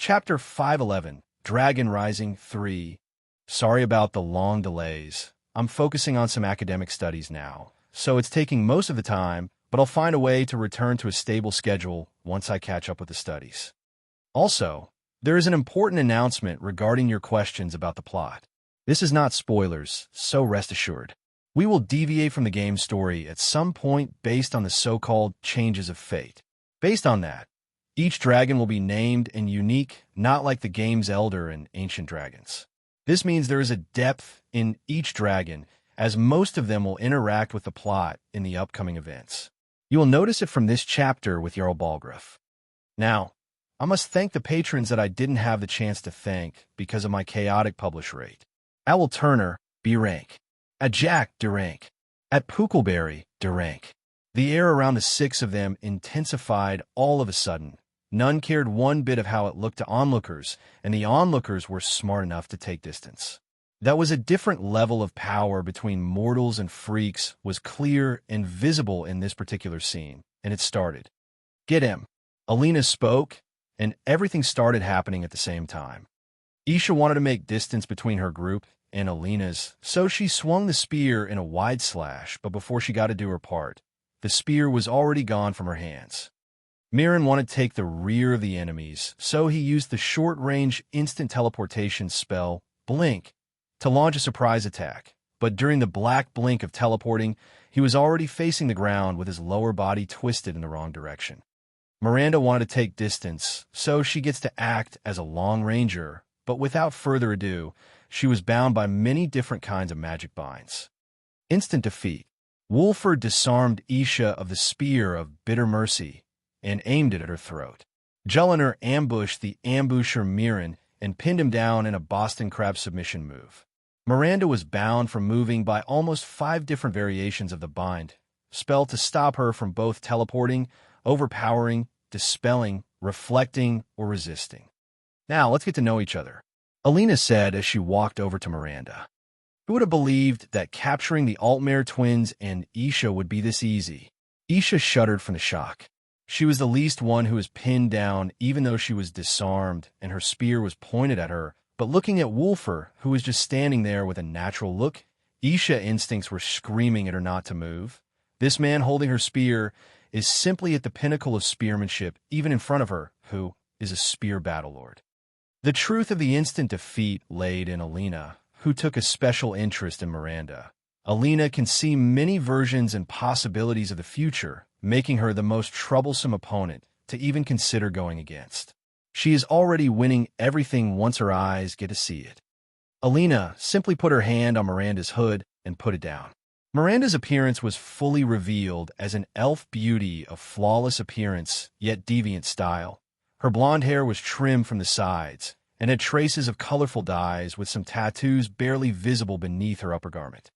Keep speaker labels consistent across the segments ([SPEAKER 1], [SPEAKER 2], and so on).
[SPEAKER 1] Chapter 511, Dragon Rising 3. Sorry about the long delays. I'm focusing on some academic studies now, so it's taking most of the time, but I'll find a way to return to a stable schedule once I catch up with the studies. Also, there is an important announcement regarding your questions about the plot. This is not spoilers, so rest assured. We will deviate from the game's story at some point based on the so-called changes of fate. Based on that, each dragon will be named and unique, not like the game's elder and ancient dragons. This means there is a depth in each dragon, as most of them will interact with the plot in the upcoming events. You will notice it from this chapter with Jarl Balgruuf. Now, I must thank the patrons that I didn't have the chance to thank because of my chaotic publish rate. Owl Turner, B rank. At Jack, D rank. At Puckleberry, D rank. The air around the 6 of them intensified all of a sudden. None cared one bit of how it looked to onlookers, and the onlookers were smart enough to take distance. That was a different level of power between mortals and freaks was clear and visible in this particular scene, and it started. Get him. Alina spoke, and everything started happening at the same time. Isha wanted to make distance between her group and Alina's, so she swung the spear in a wide slash, but before she got to do her part, the spear was already gone from her hands. Mirren wanted to take the rear of the enemies, so he used the short-range instant teleportation spell, Blink, to launch a surprise attack. But during the black blink of teleporting, he was already facing the ground with his lower body twisted in the wrong direction. Miranda wanted to take distance, so she gets to act as a long ranger, but without further ado, she was bound by many different kinds of magic binds. Instant defeat. Wulfur disarmed Isha of the spear of bitter mercy and aimed it at her throat. Jelliner ambushed the ambusher Mirren and pinned him down in a Boston Crab submission move. Miranda was bound from moving by almost 5 different variations of the bind, spell to stop her from both teleporting, overpowering, dispelling, reflecting, or resisting. Now, let's get to know each other, Alina said as she walked over to Miranda. Who would have believed that capturing the Altmare twins and Isha would be this easy? Isha shuddered from the shock. She was the least one who was pinned down, even though she was disarmed and her spear was pointed at her. But looking at Wulfur, who was just standing there with a natural look, Isha's instincts were screaming at her not to move. This man holding her spear is simply at the pinnacle of spearmanship, even in front of her, who is a spear battlelord. The truth of the instant defeat laid in Alina, who took a special interest in Miranda. Alina can see many versions and possibilities of the future, making her the most troublesome opponent to even consider going against. She is already winning everything once her eyes get to see it. Alina simply put her hand on Miranda's hood and put it down. Miranda's appearance was fully revealed as an elf beauty of flawless appearance, yet deviant style. Her blonde hair was trimmed from the sides and had traces of colorful dyes with some tattoos barely visible beneath her upper garment.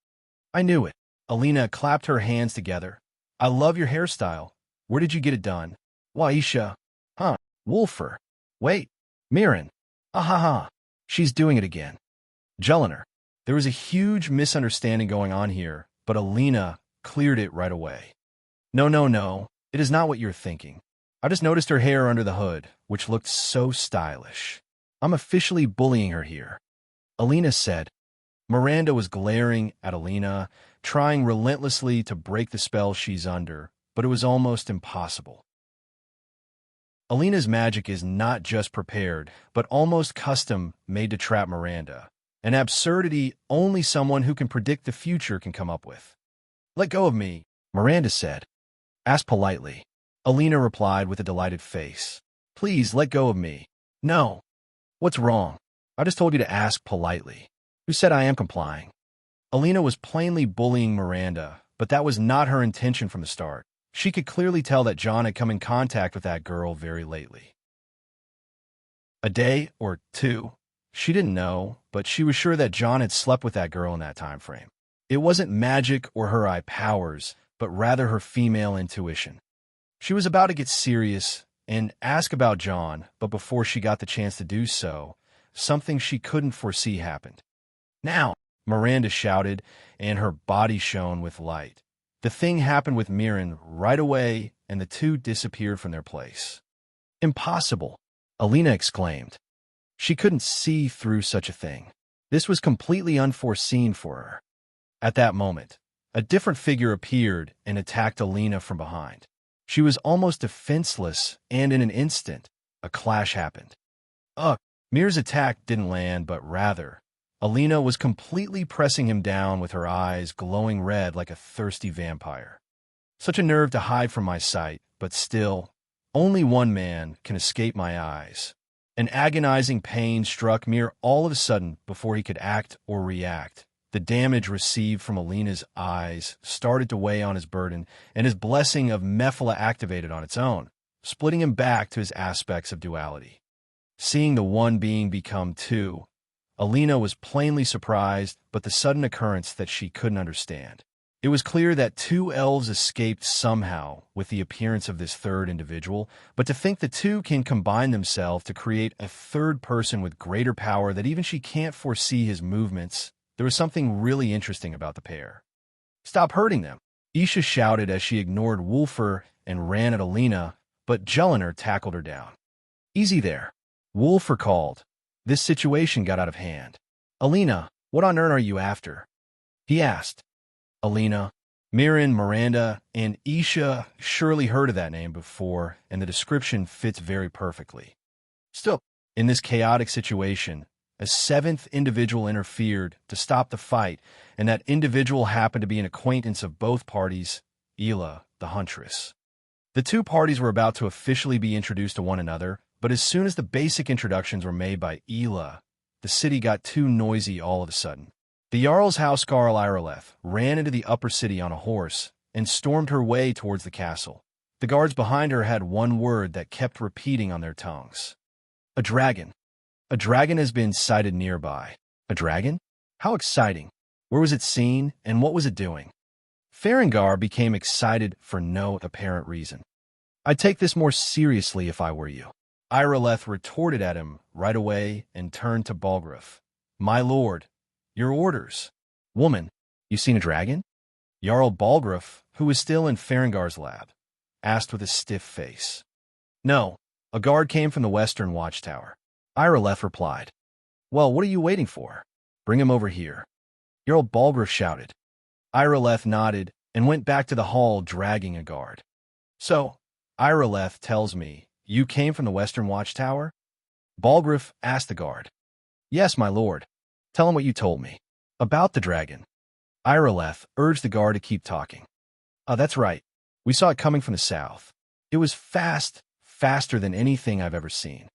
[SPEAKER 1] I knew it. Alina clapped her hands together. I love your hairstyle. Where did you get it done? Why, Isha. Huh, Wulfur. Wait, Mirren. Ha. She's doing it again. Jelliner. There was a huge misunderstanding going on here, but Alina cleared it right away. No. It is not what you're thinking. I just noticed her hair under the hood, which looked so stylish. I'm officially bullying her here. Alina said. Miranda was glaring at Alina, trying relentlessly to break the spell she's under, but it was almost impossible. Alina's magic is not just prepared, but almost custom-made to trap Miranda, an absurdity only someone who can predict the future can come up with. Let go of me, Miranda said. Ask politely. Alina replied with a delighted face. Please let go of me. No. What's wrong? I just told you to ask politely. Who said I am complying? Alina was plainly bullying Miranda, but that was not her intention from the start. She could clearly tell that John had come in contact with that girl very lately. A day or 2. She didn't know, but she was sure that John had slept with that girl in that time frame. It wasn't magic or her eye powers, but rather her female intuition. She was about to get serious and ask about John, but before she got the chance to do so, something she couldn't foresee happened. Now, Miranda shouted, and her body shone with light. The thing happened with Mirren right away, and the two disappeared from their place. Impossible. Alina exclaimed. She couldn't see through such a thing. This was completely unforeseen for her. At that moment, a different figure appeared and attacked Alina from behind. She was almost defenseless, and in an instant, a clash happened. Mir's attack didn't land, but rather, Alina was completely pressing him down with her eyes glowing red like a thirsty vampire. Such a nerve to hide from my sight, but still, only one man can escape my eyes. An agonizing pain struck Mir all of a sudden before he could act or react. The damage received from Alina's eyes started to weigh on his burden, and his blessing of Mephala activated on its own, splitting him back to his aspects of duality. Seeing the one being become two, Alina was plainly surprised, but the sudden occurrence that she couldn't understand. It was clear that two elves escaped somehow with the appearance of this third individual, but to think the two can combine themselves to create a third person with greater power that even she can't foresee his movements, there was something really interesting about the pair. Stop hurting them, Isha shouted as she ignored Wulfer and ran at Alina, but Jelinar tackled her down. Easy there, Wulfer called. This situation got out of hand. Alina, what on earth are you after? He asked. Alina, Mirin, Miranda, and Isha surely heard of that name before, and the description fits very perfectly. Still, in this chaotic situation, a seventh individual interfered to stop the fight, and that individual happened to be an acquaintance of both parties, Ela, the huntress. The two parties were about to officially be introduced to one another, but as soon as the basic introductions were made by Ela, the city got too noisy all of a sudden. The Jarl's housecarl Irileth ran into the upper city on a horse and stormed her way towards the castle. The guards behind her had one word that kept repeating on their tongues. A dragon. A dragon has been sighted nearby. A dragon? How exciting. Where was it seen, and what was it doing? Farengar became excited for no apparent reason. I'd take this more seriously if I were you. Irileth retorted at him right away and turned to Balgruuf. My lord, your orders. Woman, you seen a dragon? Jarl Balgruuf, who was still in Farengar's lab, asked with a stiff face. No, a guard came from the western watchtower. Irileth replied. Well, what are you waiting for? Bring him over here. Jarl Balgruuf shouted. Irileth nodded and went back to the hall dragging a guard. So, Irileth tells me you came from the western watchtower? Balgruuf asked the guard. Yes, my lord. Tell him what you told me. About the dragon. Irileth urged the guard to keep talking. That's right. We saw it coming from the south. It was faster than anything I've ever seen.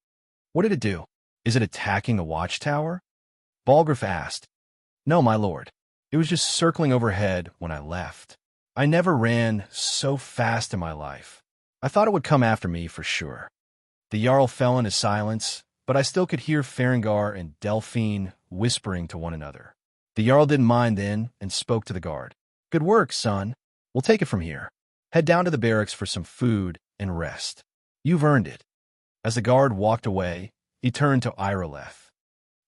[SPEAKER 1] What did it do? Is it attacking the watchtower? Balgruuf asked. No, my lord. It was just circling overhead when I left. I never ran so fast in my life. I thought it would come after me for sure. The Jarl fell into silence, but I still could hear Farengar and Delphine whispering to one another. The Jarl didn't mind then and spoke to the guard. Good work, son. We'll take it from here. Head down to the barracks for some food and rest. You've earned it. As the guard walked away, he turned to Irileth.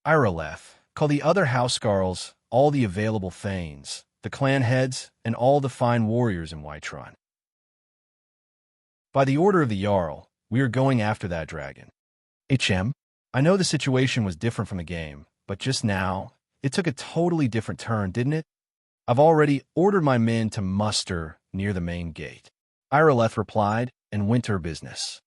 [SPEAKER 1] Irileth, call the other housecarls, all the available thanes, the clan heads, and all the fine warriors in Whiterun. By the order of the Jarl, we are going after that dragon. HM, I know the situation was different from the game, but just now, it took a totally different turn, didn't it? I've already ordered my men to muster near the main gate. Irileth replied and went to her business.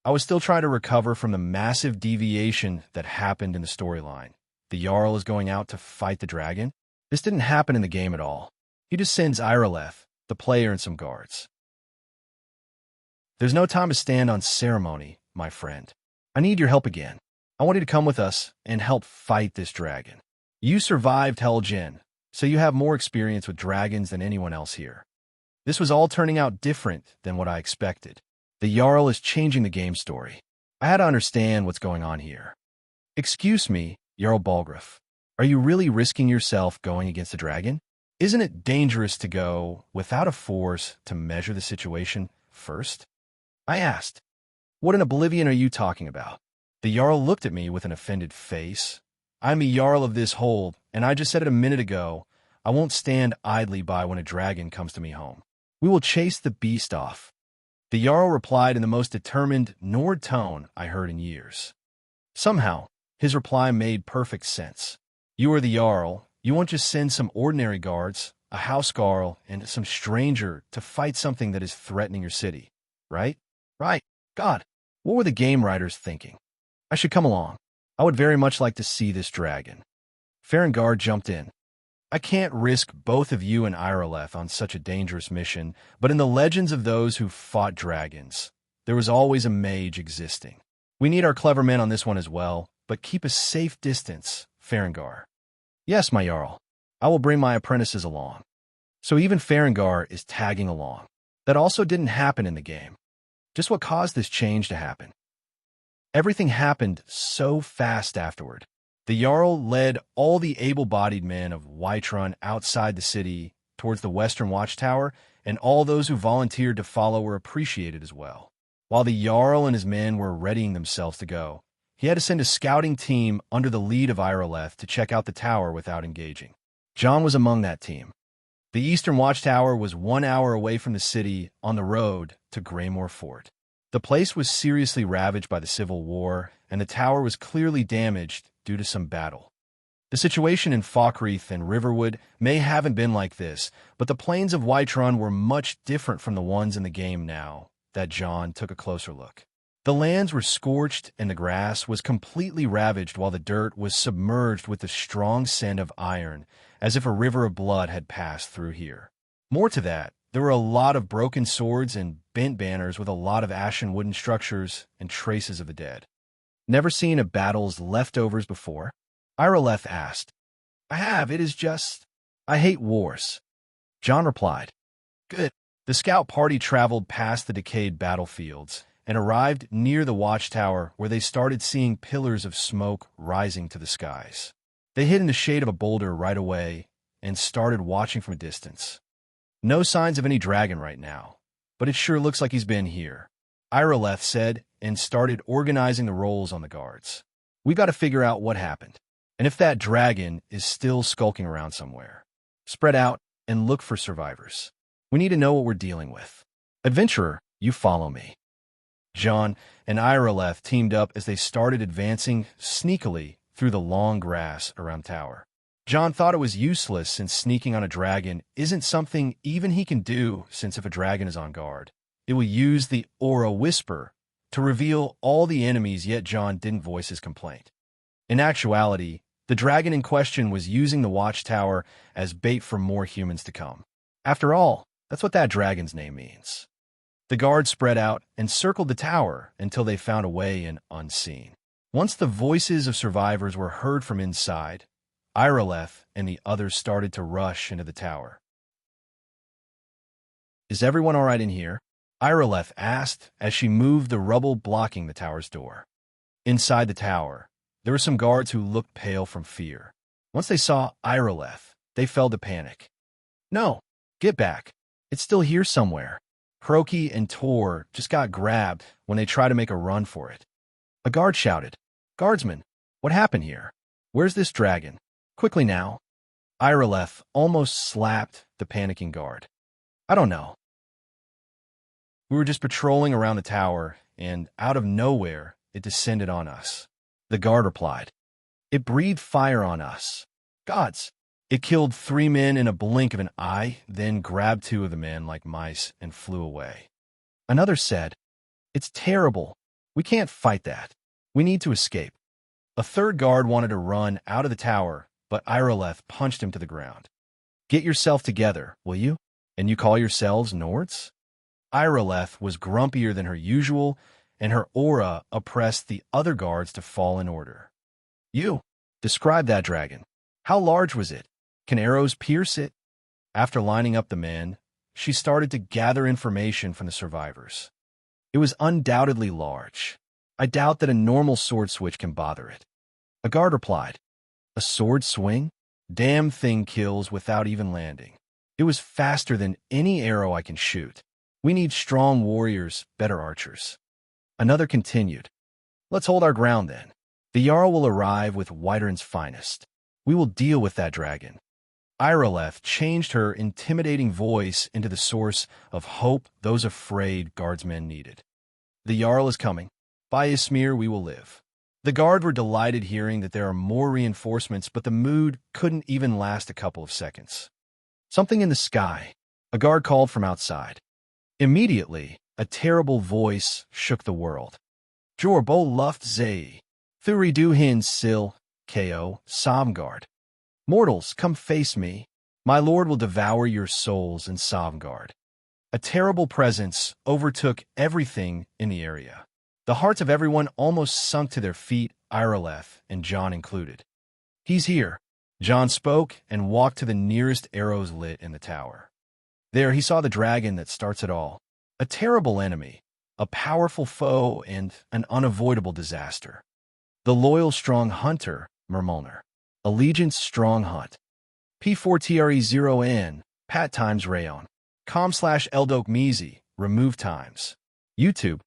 [SPEAKER 1] I was still trying to recover from the massive deviation that happened in the storyline. The Jarl is going out to fight the dragon? This didn't happen in the game at all. He just sends Irileth, the player, and some guards. There's no time to stand on ceremony, my friend. I need your help again. I want you to come with us and help fight this dragon. You survived Helgen, so you have more experience with dragons than anyone else here. This was all turning out different than what I expected. The Jarl is changing the game story. I had to understand what's going on here. Excuse me, Jarl Balgruuf. Are you really risking yourself going against the dragon? Isn't it dangerous to go without a force to measure the situation first? I asked. What in oblivion are you talking about? The Jarl looked at me with an offended face. I'm a Jarl of this hold, and I just said it a minute ago. I won't stand idly by when a dragon comes to me home. We will chase the beast off. The Jarl replied in the most determined Nord tone I heard in years. Somehow, his reply made perfect sense. You are the Jarl. You won't just send some ordinary guards, a house Jarl, and some stranger to fight something that is threatening your city, right? Right. God, what were the game writers thinking? I should come along. I would very much like to see this dragon. Farengar jumped in. I can't risk both of you and Irileth on such a dangerous mission, but in the legends of those who fought dragons, there was always a mage existing. We need our clever men on this one as well, but keep a safe distance, Farengar. Yes, my Jarl. I will bring my apprentices along. So even Farengar is tagging along. That also didn't happen in the game. Just what caused this change to happen? Everything happened so fast afterward. The Jarl led all the able-bodied men of Whiterun outside the city towards the western watchtower, and all those who volunteered to follow were appreciated as well. While the Jarl and his men were readying themselves to go, he had to send a scouting team under the lead of Irileth to check out the tower without engaging. John was among that team. The eastern watchtower was 1 hour away from the city on the road to Greymore Fort. The place was seriously ravaged by the Civil War, and the tower was clearly damaged due to some battle. The situation in Falkreath and Riverwood may haven't been like this, but the plains of Whiterun were much different from the ones in the game now that John took a closer look. The lands were scorched and the grass was completely ravaged while the dirt was submerged with the strong scent of iron, as if a river of blood had passed through here. More to that, there were a lot of broken swords and bent banners with a lot of ashen wooden structures and traces of the dead. Never seen a battle's leftovers before? Irileth asked. I have, it is just... I hate wars. John replied. Good. The scout party traveled past the decayed battlefields and arrived near the watchtower where they started seeing pillars of smoke rising to the skies. They hid in the shade of a boulder right away and started watching from a distance. No signs of any dragon right now, but it sure looks like he's been here, Irileth said and started organizing the rolls on the guards. We've got to figure out what happened, and if that dragon is still skulking around somewhere. Spread out and look for survivors. We need to know what we're dealing with. Adventurer, you follow me. John and Irileth teamed up as they started advancing sneakily through the long grass around tower. John thought it was useless since sneaking on a dragon isn't something even he can do, since if a dragon is on guard, it will use the aura whisper to reveal all the enemies, yet John didn't voice his complaint. In actuality, the dragon in question was using the watchtower as bait for more humans to come. After all, that's what that dragon's name means. The guards spread out and circled the tower until they found a way in unseen. Once the voices of survivors were heard from inside, Irileth and the others started to rush into the tower. Is everyone all right in here? Irileth asked as she moved the rubble blocking the tower's door. Inside the tower, there were some guards who looked pale from fear. Once they saw Irileth, they fell to panic. No, get back. It's still here somewhere. Croaky and Tor just got grabbed when they tried to make a run for it. A guard shouted, Guardsman, what happened here? Where's this dragon? Quickly now. Irileth almost slapped the panicking guard. I don't know. We were just patrolling around the tower, and out of nowhere, it descended on us. The guard replied. It breathed fire on us. Gods! It killed 3 men in a blink of an eye, then grabbed 2 of the men like mice and flew away. Another said, It's terrible. We can't fight that. We need to escape. A third guard wanted to run out of the tower, but Irileth punched him to the ground. Get yourself together, will you? And you call yourselves Nords? Irileth was grumpier than her usual, and her aura oppressed the other guards to fall in order. You, describe that dragon. How large was it? Can arrows pierce it? After lining up the men, she started to gather information from the survivors. It was undoubtedly large. I doubt that a normal sword switch can bother it. A guard replied, A sword swing? Damn thing kills without even landing. It was faster than any arrow I can shoot. We need strong warriors, better archers. Another continued, Let's hold our ground then. The Jarl will arrive with Whiterun's finest. We will deal with that dragon. Irileth changed her intimidating voice into the source of hope those afraid guardsmen needed. The Jarl is coming. By his smear we will live. The guard were delighted hearing that there are more reinforcements, but the mood couldn't even last a couple of seconds. Something in the sky. A guard called from outside. Immediately, a terrible voice shook the world. Jor bo luft zei. Thuri du hin sil, ko, Somgard. Mortals, come face me. My lord will devour your souls in Somgard. A terrible presence overtook everything in the area. The hearts of everyone almost sunk to their feet, Irileth and Jon included. He's here. Jon spoke and walked to the nearest arrows lit in the tower. There he saw the dragon that starts it all. A terrible enemy, a powerful foe, and an unavoidable disaster. The loyal strong hunter, Mermulner. Allegiance strong hunt. P4TRE0N, Pat times Rayon. com/Eldok Mizi, remove times. YouTube.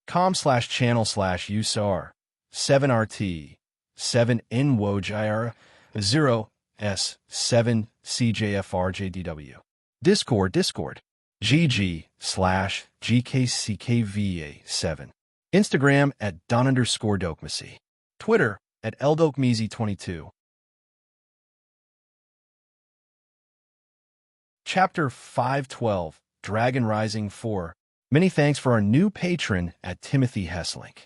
[SPEAKER 1] com/channel/usar. 7RT. 7NWOJIR. 0S. 7CJFRJDW. Discord. GG/GKCKVA7. Instagram at Don_Dokmasi. Twitter at Eldokmizi22. Chapter 512, Dragon Rising 4. Many thanks for our new patron at Timothy Hesslink.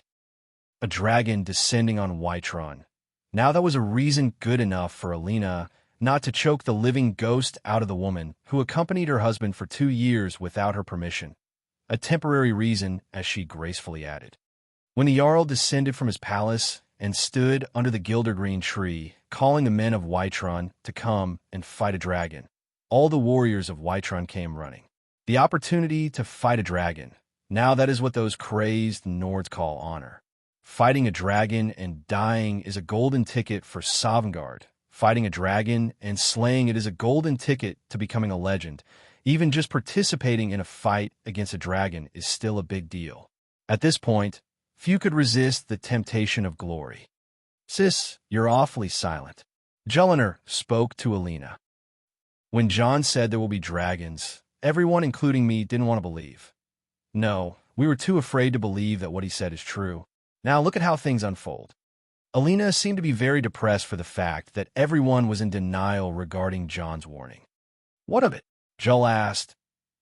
[SPEAKER 1] A dragon descending on Whiterun. Now that was a reason good enough for Alina not to choke the living ghost out of the woman who accompanied her husband for 2 years without her permission. A temporary reason, as she gracefully added. When the Jarl descended from his palace and stood under the Gildergreen tree, calling the men of Whiterun to come and fight a dragon, all the warriors of Whiterun came running. The opportunity to fight a dragon. Now that is what those crazed Nords call honor. Fighting a dragon and dying is a golden ticket for Sovngarde. Fighting a dragon and slaying it is a golden ticket to becoming a legend. Even just participating in a fight against a dragon is still a big deal. At this point, few could resist the temptation of glory. Sis, you're awfully silent. Jelinar spoke to Alina. When Jon said there will be dragons, everyone, including me, didn't want to believe. No, we were too afraid to believe that what he said is true. Now look at how things unfold. Alina seemed to be very depressed for the fact that everyone was in denial regarding Jon's warning. What of it? Jel asked.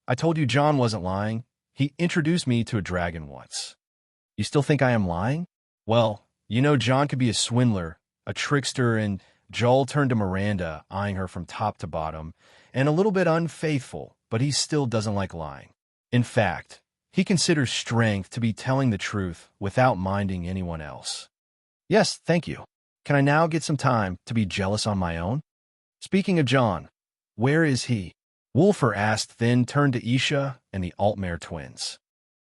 [SPEAKER 1] I told you Jon wasn't lying. He introduced me to a dragon once. You still think I am lying? Well, you know Jon could be a swindler, a trickster, and Joel turned to Miranda, eyeing her from top to bottom, and a little bit unfaithful, but he still doesn't like lying. In fact, he considers strength to be telling the truth without minding anyone else. Yes, thank you. Can I now get some time to be jealous on my own? Speaking of Jon, where is he? Wulfur asked, then turned to Isha and the Altmare twins.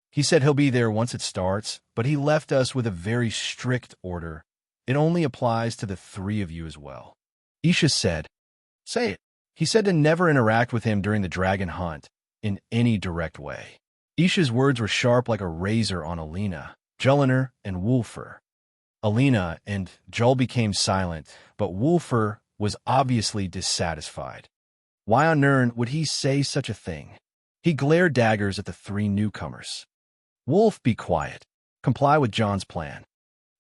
[SPEAKER 1] He said he'll be there once it starts, but he left us with a very strict order. It only applies to the 3 of you as well. Isha said, Say it. He said to never interact with him during the dragon hunt in any direct way. Isha's words were sharp like a razor on Alina, Jelinar, and Wulfur. Alina and Joel became silent, but Wulfur was obviously dissatisfied. Why on earth would he say such a thing? He glared daggers at the 3 newcomers. Wolf, be quiet. Comply with Jon's plan.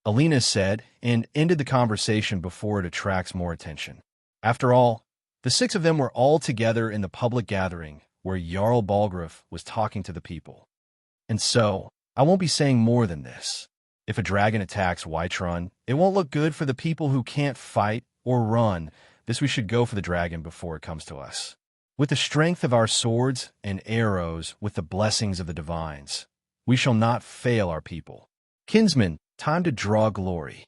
[SPEAKER 1] Alina said, and ended the conversation before it attracts more attention. After all, the 6 of them were all together in the public gathering where Jarl Balgruuf was talking to the people. And so, I won't be saying more than this. If a dragon attacks Whiterun, it won't look good for the people who can't fight or run. This we should go for the dragon before it comes to us. With the strength of our swords and arrows, with the blessings of the divines, we shall not fail our people. Kinsmen, time to draw glory.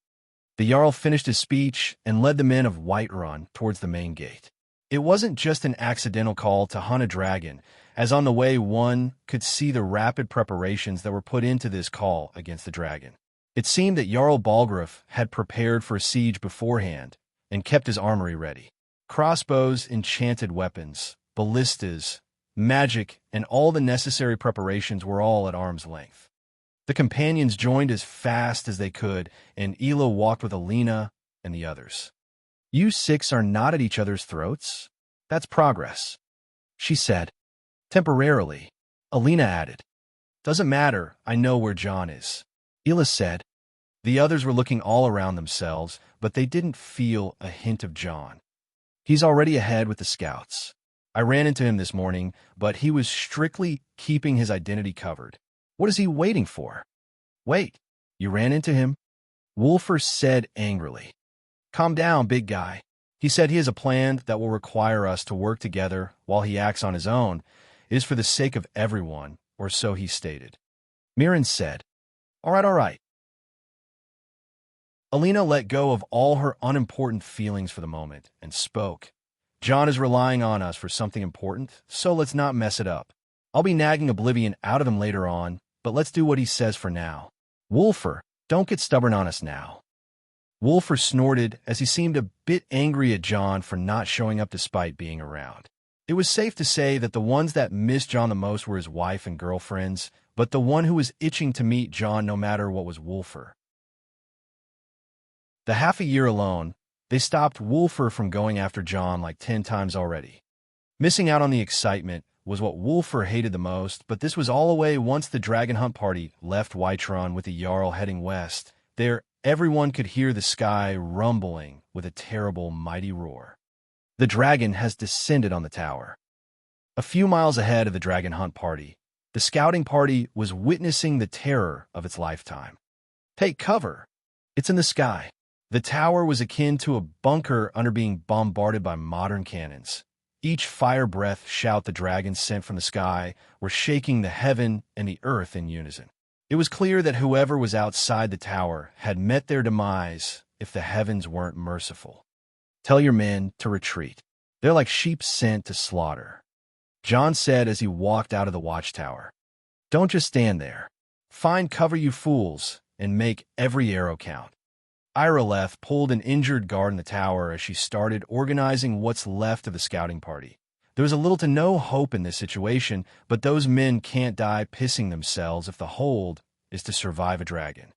[SPEAKER 1] The Jarl finished his speech and led the men of Whiterun towards the main gate. It wasn't just an accidental call to hunt a dragon, as on the way one could see the rapid preparations that were put into this call against the dragon. It seemed that Jarl Balgruuf had prepared for a siege beforehand and kept his armory ready. Crossbows, enchanted weapons, ballistas, magic, and all the necessary preparations were all at arm's length. The companions joined as fast as they could, and Elo walked with Alina and the others. You six are not at each other's throats? That's progress, she said. Temporarily. Alina added. Doesn't matter, I know where John is. Ela said. The others were looking all around themselves, but they didn't feel a hint of John. He's already ahead with the scouts. I ran into him this morning, but he was strictly keeping his identity covered. What is he waiting for? Wait, you ran into him? Wolfer said angrily. Calm down, big guy. He said he has a plan that will require us to work together while he acts on his own. It is for the sake of everyone, or so he stated. Mirren said, All right. Alina let go of all her unimportant feelings for the moment and spoke. John is relying on us for something important, so let's not mess it up. I'll be nagging oblivion out of him later on, but let's do what he says for now. Wolfer, don't get stubborn on us now. Wolfer snorted as he seemed a bit angry at John for not showing up despite being around. It was safe to say that the ones that missed John the most were his wife and girlfriends, but the one who was itching to meet John no matter what was Wolfer. The half a year alone, they stopped Wolfer from going after John like 10 times already. Missing out on the excitement was what Wolfer hated the most, but this was all away once the dragon hunt party left Whiterun with the Jarl heading west. There, everyone could hear the sky rumbling with a terrible, mighty roar. The dragon has descended on the tower. A few miles ahead of the dragon hunt party, the scouting party was witnessing the terror of its lifetime. Take cover. It's in the sky. The tower was akin to a bunker under being bombarded by modern cannons. Each fire breath shout the dragons sent from the sky were shaking the heaven and the earth in unison. It was clear that whoever was outside the tower had met their demise if the heavens weren't merciful. Tell your men to retreat. They're like sheep sent to slaughter, John said as he walked out of the watchtower. Don't just stand there. Find cover, you fools, and make every arrow count. Irileth pulled an injured guard in the tower as she started organizing what's left of the scouting party. There was a little to no hope in this situation, but those men can't die pissing themselves if the hold is to survive a dragon.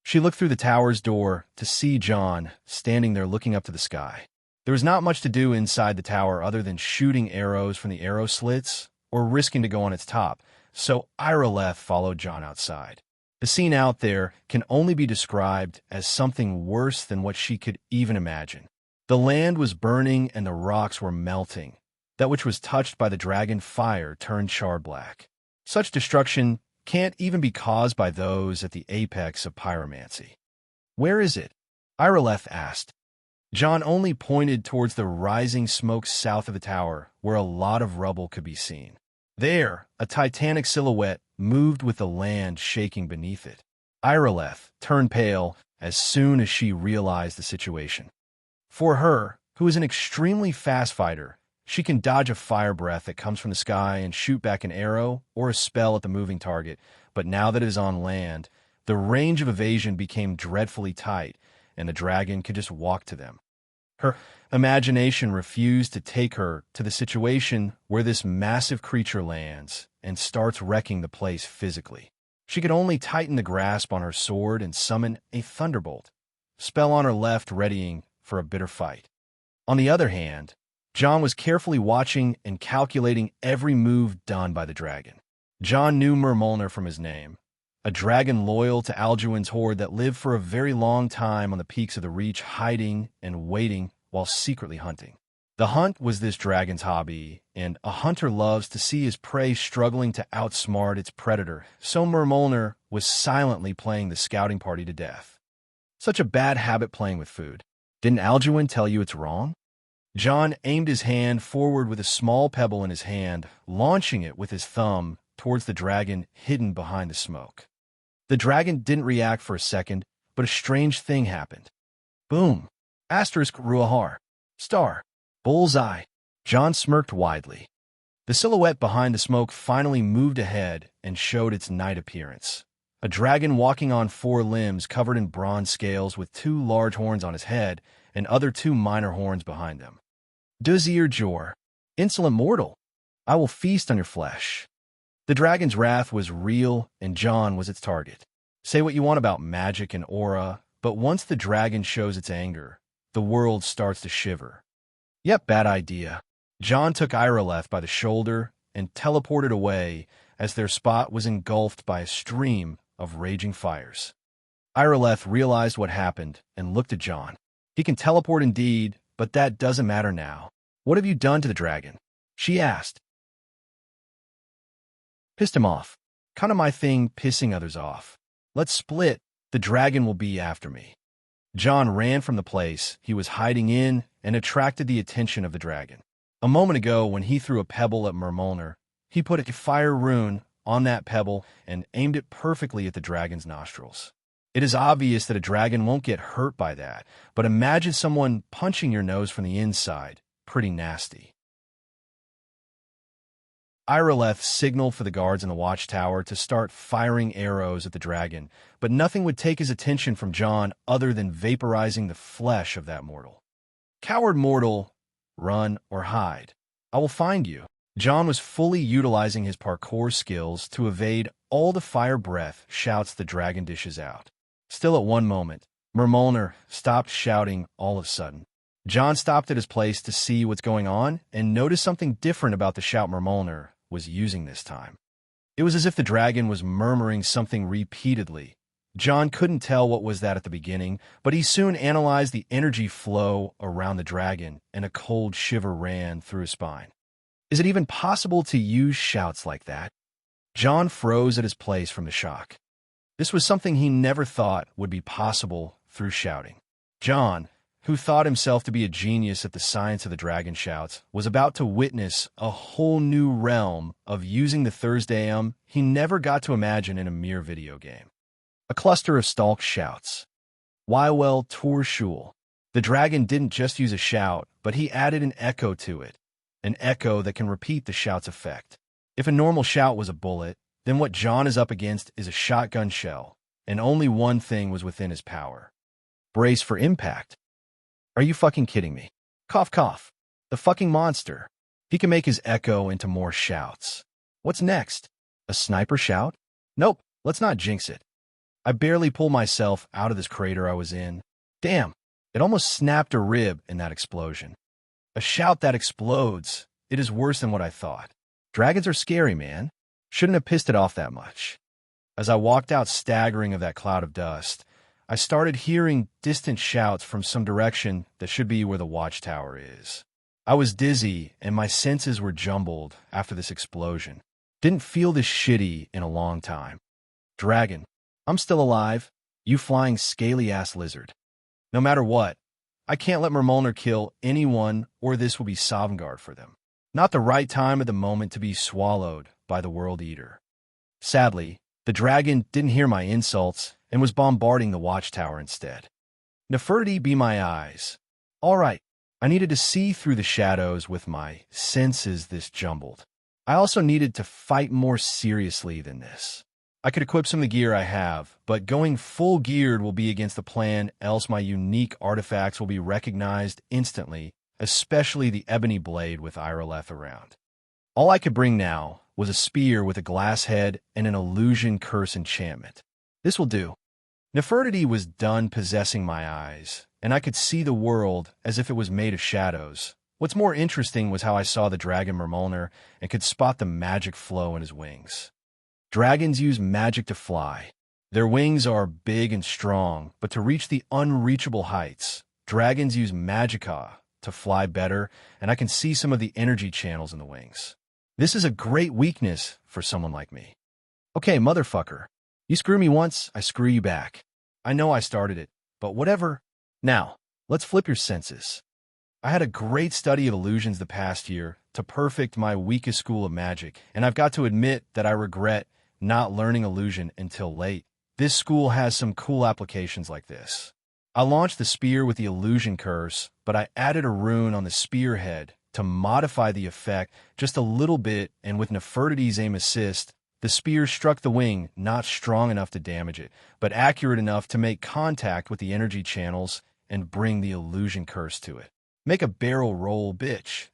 [SPEAKER 1] She looked through the tower's door to see John standing there looking up to the sky. There was not much to do inside the tower other than shooting arrows from the arrow slits or risking to go on its top, so Irileth followed John outside. The scene out there can only be described as something worse than what she could even imagine. The land was burning and the rocks were melting. That which was touched by the dragon fire turned charred black. Such destruction can't even be caused by those at the apex of pyromancy. Where is it? Irileth asked. John only pointed towards the rising smoke south of the tower, where a lot of rubble could be seen. There, a titanic silhouette moved with the land shaking beneath it. Irileth turned pale as soon as she realized the situation. For her, who is an extremely fast fighter, she can dodge a fire breath that comes from the sky and shoot back an arrow or a spell at the moving target, but now that it is on land, the range of evasion became dreadfully tight, and the dragon could just walk to them. Her imagination refused to take her to the situation where this massive creature lands and starts wrecking the place physically. She could only tighten the grasp on her sword and summon a thunderbolt, spell on her left readying for a bitter fight. On the other hand, John was carefully watching and calculating every move done by the dragon. John knew Mermolner from his name, a dragon loyal to Alduin's horde that lived for a very long time on the peaks of the Reach, hiding and waiting while secretly hunting. The hunt was this dragon's hobby, and a hunter loves to see his prey struggling to outsmart its predator, so Mermolner was silently playing the scouting party to death. Such a bad habit playing with food. Didn't Alduin tell you it's wrong? John aimed his hand forward with a small pebble in his hand, launching it with his thumb towards the dragon hidden behind the smoke. The dragon didn't react for a second, but a strange thing happened. Boom! Asterisk Ruahar. Star. Bullseye. John smirked widely. The silhouette behind the smoke finally moved ahead and showed its night appearance. A dragon walking on 4 limbs covered in bronze scales with 2 large horns on his head and other 2 minor horns behind them. Duzir Jor. Insolent mortal. I will feast on your flesh. The dragon's wrath was real, and John was its target. Say what you want about magic and aura, but once the dragon shows its anger, the world starts to shiver. Yep, bad idea. John took Irileth by the shoulder and teleported away as their spot was engulfed by a stream of raging fires. Irileth realized what happened and looked at John. He can teleport indeed, but that doesn't matter now. What have you done to the dragon? She asked. Pissed him off. Kind of my thing, pissing others off. Let's split. The dragon will be after me. John ran from the place he was hiding in and attracted the attention of the dragon. A moment ago, when he threw a pebble at Mermolner, he put a fire rune on that pebble and aimed it perfectly at the dragon's nostrils. It is obvious that a dragon won't get hurt by that, but imagine someone punching your nose from the inside. Pretty nasty. Irileth signaled for the guards in the watchtower to start firing arrows at the dragon, but nothing would take his attention from John other than vaporizing the flesh of that mortal. Coward mortal, run or hide. I will find you. John was fully utilizing his parkour skills to evade all the fire breath shouts the dragon dishes out. Still at one moment, Mermolner stopped shouting all of a sudden. John stopped at his place to see what's going on and noticed something different about the shout Mermolner was using this time. It was as if the dragon was murmuring something repeatedly. John couldn't tell what was that at the beginning, but he soon analyzed the energy flow around the dragon, and a cold shiver ran through his spine. Is it even possible to use shouts like that? John froze at his place from the shock. This was something he never thought would be possible through shouting. John, who thought himself to be a genius at the science of the dragon shouts, was about to witness a whole new realm of using the Thursday he never got to imagine in a mere video game. A cluster of stalk shouts. Why, well, Tor Shul. The dragon didn't just use a shout, but he added an echo to it, an echo that can repeat the shout's effect. If a normal shout was a bullet, then what John is up against is a shotgun shell, and only one thing was within his power. Brace for impact. Are you fucking kidding me? Cough, cough. The fucking monster. He can make his echo into more shouts. What's next? A sniper shout? Nope, let's not jinx it. I barely pulled myself out of this crater I was in. Damn, it almost snapped a rib in that explosion. A shout that explodes. It is worse than what I thought. Dragons are scary, man. Shouldn't have pissed it off that much. As I walked out staggering of that cloud of dust, I started hearing distant shouts from some direction that should be where the watchtower is. I was dizzy and my senses were jumbled after this explosion. Didn't feel this shitty in a long time. Dragon, I'm still alive. You flying scaly-ass lizard. No matter what, I can't let Mermolner kill anyone or this will be Sovngarde for them. Not the right time at the moment to be swallowed by the World Eater. Sadly, the dragon didn't hear my insults and was bombarding the watchtower instead. Nefertiti be my eyes. All right, I needed to see through the shadows with my senses this jumbled. I also needed to fight more seriously than this. I could equip some of the gear I have, but going full geared will be against the plan, else my unique artifacts will be recognized instantly, especially the ebony blade with Irileth around. All I could bring now was a spear with a glass head and an illusion curse enchantment. This will do. Nefertiti was done possessing my eyes, and I could see the world as if it was made of shadows. What's more interesting was how I saw the dragon Mermolner and could spot the magic flow in his wings. Dragons use magic to fly. Their wings are big and strong, but to reach the unreachable heights, dragons use magicka to fly better, and I can see some of the energy channels in the wings. This is a great weakness for someone like me. Okay, motherfucker. You screw me once, I screw you back. I know I started it, but whatever. Now, let's flip your senses. I had a great study of illusions the past year to perfect my weakest school of magic, and I've got to admit that I regret not learning illusion until late. This school has some cool applications like this. I launched the spear with the illusion curse, but I added a rune on the spearhead to modify the effect just a little bit, and with Nefertiti's aim assist, the spear struck the wing, not strong enough to damage it, but accurate enough to make contact with the energy channels and bring the illusion curse to it. Make a barrel roll, bitch.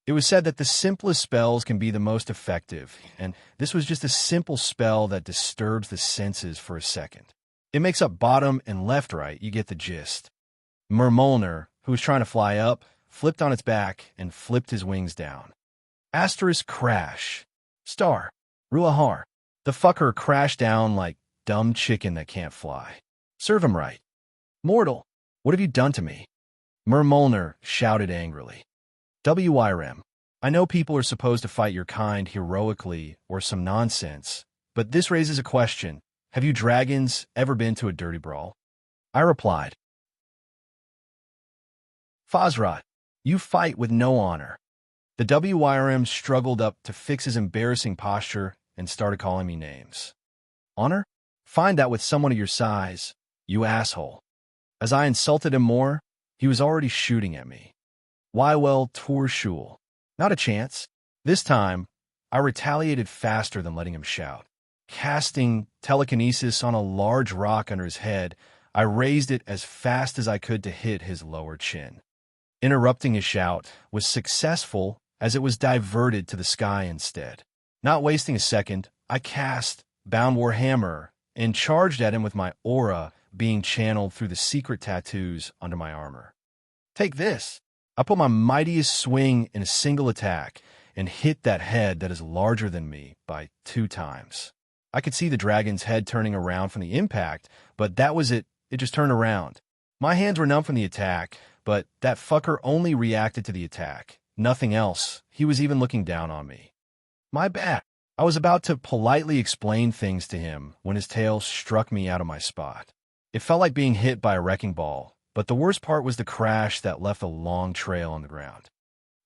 [SPEAKER 1] It was said that the simplest spells can be the most effective, and this was just a simple spell that disturbs the senses for a second. It makes up bottom and left right, you get the gist. Mermolner, who was trying to fly up, flipped on its back and flipped his wings down. Asterisk crash. Star. Ruahar. The fucker crashed down like dumb chicken that can't fly. Serve him right. Mortal, what have you done to me? Mermolner shouted angrily. WIRM. I know people are supposed to fight your kind heroically or some nonsense, but this raises a question. Have you dragons ever been to a dirty brawl? I replied. Fazrat, you fight with no honor. The WIRM struggled up to fix his embarrassing posture and started calling me names. Honor? Find that with someone of your size, you asshole. As I insulted him more, he was already shooting at me. Why, well, Torshul. Not a chance. This time, I retaliated faster than letting him shout. Casting telekinesis on a large rock under his head, I raised it as fast as I could to hit his lower chin. Interrupting his shout was successful as it was diverted to the sky instead. Not wasting a second, I cast Bound War Hammer and charged at him with my aura being channeled through the secret tattoos under my armor. Take this! I put my mightiest swing in a single attack and hit that head that is larger than me by 2 times. I could see the dragon's head turning around from the impact, but that was it. It just turned around. My hands were numb from the attack, but that fucker only reacted to the attack. Nothing else. He was even looking down on me. My bad. I was about to politely explain things to him when his tail struck me out of my spot. It felt like being hit by a wrecking ball, but the worst part was the crash that left a long trail on the ground.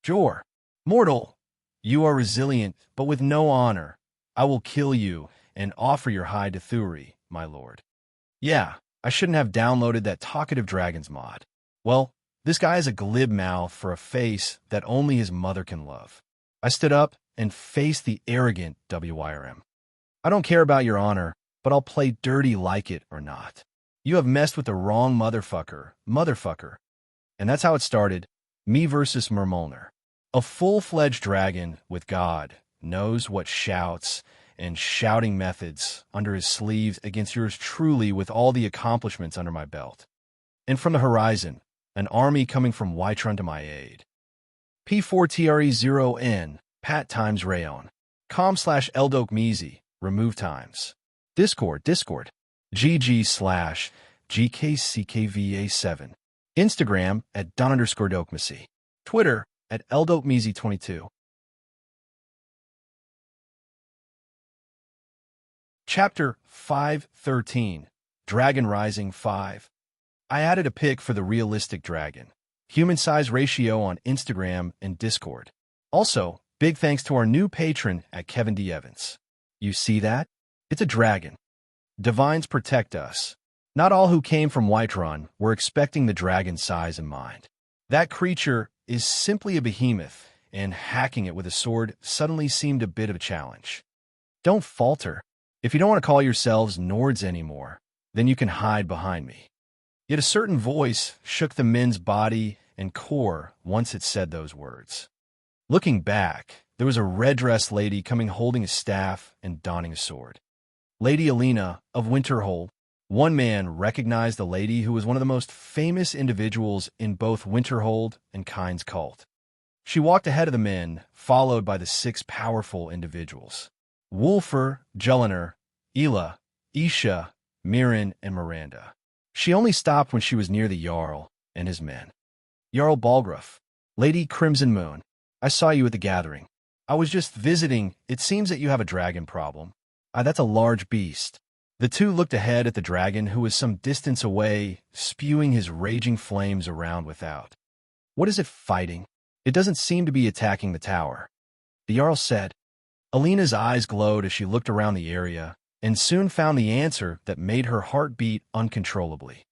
[SPEAKER 1] Jor, mortal, you are resilient, but with no honor. I will kill you and offer your hide to Thuri, my lord. Yeah, I shouldn't have downloaded that Talkative Dragons mod. Well, this guy has a glib mouth for a face that only his mother can love. I stood up and faced the arrogant WIRM. I don't care about your honor, but I'll play dirty like it or not. You have messed with the wrong motherfucker. And that's how it started, me versus Mermolner. A full-fledged dragon with God knows what shouts and shouting methods under his sleeves against yours truly with all the accomplishments under my belt. And from the horizon, an army coming from Whiterun to my aid. P4TRE0N, Pat times Rayon. com/Eldokmezi, remove times. Discord, GG/GKCKVA7. Instagram at Don_Dokmesi. Twitter at Eldokmezi22. Chapter 513, Dragon Rising 5. I added a pic for the realistic dragon. Human size ratio on Instagram and Discord. Also, big thanks to our new patron at Kevin D. Evans. You see that? It's a dragon. Divines protect us. Not all who came from Whiterun were expecting the dragon size in mind. That creature is simply a behemoth, and hacking it with a sword suddenly seemed a bit of a challenge. Don't falter. If you don't want to call yourselves Nords anymore, then you can hide behind me. Yet a certain voice shook the men's body and core once it said those words. Looking back, there was a red-dressed lady coming holding a staff and donning a sword. Lady Alina of Winterhold. One man recognized the lady who was one of the most famous individuals in both Winterhold and Kyne's cult. She walked ahead of the men, followed by the 6 powerful individuals. Wulfer, Jelener, Ela, Isha, Mirren, and Miranda. She only stopped when she was near the Jarl and his men. Jarl Balgruff, Lady Crimson Moon, I saw you at the gathering. I was just visiting. It seems that you have a dragon problem. That's a large beast. The two looked ahead at the dragon, who was some distance away, spewing his raging flames around without. What is it fighting? It doesn't seem to be attacking the tower. The Jarl said. Alina's eyes glowed as she looked around the area, and soon found the answer that made her heart beat uncontrollably.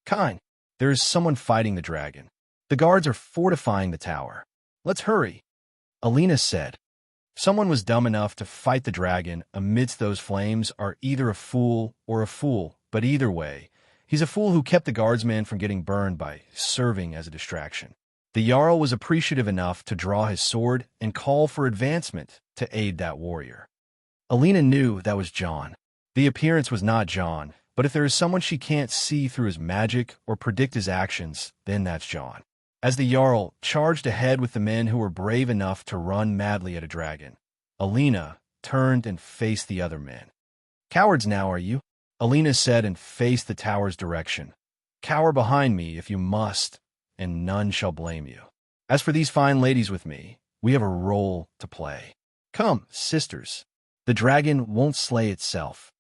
[SPEAKER 1] Kyne, there is someone fighting the dragon. The guards are fortifying the tower. Let's hurry. Alina said. Someone was dumb enough to fight the dragon amidst those flames are either a fool or a fool, but either way, he's a fool who kept the guardsman from getting burned by serving as a distraction. The Jarl was appreciative enough to draw his sword and call for advancement to aid that warrior. Alina knew that was John. The appearance was not John, But if there is someone she can't see through his magic or predict his actions, then that's John. As the Jarl charged ahead with the men who were brave enough to run madly at a dragon, Alina turned and faced the other men. "Cowards now, are you?" Alina said and faced the tower's direction. "Cower behind me if you must, and none shall blame you. As for these fine ladies with me, we have a role to play. Come, sisters. The dragon won't slay itself."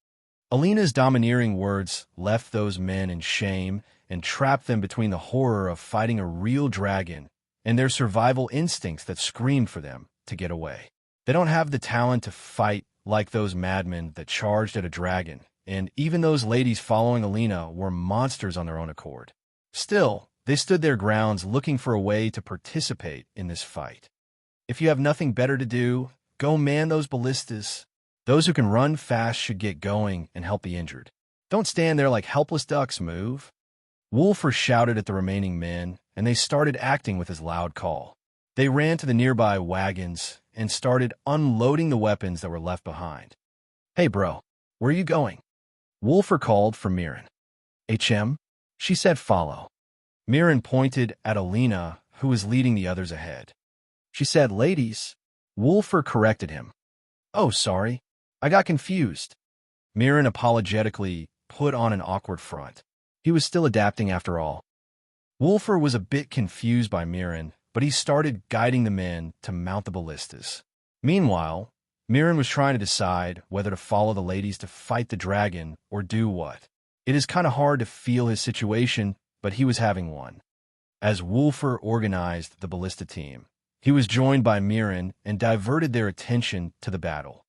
[SPEAKER 1] Alina's domineering words left those men in shame and trapped them between the horror of fighting a real dragon and their survival instincts that screamed for them to get away. They don't have the talent to fight like those madmen that charged at a dragon, and even those ladies following Alina were monsters on their own accord. Still, they stood their grounds looking for a way to participate in this fight. If you have nothing better to do, go man those ballistas. Those who can run fast should get going and help the injured. Don't stand there like helpless ducks, move. Wolfer shouted at the remaining men, and they started acting with his loud call. They ran to the nearby wagons and started unloading the weapons that were left behind. "Hey, bro, where are you going?" Wolfer called for Mirren. "HM?" She said follow. Mirren pointed at Alina, who was leading the others ahead. She said, "Ladies." Wolfer corrected him. "Oh, sorry. I got confused." Mirren apologetically put on an awkward front. He was still adapting after all. Wolfer was a bit confused by Mirren, but he started guiding the men to mount the ballistas. Meanwhile, Mirren was trying to decide whether to follow the ladies to fight the dragon or do what. It is kind of hard to feel his situation, but he was having one. As Wolfer organized the ballista team, he was joined by Mirren and diverted their attention to the battle.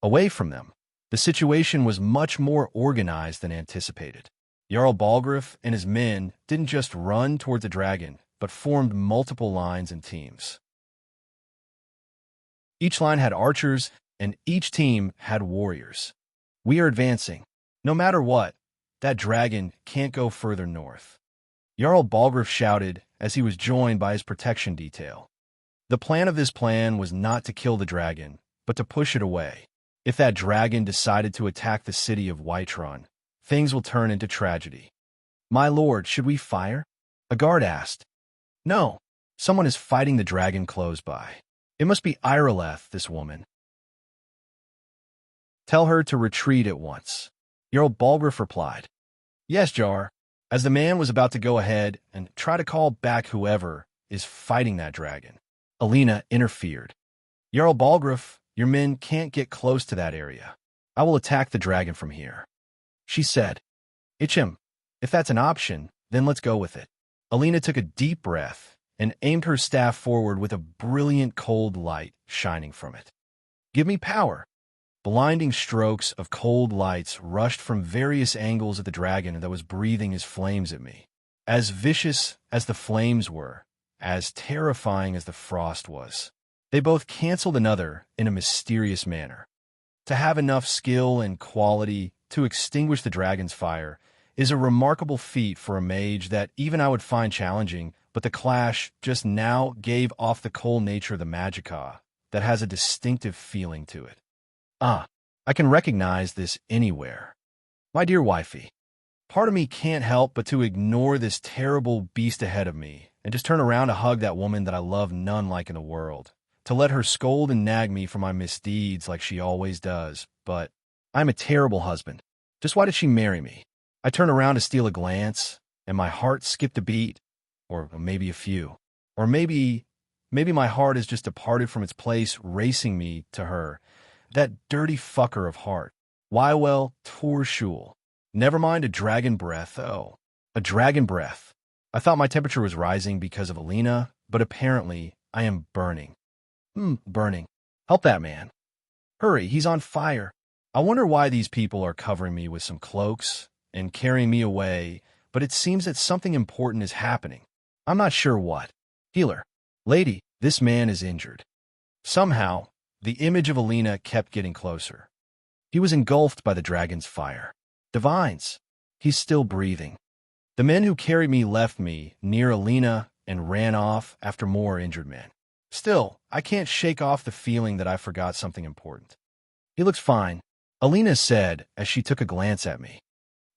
[SPEAKER 1] Away from them, the situation was much more organized than anticipated. Jarl Balgruuf and his men didn't just run towards the dragon, but formed multiple lines and teams. Each line had archers, and each team had warriors. "We are advancing. No matter what, that dragon can't go further north." Jarl Balgruuf shouted as he was joined by his protection detail. The plan of this plan was not to kill the dragon, but to push it away. If that dragon decided to attack the city of Whiterun, things will turn into tragedy. "My lord, should we fire?" a guard asked. "No. Someone is fighting the dragon close by. It must be Irileth, this woman. Tell her to retreat at once." Jarl Balgruuf replied. "Yes, Jar." As the man was about to go ahead and try to call back whoever is fighting that dragon, Alina interfered. "Jarl Balgruuf, your men can't get close to that area. I will attack the dragon from here." She said, "Itchim, if that's an option, then let's go with it." Alina took a deep breath and aimed her staff forward with a brilliant cold light shining from it. "Give me power." Blinding strokes of cold lights rushed from various angles at the dragon that was breathing his flames at me. As vicious as the flames were, as terrifying as the frost was, they both canceled another in a mysterious manner. To have enough skill and quality to extinguish the dragon's fire is a remarkable feat for a mage that even I would find challenging, but the clash just now gave off the cold nature of the magicka that has a distinctive feeling to it. I can recognize this anywhere. My dear wifey, part of me can't help but to ignore this terrible beast ahead of me and just turn around to hug that woman that I love none like in the world, to let her scold and nag me for my misdeeds like she always does, but I'm a terrible husband. Just why did she marry me? I turn around to steal a glance, and my heart skipped a beat, or maybe a few. Or maybe my heart has just departed from its place, racing me to her. That dirty fucker of heart. Why, well, Tor Shul. Never mind a dragon breath, oh. A dragon breath. I thought my temperature was rising because of Alina, but apparently I am burning. Burning. Help that man. Hurry, he's on fire. I wonder why these people are covering me with some cloaks and carrying me away, but it seems that something important is happening. I'm not sure what. Healer. Lady, this man is injured. Somehow, the image of Alina kept getting closer. He was engulfed by the dragon's fire. Divines. He's still breathing. The men who carried me left me near Alina and ran off after more injured men. Still, I can't shake off the feeling that I forgot something important. He looks fine, Alina said as she took a glance at me.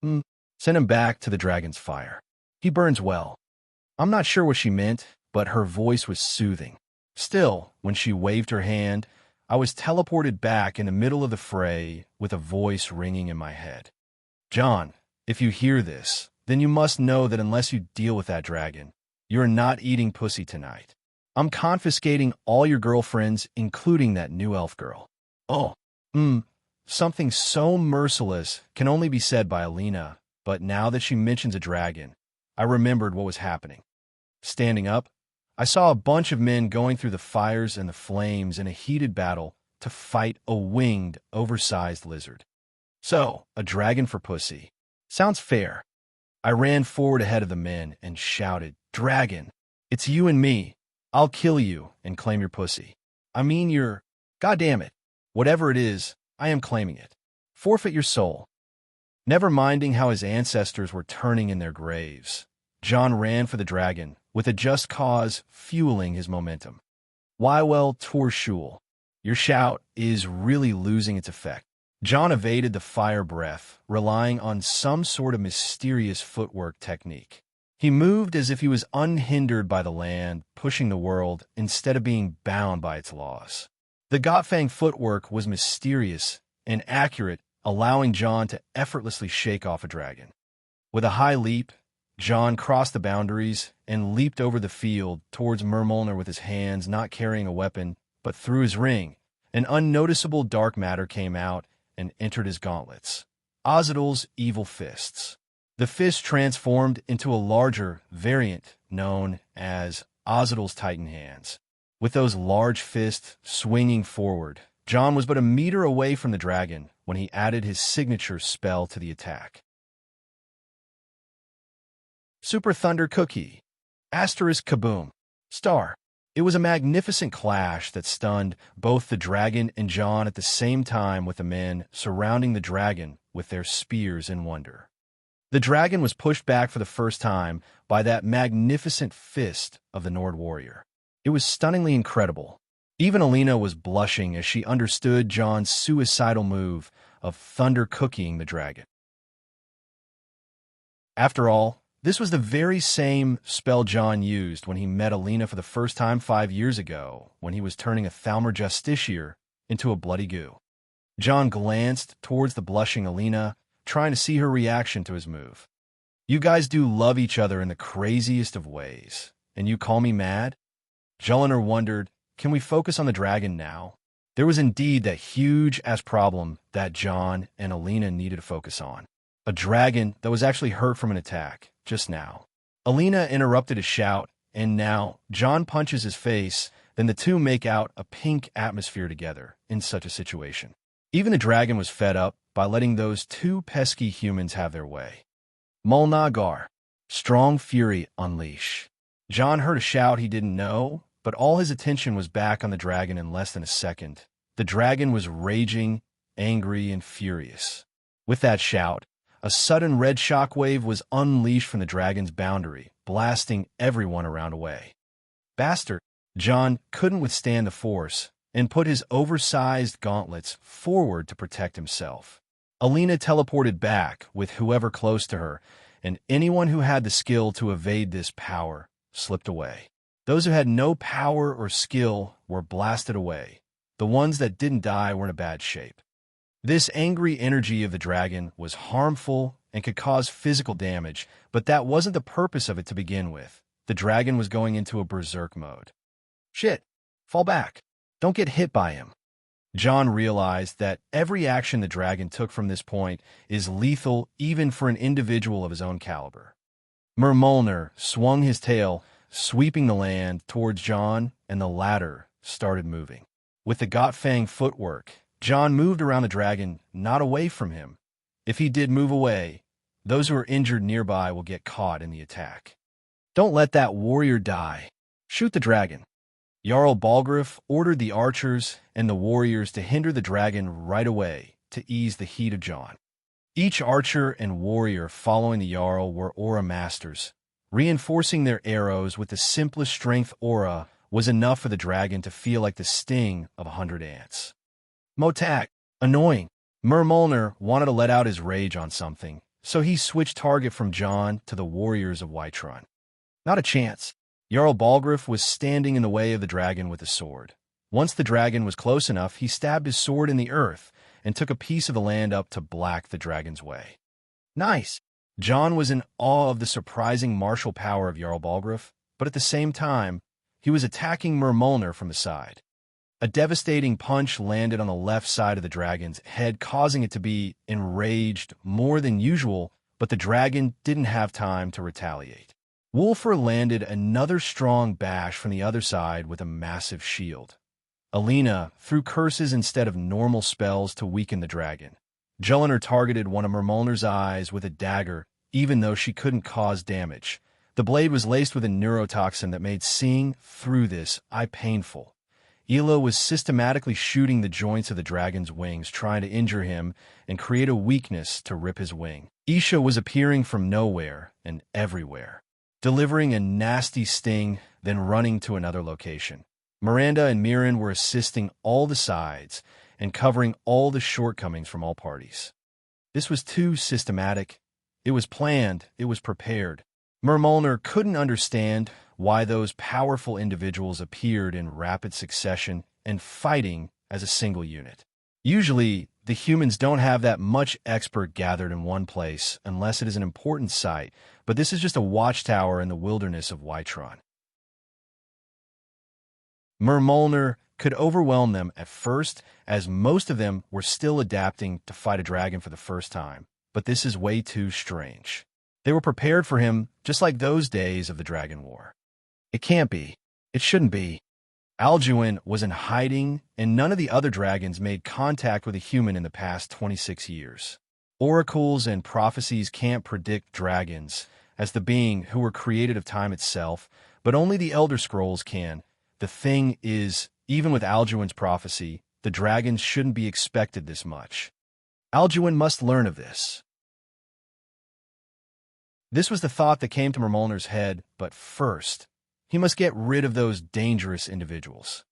[SPEAKER 1] Mm, send him back to the dragon's fire. He burns well. I'm not sure what she meant, but her voice was soothing. Still, when she waved her hand, I was teleported back in the middle of the fray with a voice ringing in my head. John, if you hear this, then you must know that unless you deal with that dragon, you're not eating pussy tonight. I'm confiscating all your girlfriends, including that new elf girl. Oh, something so merciless can only be said by Alina, but now that she mentions a dragon, I remembered what was happening. Standing up, I saw a bunch of men going through the fires and the flames in a heated battle to fight a winged, oversized lizard. So, a dragon for pussy. Sounds fair. I ran forward ahead of the men and shouted, "Dragon, it's you and me. I'll kill you and claim your pussy. I mean your... God damn it. Whatever it is, I am claiming it. Forfeit your soul." Never minding how his ancestors were turning in their graves, John ran for the dragon, with a just cause fueling his momentum. Why, well, Torshul, your shout is really losing its effect. John evaded the fire breath, relying on some sort of mysterious footwork technique. He moved as if he was unhindered by the land, pushing the world, instead of being bound by its laws. The Gotfang footwork was mysterious and accurate, allowing John to effortlessly shake off a dragon. With a high leap, John crossed the boundaries and leaped over the field towards Mermolner with his hands not carrying a weapon, but through his ring. An unnoticeable dark matter came out and entered his gauntlets. Ozidal's evil fists. The fist transformed into a larger variant known as Ozidal's Titan hands. With those large fists swinging forward, John was but a meter away from the dragon when he added his signature spell to the attack. Super Thunder Cookie. Asterisk kaboom. Star. It was a magnificent clash that stunned both the dragon and John at the same time, with the men surrounding the dragon with their spears in wonder. The dragon was pushed back for the first time by that magnificent fist of the Nord warrior. It was stunningly incredible. Even Alina was blushing as she understood John's suicidal move of thunder cookieing the dragon. After all, this was the very same spell John used when he met Alina for the first time 5 years ago, when he was turning a Thalmor Justiciar into a bloody goo. John glanced towards the blushing Alina, trying to see her reaction to his move. "You guys do love each other in the craziest of ways, and you call me mad?" Jolinar wondered, can we focus on the dragon now? There was indeed that huge-ass problem that John and Alina needed to focus on. A dragon that was actually hurt from an attack, just now. Alina interrupted a shout, and now John punches his face, then the two make out a pink atmosphere together in such a situation. Even the dragon was fed up by letting those two pesky humans have their way. Mulnagar. Strong fury unleash. John heard a shout he didn't know, but all his attention was back on the dragon in less than a second. The dragon was raging, angry, and furious. With that shout, a sudden red shockwave was unleashed from the dragon's boundary, blasting everyone around away. Bastard! John couldn't withstand the force and put his oversized gauntlets forward to protect himself. Alina teleported back with whoever close to her, and anyone who had the skill to evade this power slipped away. Those who had no power or skill were blasted away. The ones that didn't die were in a bad shape. This angry energy of the dragon was harmful and could cause physical damage, but that wasn't the purpose of it to begin with. The dragon was going into a berserk mode. Shit! Fall back! Don't get hit by him. John realized that every action the dragon took from this point is lethal even for an individual of his own caliber. Mermolner swung his tail, sweeping the land towards John, and the latter started moving. With the Gotfang footwork, John moved around the dragon, not away from him. If he did move away, those who are injured nearby will get caught in the attack. Don't let that warrior die. Shoot the dragon. Jarl Balgruuf ordered the archers and the warriors to hinder the dragon right away to ease the heat of John. Each archer and warrior following the Jarl were aura masters. Reinforcing their arrows with the simplest strength aura was enough for the dragon to feel like the sting of 100 ants. Motak, annoying. Mermolner wanted to let out his rage on something, so he switched target from John to the warriors of Whiterun. Not a chance. Jarl Balgruuf was standing in the way of the dragon with his sword. Once the dragon was close enough, he stabbed his sword in the earth and took a piece of the land up to black the dragon's way. Nice! John was in awe of the surprising martial power of Jarl Balgruuf, but at the same time, he was attacking Mermolner from the side. A devastating punch landed on the left side of the dragon's head, causing it to be enraged more than usual, but the dragon didn't have time to retaliate. Wulfr landed another strong bash from the other side with a massive shield. Alina threw curses instead of normal spells to weaken the dragon. Jellinar targeted one of Mermolner's eyes with a dagger, even though she couldn't cause damage. The blade was laced with a neurotoxin that made seeing through this eye painful. Elo was systematically shooting the joints of the dragon's wings, trying to injure him and create a weakness to rip his wing. Isha was appearing from nowhere and everywhere, delivering a nasty sting, then running to another location. Miranda and Mirren were assisting all the sides and covering all the shortcomings from all parties. This was too systematic. It was planned. It was prepared. Mermolner couldn't understand why those powerful individuals appeared in rapid succession and fighting as a single unit. Usually, the humans don't have that much expert gathered in one place unless it is an important site, but this is just a watchtower in the wilderness of Whiterun. Mermolner could overwhelm them at first, as most of them were still adapting to fight a dragon for the first time, but this is way too strange. They were prepared for him just like those days of the Dragon War. It can't be. It shouldn't be. Alduin was in hiding, and none of the other dragons made contact with a human in the past 26 years. Oracles and prophecies can't predict dragons as the being who were created of time itself, but only the Elder Scrolls can. The thing is, even with Alduin's prophecy, the dragons shouldn't be expected this much. Alduin must learn of this. This was the thought that came to Mermolner's head, but first, he must get rid of those dangerous individuals.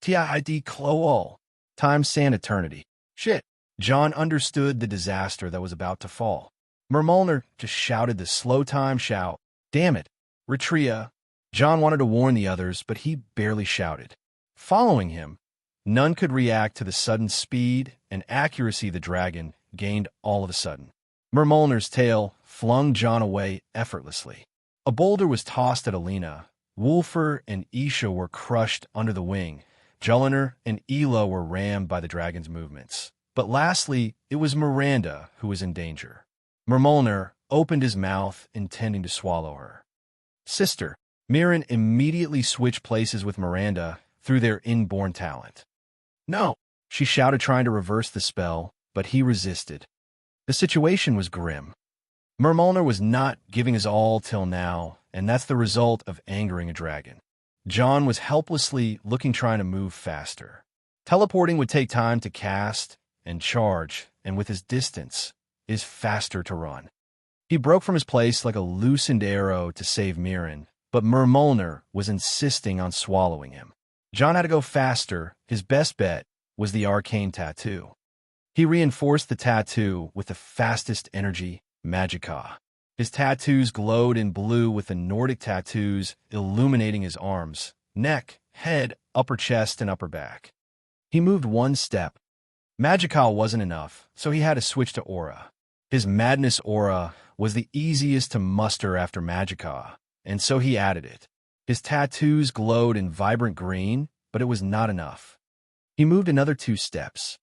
[SPEAKER 1] Tid Cloal. Time sand eternity. Shit. John understood the disaster that was about to fall. Mermolner just shouted the slow time shout. Damn it. Retria. John wanted to warn the others, but he barely shouted. Following him, none could react to the sudden speed and accuracy the dragon gained all of a sudden. Mermolner's tail flung John away effortlessly. A boulder was tossed at Alina. Wulfr and Isha were crushed under the wing. Jellinar and Elo were rammed by the dragon's movements. But lastly, it was Miranda who was in danger. Mermolner opened his mouth, intending to swallow her. Sister. Mirren immediately switched places with Miranda through their inborn talent. No, she shouted, trying to reverse the spell, but he resisted. The situation was grim. Mermolner was not giving his all till now, and that's the result of angering a dragon. John was helplessly looking, trying to move faster. Teleporting would take time to cast and charge, and with his distance, is faster to run. He broke from his place like a loosened arrow to save Mirren, but Mermolner was insisting on swallowing him. John had to go faster. His best bet was the arcane tattoo. He reinforced the tattoo with the fastest energy, Magicka. His tattoos glowed in blue, with the Nordic tattoos illuminating his arms, neck, head, upper chest, and upper back. He moved one step. Magicka wasn't enough, so he had to switch to aura. His madness aura was the easiest to muster after Magicka, and so he added it. His tattoos glowed in vibrant green, but it was not enough. He moved another 2 steps.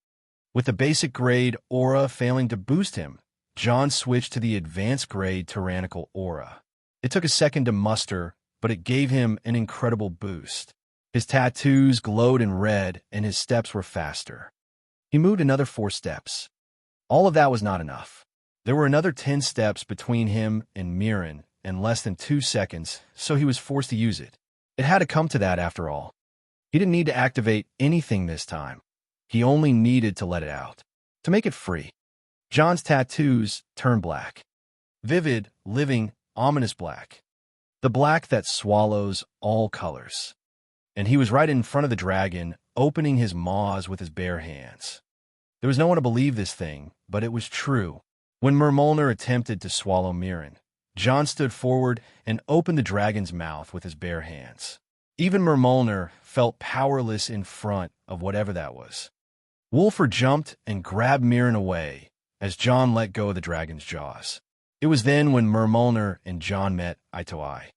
[SPEAKER 1] With the basic grade aura failing to boost him, John switched to the advanced grade tyrannical aura. It took a second to muster, but it gave him an incredible boost. His tattoos glowed in red, and his steps were faster. He moved another 4 steps. All of that was not enough. There were another 10 steps between him and Mirren, in less than 2 seconds, so he was forced to use it. It had to come to that after all. He didn't need to activate anything this time. He only needed to let it out, to make it free. John's tattoos turned black. Vivid, living, ominous black. The black that swallows all colors. And he was right in front of the dragon, opening his maws with his bare hands. There was no one to believe this thing, but it was true. When Mermolner attempted to swallow Mirren, Jon stood forward and opened the dragon's mouth with his bare hands. Even Mermolner felt powerless in front of whatever that was. Wolfr jumped and grabbed Mirren away as Jon let go of the dragon's jaws. It was then when Mermolner and Jon met eye to eye.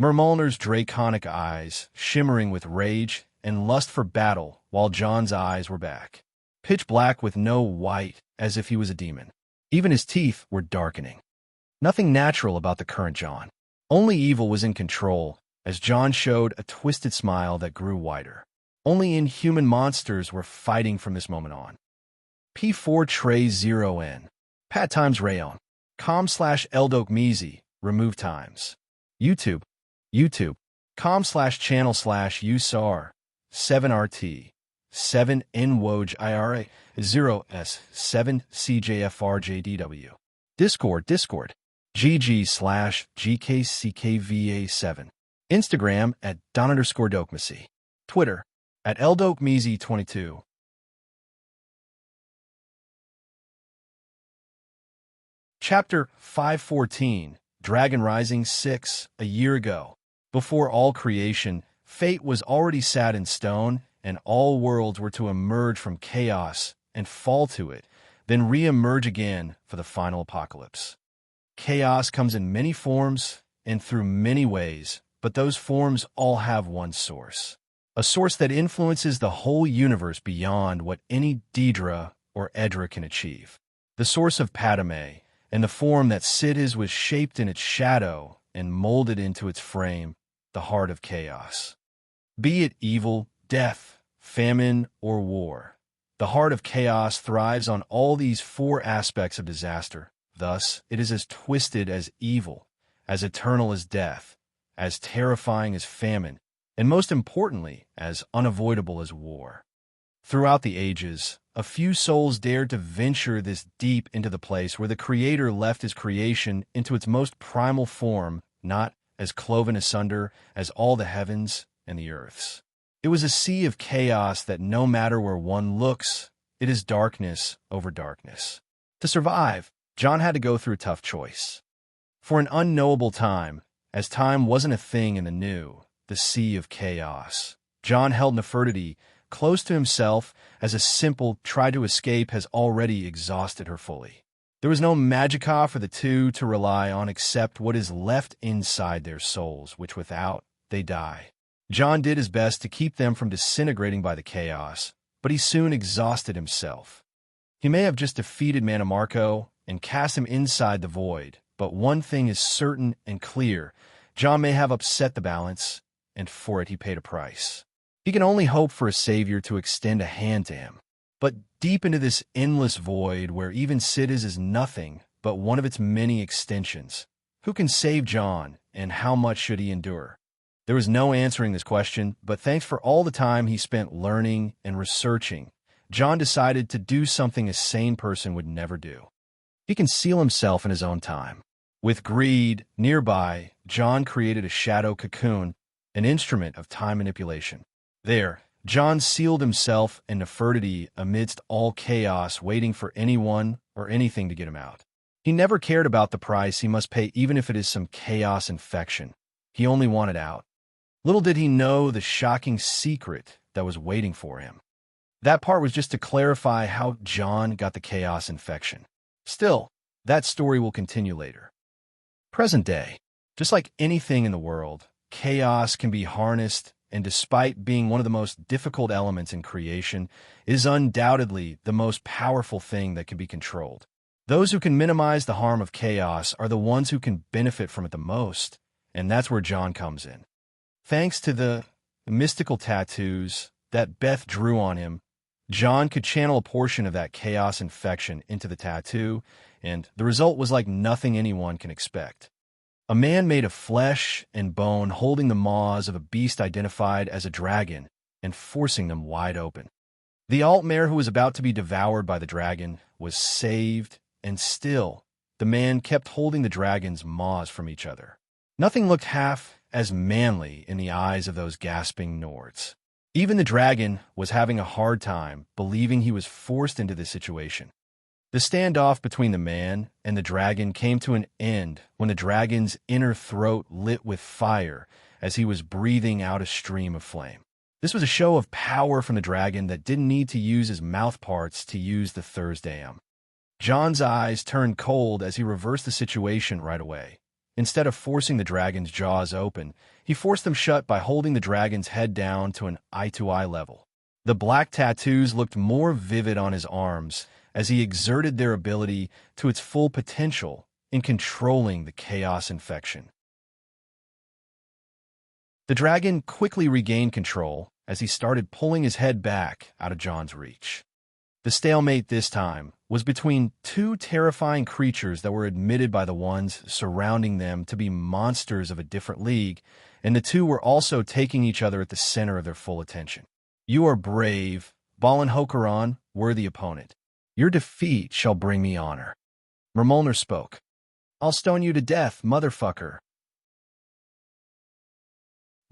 [SPEAKER 1] Mermolner's draconic eyes shimmering with rage and lust for battle, while Jon's eyes were back, pitch black with no white, as if he was a demon. Even his teeth were darkening. Nothing natural about the current Jon. Only evil was in control, as Jon showed a twisted smile that grew wider. Only inhuman monsters were fighting from this moment on. P4 Tray 0N. Pat times Rayon. com/eldokmeezy. Remove times. YouTube. com/channel/usar. 7RT. 7NWOJ IRA. 0S. 7CJFRJDW. Discord. GG/GKCKVA7. Instagram at Don_Dokmesi. Twitter at eldokmeezy22. Chapter 514, Dragon Rising 6. A year ago, before all creation, fate was already set in stone, and all worlds were to emerge from chaos and fall to it, then re-emerge again for the final apocalypse. Chaos comes in many forms and through many ways, but those forms all have one source. A source that influences the whole universe beyond what any Daedra or Edra can achieve. The source of Padme, and the form that Sidis was shaped in its shadow and molded into its frame, the heart of chaos. Be it evil, death, famine, or war, the heart of chaos thrives on all these four aspects of disaster. Thus, it is as twisted as evil, as eternal as death, as terrifying as famine, and most importantly, as unavoidable as war. Throughout the ages, a few souls dared to venture this deep into the place where the Creator left his creation into its most primal form, not as cloven asunder as all the heavens and the earths. It was a sea of chaos that no matter where one looks, it is darkness over darkness. To survive, Jon had to go through a tough choice. For an unknowable time, as time wasn't a thing in the new, the sea of chaos, Jon held Nefertiti close to himself as a simple try to escape has already exhausted her fully. There was no magicka for the two to rely on except what is left inside their souls, which without, they die. Jon did his best to keep them from disintegrating by the chaos, but he soon exhausted himself. He may have just defeated Mannimarco and cast him inside the void, but one thing is certain and clear: Jon may have upset the balance, and for it he paid a price. He can only hope for a savior to extend a hand to him. But deep into this endless void where even Sidis is nothing but one of its many extensions, who can save Jon, and how much should he endure? There was no answering this question, but thanks for all the time he spent learning and researching, Jon decided to do something a sane person would never do. He can seal himself in his own time. With greed nearby, Jon created a shadow cocoon, an instrument of time manipulation. There, Jon sealed himself and Nefertiti amidst all chaos, waiting for anyone or anything to get him out. He never cared about the price he must pay, even if it is some chaos infection. He only wanted out. Little did he know the shocking secret that was waiting for him. That part was just to clarify how Jon got the chaos infection. Still, that story will continue later. Present day. Just like anything in the world, chaos can be harnessed, and despite being one of the most difficult elements in creation, is undoubtedly the most powerful thing that can be controlled. Those who can minimize the harm of chaos are the ones who can benefit from it the most, and that's where Jon comes in. Thanks to the mystical tattoos that Beth drew on him, Jon could channel a portion of that chaos infection into the tattoo, and the result was like nothing anyone can expect. A man made of flesh and bone holding the maws of a beast identified as a dragon and forcing them wide open. The altmare who was about to be devoured by the dragon was saved, and still, the man kept holding the dragon's maws from each other. Nothing looked half as manly in the eyes of those gasping Nords. Even the dragon was having a hard time believing he was forced into this situation. The standoff between the man and the dragon came to an end when the dragon's inner throat lit with fire as he was breathing out a stream of flame. This was a show of power from the dragon that didn't need to use his mouth parts to use the Thursday. John's eyes turned cold as he reversed the situation right away. Instead of forcing the dragon's jaws open, he forced them shut by holding the dragon's head down to an eye-to-eye level. The black tattoos looked more vivid on his arms as he exerted their ability to its full potential in controlling the chaos infection. The dragon quickly regained control as he started pulling his head back out of John's reach. The stalemate this time was between two terrifying creatures that were admitted by the ones surrounding them to be monsters of a different league, and the two were also taking each other at the center of their full attention. You are brave, Balin Hokaran, worthy opponent. Your defeat shall bring me honor. Mermolner spoke. I'll stone you to death, motherfucker.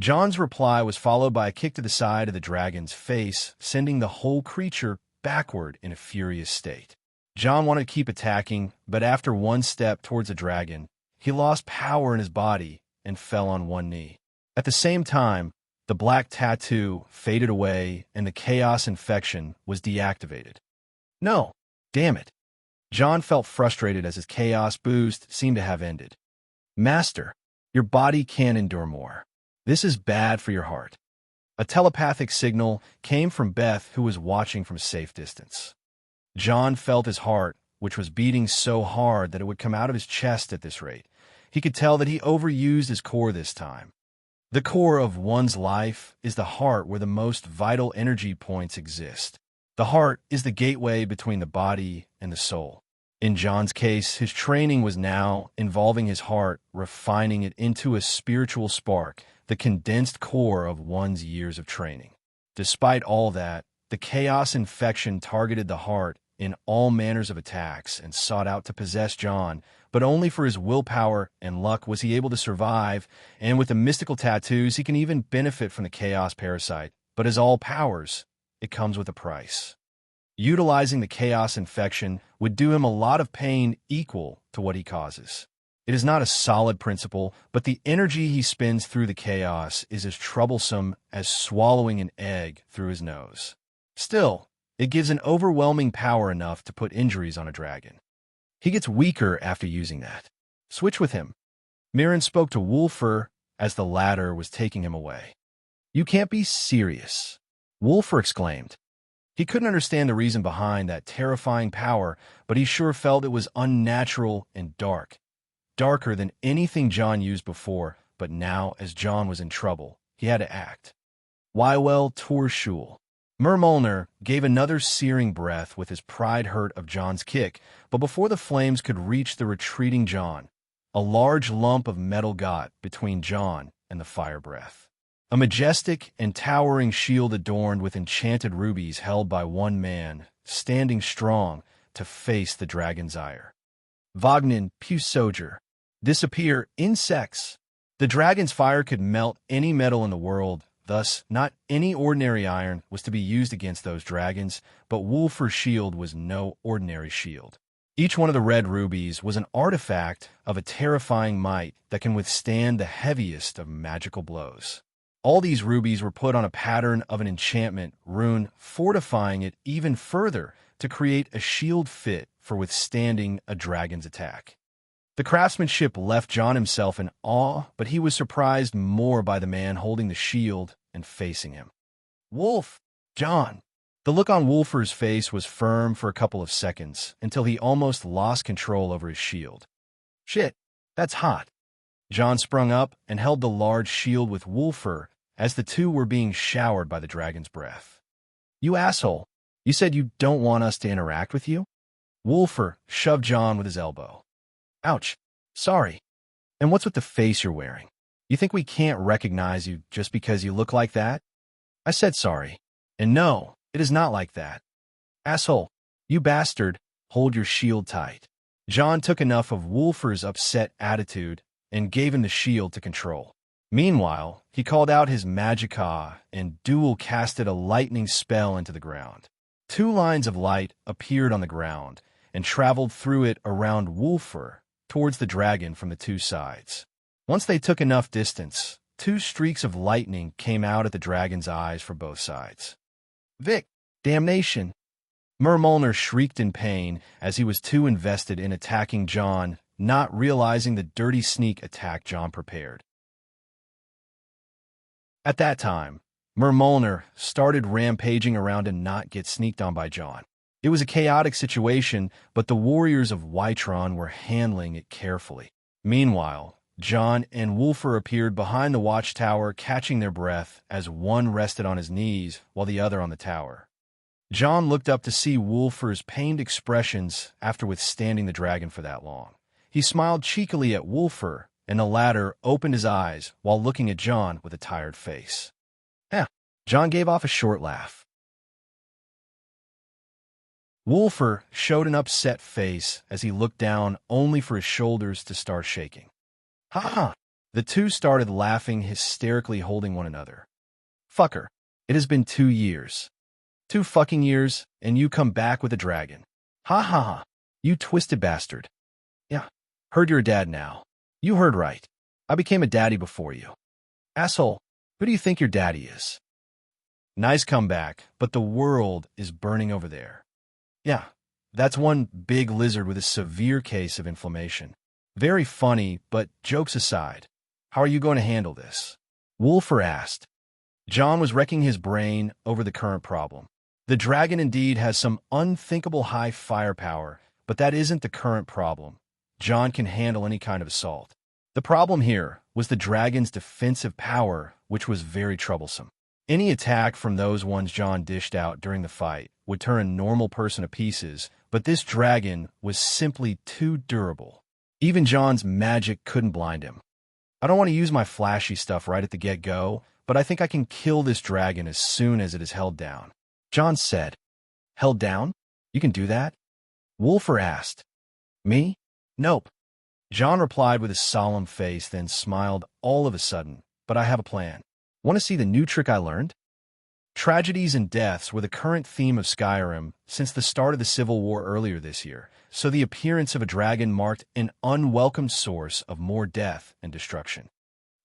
[SPEAKER 1] John's reply was followed by a kick to the side of the dragon's face, sending the whole creature backward in a furious state. John wanted to keep attacking, but after one step towards the dragon, he lost power in his body and fell on one knee. At the same time, the black tattoo faded away and the chaos infection was deactivated. No, damn it. John felt frustrated as his chaos boost seemed to have ended. Master, your body can't endure more. This is bad for your heart. A telepathic signal came from Beth, who was watching from a safe distance. John felt his heart, which was beating so hard that it would come out of his chest at this rate. He could tell that he overused his core this time. The core of one's life is the heart, where the most vital energy points exist. The heart is the gateway between the body and the soul. In John's case, his training was now involving his heart, refining it into a spiritual spark, the condensed core of one's years of training. Despite all that, the chaos infection targeted the heart in all manners of attacks and sought out to possess John, but only for his willpower and luck was he able to survive, and with the mystical tattoos he can even benefit from the chaos parasite. But as all powers, it comes with a price. Utilizing the chaos infection would do him a lot of pain equal to what he causes. It is not a solid principle, but the energy he spends through the chaos is as troublesome as swallowing an egg through his nose. Still, it gives an overwhelming power enough to put injuries on a dragon. He gets weaker after using that. Switch with him. Mirren spoke to Wulfur as the latter was taking him away. You can't be serious, Wulfur exclaimed. He couldn't understand the reason behind that terrifying power, but he sure felt it was unnatural and dark. Darker than anything John used before, but now, as John was in trouble, he had to act. Wywell Torshul. Mermolner gave another searing breath with his pride hurt of John's kick, but before the flames could reach the retreating John, a large lump of metal got between John and the fire breath. A majestic and towering shield adorned with enchanted rubies held by one man, standing strong to face the dragon's ire. Vognin Pusoger. Disappear insects. The dragon's fire could melt any metal in the world, thus not any ordinary iron was to be used against those dragons, but Wulfur's shield was no ordinary shield. Each one of the red rubies was an artifact of a terrifying might that can withstand the heaviest of magical blows. All these rubies were put on a pattern of an enchantment rune, fortifying it even further to create a shield fit for withstanding a dragon's attack. The craftsmanship left John himself in awe, but he was surprised more by the man holding the shield and facing him. Wolf! John! The look on Wulfur's face was firm for a couple of seconds, until he almost lost control over his shield. Shit, that's hot. John sprung up and held the large shield with Wulfur as the two were being showered by the dragon's breath. You asshole! You said you don't want us to interact with you? Wulfur shoved John with his elbow. Ouch. Sorry. And what's with the face you're wearing? You think we can't recognize you just because you look like that? I said sorry. And no, it is not like that. Asshole. You bastard. Hold your shield tight. John took enough of Wulfur's upset attitude and gave him the shield to control. Meanwhile, he called out his magicka and dual-casted a lightning spell into the ground. 2 lines of light appeared on the ground, and traveled through it around Wulfur towards the dragon from the two sides. Once they took enough distance, two streaks of lightning came out at the dragon's eyes for both sides. Vic! Damnation! Mermulner shrieked in pain as he was too invested in attacking John, not realizing the dirty sneak attack John prepared. At that time, Mermulner started rampaging around and not get sneaked on by John. It was a chaotic situation, but the warriors of Whitron were handling it carefully. Meanwhile, John and Wulfur appeared behind the watchtower, catching their breath as one rested on his knees while the other on the tower. John looked up to see Wulfur's pained expressions after withstanding the dragon for that long. He smiled cheekily at Wulfur, and the latter opened his eyes while looking at John with a tired face. John gave off a short laugh. Wulfur showed an upset face as he looked down only for his shoulders to start shaking. Ha ha! The two started laughing hysterically, holding one another. Fucker, it has been 2 years. 2 fucking years, and you come back with a dragon. Ha ha ha! You twisted bastard. Yeah, heard you're a dad now. You heard right. I became a daddy before you. Asshole, who do you think your daddy is? Nice comeback, but the world is burning over there. Yeah, that's one big lizard with a severe case of inflammation. Very funny, but jokes aside, how are you going to handle this? Wulfur asked. John was wrecking his brain over the current problem. The dragon indeed has some unthinkable high firepower, but that isn't the current problem. John can handle any kind of assault. The problem here was the dragon's defensive power, which was very troublesome. Any attack from those ones John dished out during the fight would turn a normal person to pieces, but this dragon was simply too durable. Even John's magic couldn't blind him. I don't want to use my flashy stuff right at the get-go, but I think I can kill this dragon as soon as it is held down. John said. Held down? You can do that? Wulfur asked. Me? Nope. John replied with a solemn face, then smiled all of a sudden. But I have a plan. Want to see the new trick I learned? Tragedies and deaths were the current theme of Skyrim since the start of the Civil War earlier this year, so the appearance of a dragon marked an unwelcome source of more death and destruction.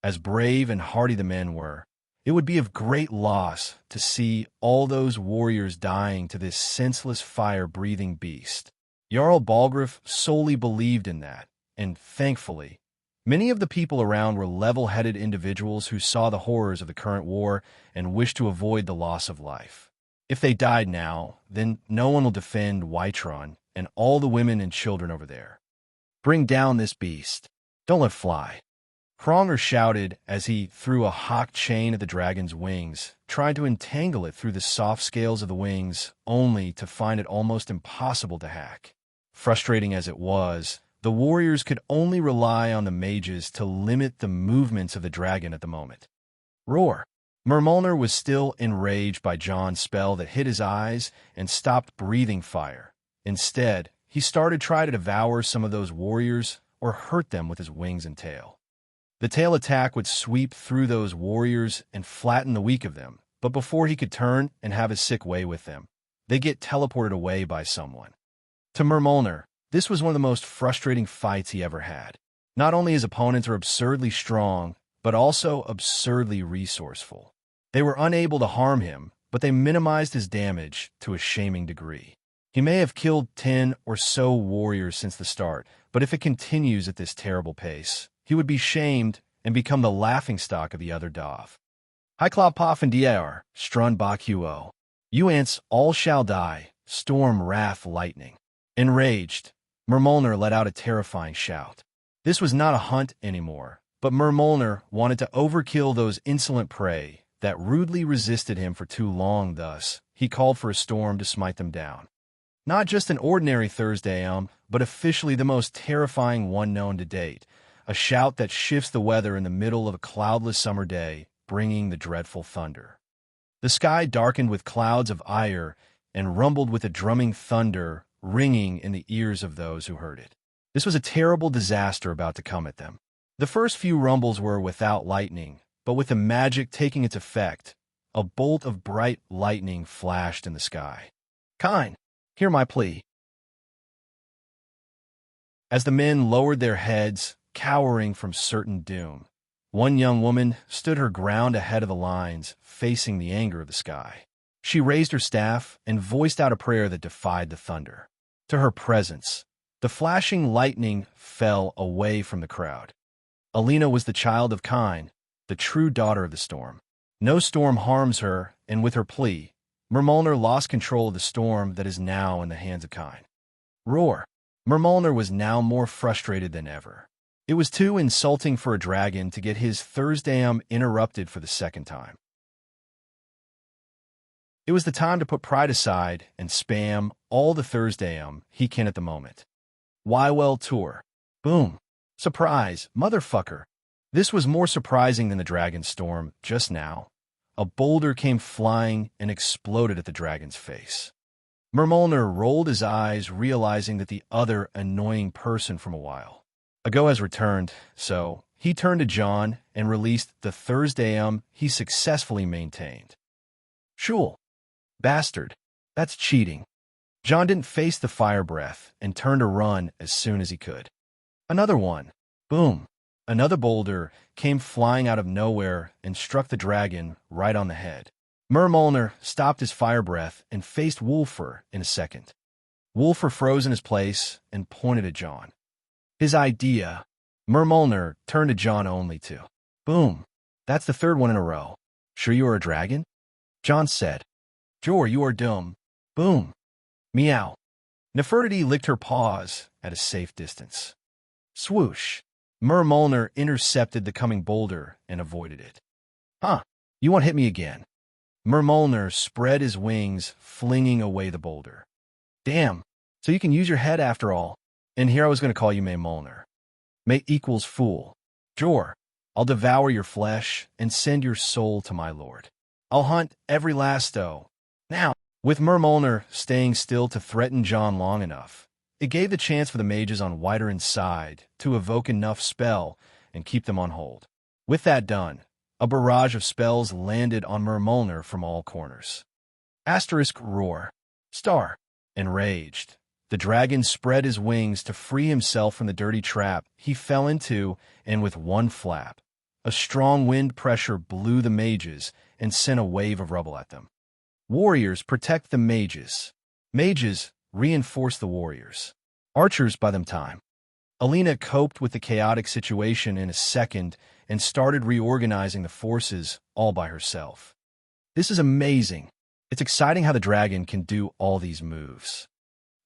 [SPEAKER 1] As brave and hardy the men were, it would be of great loss to see all those warriors dying to this senseless fire-breathing beast. Jarl Balgruuf solely believed in that, and thankfully, many of the people around were level-headed individuals who saw the horrors of the current war and wished to avoid the loss of life. If they died now, then no one will defend Whitron and all the women and children over there. Bring down this beast. Don't let it fly. Kronger shouted as he threw a hawk chain at the dragon's wings, tried to entangle it through the soft scales of the wings, only to find it almost impossible to hack. Frustrating as it was, the warriors could only rely on the mages to limit the movements of the dragon at the moment. Roar! Mermulner was still enraged by John's spell that hit his eyes and stopped breathing fire. Instead, he started trying to devour some of those warriors or hurt them with his wings and tail. The tail attack would sweep through those warriors and flatten the weak of them, but before he could turn and have his sick way with them, they get teleported away by someone. To Mermulner, this was one of the most frustrating fights he ever had. Not only his opponents were absurdly strong, but also absurdly resourceful. They were unable to harm him, but they minimized his damage to a shaming degree. He may have killed 10 or so warriors since the start, but if it continues at this terrible pace, he would be shamed and become the laughingstock of the other Dov. Hyclopoph and Dr. Strun Bakuo. You ants all shall die, storm wrath lightning. Enraged, Mermulner let out a terrifying shout. This was not a hunt anymore, but Mermulner wanted to overkill those insolent prey that rudely resisted him for too long. Thus, he called for a storm to smite them down. Not just an ordinary Thursday but officially the most terrifying one known to date, a shout that shifts the weather in the middle of a cloudless summer day, bringing the dreadful thunder. The sky darkened with clouds of ire and rumbled with a drumming thunder, ringing in the ears of those who heard it. This was a terrible disaster about to come at them. The first few rumbles were without lightning, but with the magic taking its effect, a bolt of bright lightning flashed in the sky. Kine, hear my plea. As the men lowered their heads, cowering from certain doom, one young woman stood her ground ahead of the lines, facing the anger of the sky. She raised her staff and voiced out a prayer that defied the thunder. To her presence, the flashing lightning fell away from the crowd. Alina was the child of Kine, the true daughter of the storm. No storm harms her, and with her plea, Mermulner lost control of the storm that is now in the hands of Kine. Roar! Mermulner was now more frustrated than ever. It was too insulting for a dragon to get his Thursdayum interrupted for the second time. It was the time to put pride aside and spam all the Thursdayum he can at the moment. Why tour. Boom. Surprise, motherfucker. This was more surprising than the dragon storm just now. A boulder came flying and exploded at the dragon's face. Mermulner rolled his eyes, realizing that the other annoying person from a while ago has returned, so he turned to John and released the Thursdayum he successfully maintained. Shul. Bastard. That's cheating. John didn't face the fire breath and turned to run as soon as he could. Another one. Boom. Another boulder came flying out of nowhere and struck the dragon right on the head. Mermulner stopped his fire breath and faced Wulfur in a second. Wulfur froze in his place and pointed at John. His idea. Mermulner turned to John only to. Boom. That's the third one in a row. Sure you are a dragon? John said. Jor, you are dumb. Boom. Meow. Nefertiti licked her paws at a safe distance. Swoosh. Mermulner intercepted the coming boulder and avoided it. Huh. You won't hit me again. Mermulner spread his wings, flinging away the boulder. Damn. So you can use your head after all. And here I was going to call you Mermulner. May equals fool. Jor, I'll devour your flesh and send your soul to my lord. I'll hunt every lasto. Now, with Mermulner staying still to threaten John long enough, it gave the chance for the mages on Whiterun's side to evoke enough spell and keep them on hold. With that done, a barrage of spells landed on Mermulner from all corners. Asterisk roar. Star. Enraged, the dragon spread his wings to free himself from the dirty trap he fell into, and with one flap, a strong wind pressure blew the mages and sent a wave of rubble at them. Warriors protect the mages. Mages reinforce the warriors. Archers by them time. Alina coped with the chaotic situation in a second and started reorganizing the forces all by herself. This is amazing. It's exciting how the dragon can do all these moves.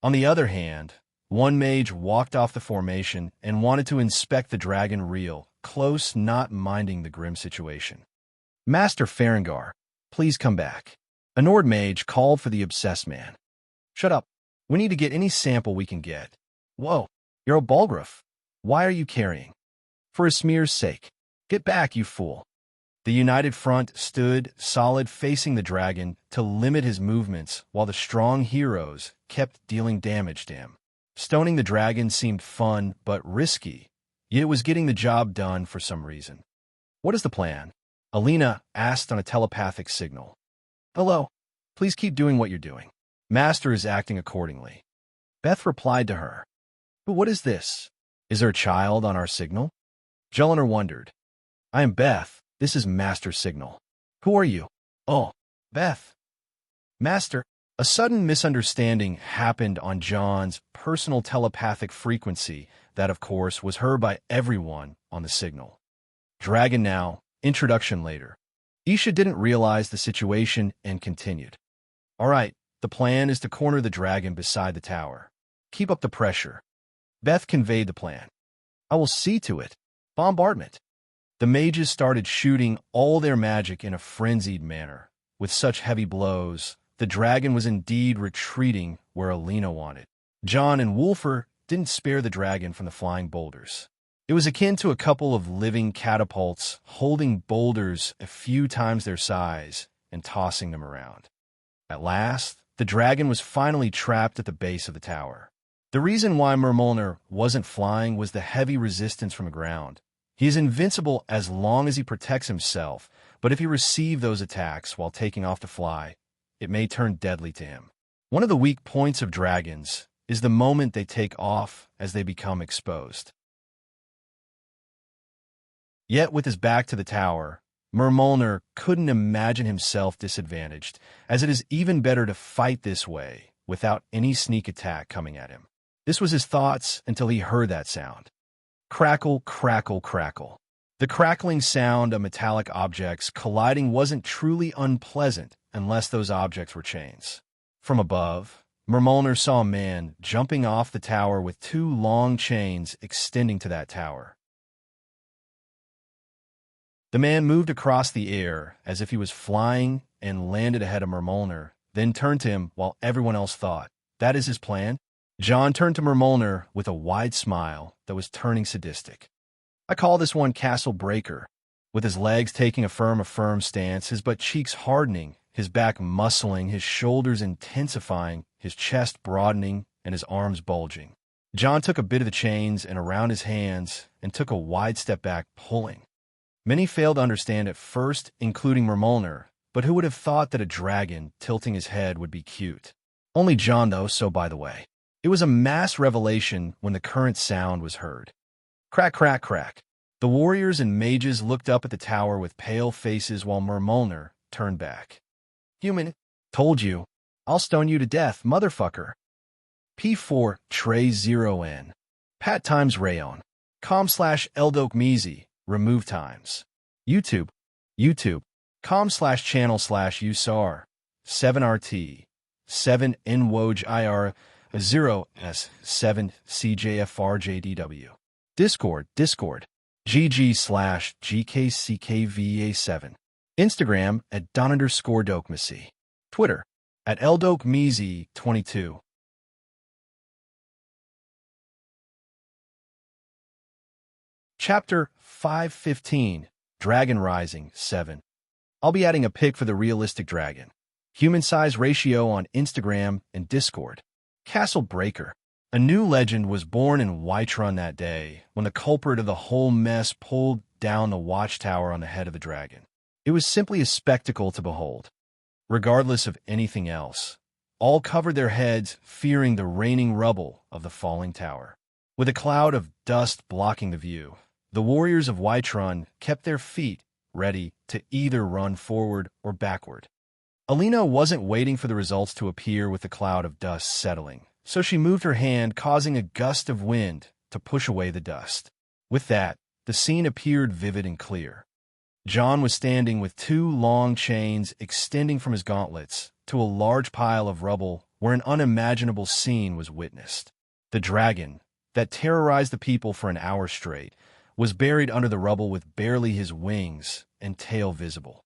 [SPEAKER 1] On the other hand, one mage walked off the formation and wanted to inspect the dragon real close, not minding the grim situation. Master Farengar, please come back. A Nord mage called for the obsessed man. Shut up. We need to get any sample we can get. Whoa, you're a Balgruuf. Why are you carrying? For Esmir's sake. Get back, you fool. The united front stood solid facing the dragon to limit his movements while the strong heroes kept dealing damage to him. Stoning the dragon seemed fun but risky, yet it was getting the job done for some reason. What is the plan? Alina asked on a telepathic signal. Hello. Please keep doing what you're doing. Master is acting accordingly. Beth replied to her. But what is this? Is there a child on our signal? Jelinar wondered. I am Beth. This is Master's signal. Who are you? Oh, Beth. Master. A sudden misunderstanding happened on John's personal telepathic frequency that, of course, was heard by everyone on the signal. Dragon now, introduction later. Isha didn't realize the situation and continued. All right, the plan is to corner the dragon beside the tower. Keep up the pressure. Beth conveyed the plan. I will see to it. Bombardment. The mages started shooting all their magic in a frenzied manner. With such heavy blows, the dragon was indeed retreating where Alina wanted. John and Wulfur didn't spare the dragon from the flying boulders. It was akin to a couple of living catapults holding boulders a few times their size and tossing them around. At last, the dragon was finally trapped at the base of the tower. The reason why Mermulner wasn't flying was the heavy resistance from the ground. He is invincible as long as he protects himself, but if he receives those attacks while taking off to fly, it may turn deadly to him. One of the weak points of dragons is the moment they take off as they become exposed. Yet with his back to the tower, Mermolner couldn't imagine himself disadvantaged, as it is even better to fight this way without any sneak attack coming at him. This was his thoughts until he heard that sound. Crackle, crackle, crackle. The crackling sound of metallic objects colliding wasn't truly unpleasant unless those objects were chains. From above, Mermolner saw a man jumping off the tower with two long chains extending to that tower. The man moved across the air as if he was flying and landed ahead of Mermolner, then turned to him while everyone else thought, "That is his plan?" John turned to Mermolner with a wide smile that was turning sadistic. "I call this one Castle Breaker." With his legs taking a firm stance, his butt cheeks hardening, his back muscling, his shoulders intensifying, his chest broadening, and his arms bulging. John took a bit of the chains and around his hands and took a wide step back, pulling. Many failed to understand at first, including Mermolner, but who would have thought that a dragon tilting his head would be cute? Only John, though, so by the way. It was a mass revelation when the current sound was heard. Crack, crack, crack. The warriors and mages looked up at the tower with pale faces while Mermolner turned back. "Human, told you. I'll stone you to death, motherfucker." P4 Trey 0N. Pat times Rayon. com/Eldokmizi. Remove times. YouTube. YouTube.com/channel/usar. 7RT. 7 NWOJIR 0S 7 CJFRJDW. Discord. GG/GKCKVA7. Instagram at Don_Dokmisi. Twitter at Eldokmizi22. Chapter 515, Dragon Rising 7. I'll be adding a pic for the realistic dragon. Human size ratio on Instagram and Discord. Castle Breaker. A new legend was born in Whiterun that day when the culprit of the whole mess pulled down the watchtower on the head of the dragon. It was simply a spectacle to behold. Regardless of anything else, all covered their heads, fearing the raining rubble of the falling tower. With a cloud of dust blocking the view, the warriors of Whiterun kept their feet ready to either run forward or backward. Alina wasn't waiting for the results to appear with the cloud of dust settling, so she moved her hand, causing a gust of wind to push away the dust. With that, the scene appeared vivid and clear. John was standing with two long chains extending from his gauntlets to a large pile of rubble where an unimaginable scene was witnessed. The dragon, that terrorized the people for an hour straight, was buried under the rubble with barely his wings and tail visible.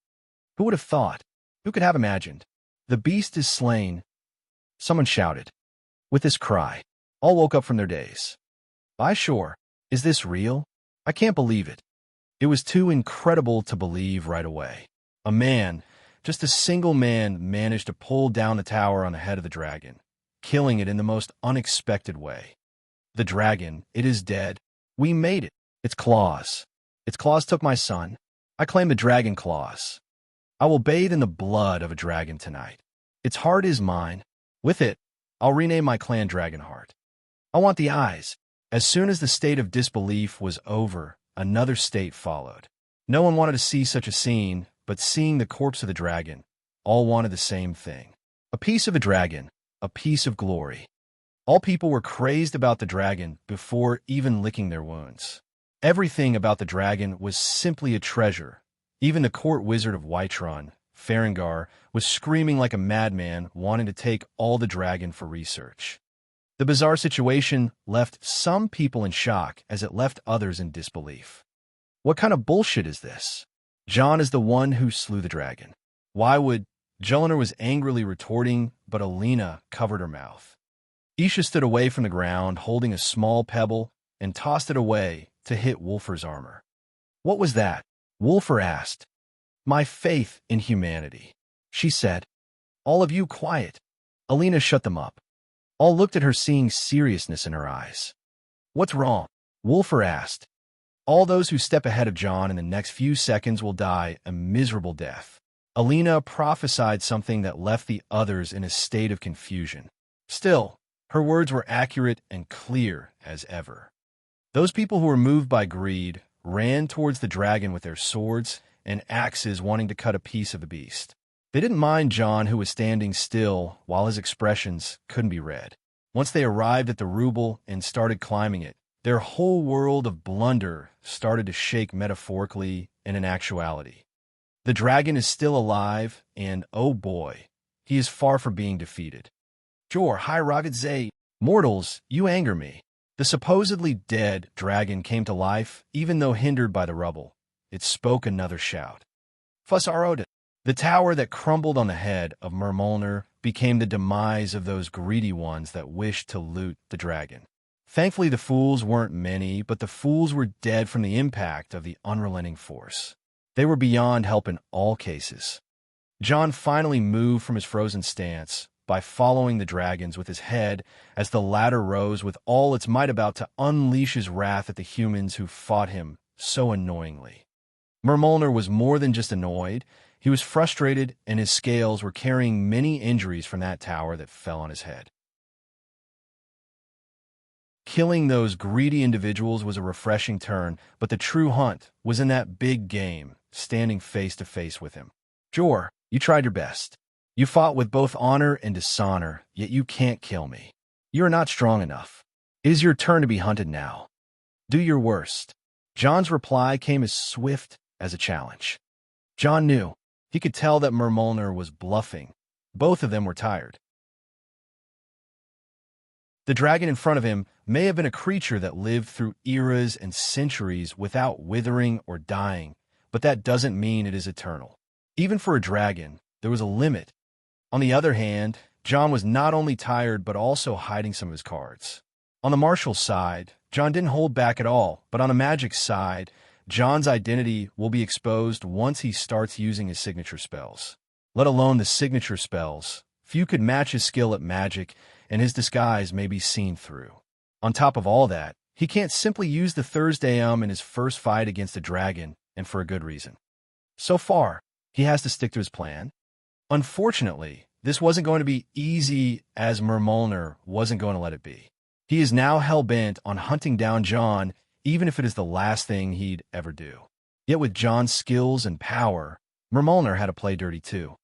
[SPEAKER 1] Who would have thought? Who could have imagined? "The beast is slain," someone shouted. With this cry, all woke up from their daze. "By shore, is this real? I can't believe it." It was too incredible to believe right away. A man, just a single man, managed to pull down the tower on the head of the dragon, killing it in the most unexpected way. "The dragon, it is dead. We made it. Its claws took my son. I claim the dragon claws. I will bathe in the blood of a dragon tonight. Its heart is mine. With it, I'll rename my clan Dragonheart. I want the eyes." As soon as the state of disbelief was over, another state followed. No one wanted to see such a scene, but seeing the corpse of the dragon, all wanted the same thing. A piece of a dragon, a piece of glory. All people were crazed about the dragon before even licking their wounds. Everything about the dragon was simply a treasure. Even the court wizard of Whiterun, Farengar, was screaming like a madman, wanting to take all the dragon for research. The bizarre situation left some people in shock as it left others in disbelief. What kind of bullshit is this? John is the one who slew the dragon. Why would... Jelinar was angrily retorting, but Alina covered her mouth. Isha stood away from the ground, holding a small pebble, and tossed it away to hit Wolfer's armor. "What was that?" Wolfer asked. "My faith in humanity," she said. "All of you quiet." Alina shut them up. All looked at her, seeing seriousness in her eyes. "What's wrong?" Wolfer asked. "All those who step ahead of John in the next few seconds will die a miserable death." Alina prophesied something that left the others in a state of confusion. Still, Her words were accurate and clear as ever. Those people who were moved by greed ran towards the dragon with their swords and axes, wanting to cut a piece of the beast. They didn't mind John, who was standing still while his expressions couldn't be read. Once they arrived at the ruble and started climbing it, their whole world of blunder started to shake metaphorically and in actuality. The dragon is still alive, and oh boy, he is far from being defeated. Jor, hi Ragat Zay. Mortals, you anger me. The supposedly dead dragon came to life, even though hindered by the rubble. It spoke another shout. Fusaroda. The tower that crumbled on the head of Mermolner became the demise of those greedy ones that wished to loot the dragon. Thankfully, the fools weren't many, but the fools were dead from the impact of the unrelenting force. They were beyond help in all cases. John finally moved from his frozen stance by following the dragons with his head as the latter rose with all its might, about to unleash his wrath at the humans who fought him so annoyingly. Mermolner was more than just annoyed. He was frustrated, and his scales were carrying many injuries from that tower that fell on his head. Killing those greedy individuals was a refreshing turn, but the true hunt was in that big game, standing face to face with him. Jor, you tried your best. You fought with both honor and dishonor, yet you can't kill me. You are not strong enough. It is your turn to be hunted now. Do your worst. John's reply came as swift as a challenge. John knew. He could tell that Mermolner was bluffing. Both of them were tired. The dragon in front of him may have been a creature that lived through eras and centuries without withering or dying, but that doesn't mean it is eternal. Even for a dragon, there was a limit. On the other hand, John was not only tired but also hiding some of his cards. On the martial side, John didn't hold back at all, but on the magic side, John's identity will be exposed once he starts using his signature spells. Let alone the signature spells. Few could match his skill at magic, and his disguise may be seen through. On top of all that, he can't simply use the Thursday in his first fight against a dragon, and for a good reason. So far, he has to stick to his plan. Unfortunately, this wasn't going to be easy, as Mermolner wasn't going to let it be. He is now hell-bent on hunting down John, even if it is the last thing he'd ever do. Yet with John's skills and power, Mermolner had to play dirty too.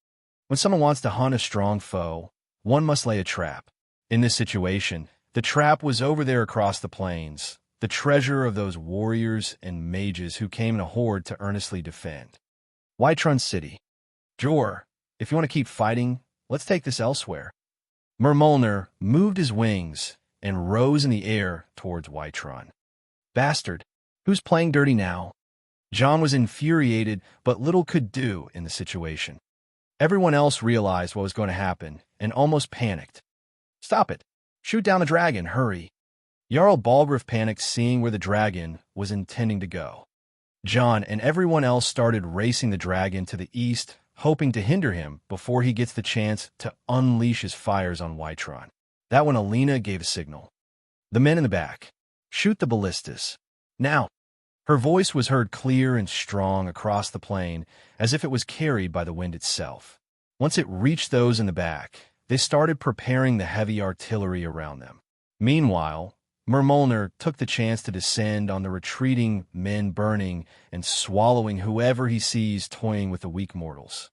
[SPEAKER 1] When someone wants to hunt a strong foe, one must lay a trap. In this situation, the trap was over there across the plains, the treasure of those warriors and mages who came in a horde to earnestly defend Whiterun City. Jor, if you want to keep fighting, let's take this elsewhere. Mermolner moved his wings and rose in the air towards Whiterun. Bastard, who's playing dirty now? John was infuriated, but little could do in the situation. Everyone else realized what was going to happen and almost panicked. Stop it. Shoot down the dragon, hurry. Jarl Balgruuf panicked, seeing where the dragon was intending to go. John and everyone else started racing the dragon to the east, hoping to hinder him before he gets the chance to unleash his fires on Whiterun. That when Alina gave a signal. The men in the back. Shoot the ballistas. Now. Her voice was heard clear and strong across the plain, as if it was carried by the wind itself. Once it reached those in the back, they started preparing the heavy artillery around them. Meanwhile, Mermolner took the chance to descend on the retreating men, burning and swallowing whoever he sees toying with the weak mortals.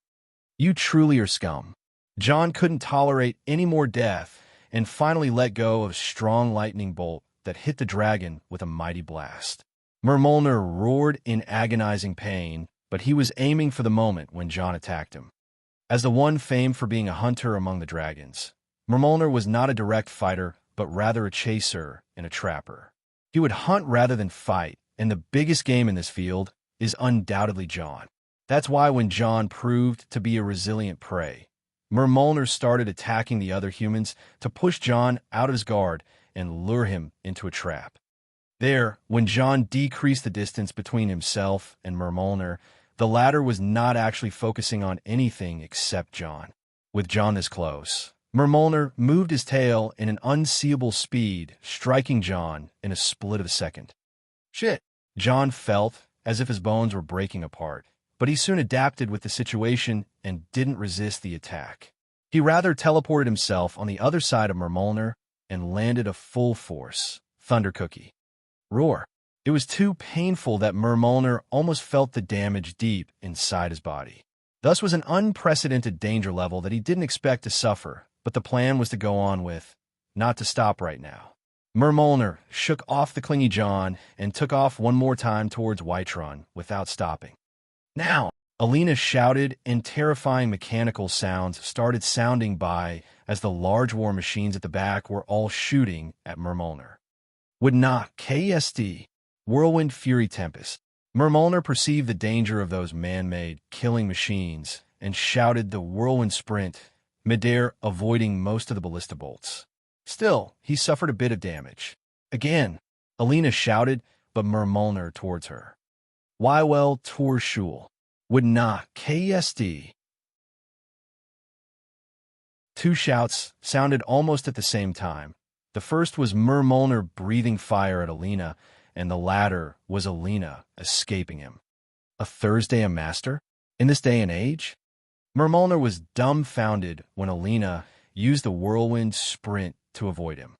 [SPEAKER 1] You truly are scum. John couldn't tolerate any more death and finally let go of a strong lightning bolt that hit the dragon with a mighty blast. Mermolner roared in agonizing pain, but he was aiming for the moment when John attacked him. As the one famed for being a hunter among the dragons, Mermolner was not a direct fighter, but rather a chaser and a trapper. He would hunt rather than fight, and the biggest game in this field is undoubtedly John. That's why when John proved to be a resilient prey, Mermolner started attacking the other humans to push John out of his guard and lure him into a trap. There, when John decreased the distance between himself and Mermolner, the latter was not actually focusing on anything except John. With John this close, Mermolner moved his tail in an unseeable speed, striking John in a split of a second. Shit! John felt as if his bones were breaking apart, but he soon adapted with the situation and didn't resist the attack. He rather teleported himself on the other side of Mermolner and landed a full force thunder cookie. Roar. It was too painful that Mermolner almost felt the damage deep inside his body. Thus was an unprecedented danger level that he didn't expect to suffer, but the plan was to go on with, not to stop right now. Mermolner shook off the clingy John and took off one more time towards Whiterun without stopping. Now! Alina shouted, and terrifying mechanical sounds started sounding by as the large war machines at the back were all shooting at Mermolner. Would not KSD, Whirlwind Fury Tempest. Mermolner perceived the danger of those man-made killing machines and shouted the whirlwind sprint, midair avoiding most of the ballista bolts. Still, he suffered a bit of damage. Again, Alina shouted, but Mermolner towards her. Wywell Torshul. Would not KSD. Two shouts sounded almost at the same time. The first was Mermolner breathing fire at Alina, and the latter was Alina escaping him. A Thursday a master? In this day and age? Mermolner was dumbfounded when Alina used the whirlwind sprint to avoid him.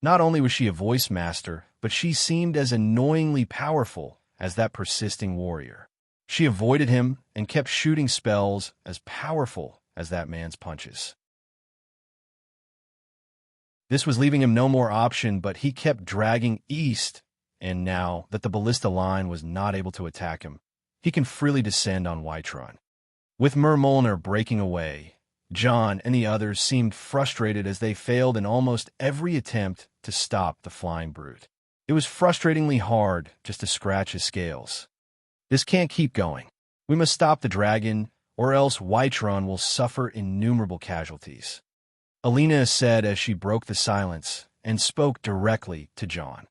[SPEAKER 1] Not only was she a voice master, but she seemed as annoyingly powerful as that persisting warrior. She avoided him and kept shooting spells as powerful as that man's punches. This was leaving him no more option, but he kept dragging east, and now that the ballista line was not able to attack him, he can freely descend on Whiterun. With Mermolner breaking away, John and the others seemed frustrated as they failed in almost every attempt to stop the flying brute. It was frustratingly hard just to scratch his scales. This can't keep going. We must stop the dragon, or else Whiterun will suffer innumerable casualties. Alina said as she broke the silence and spoke directly to John.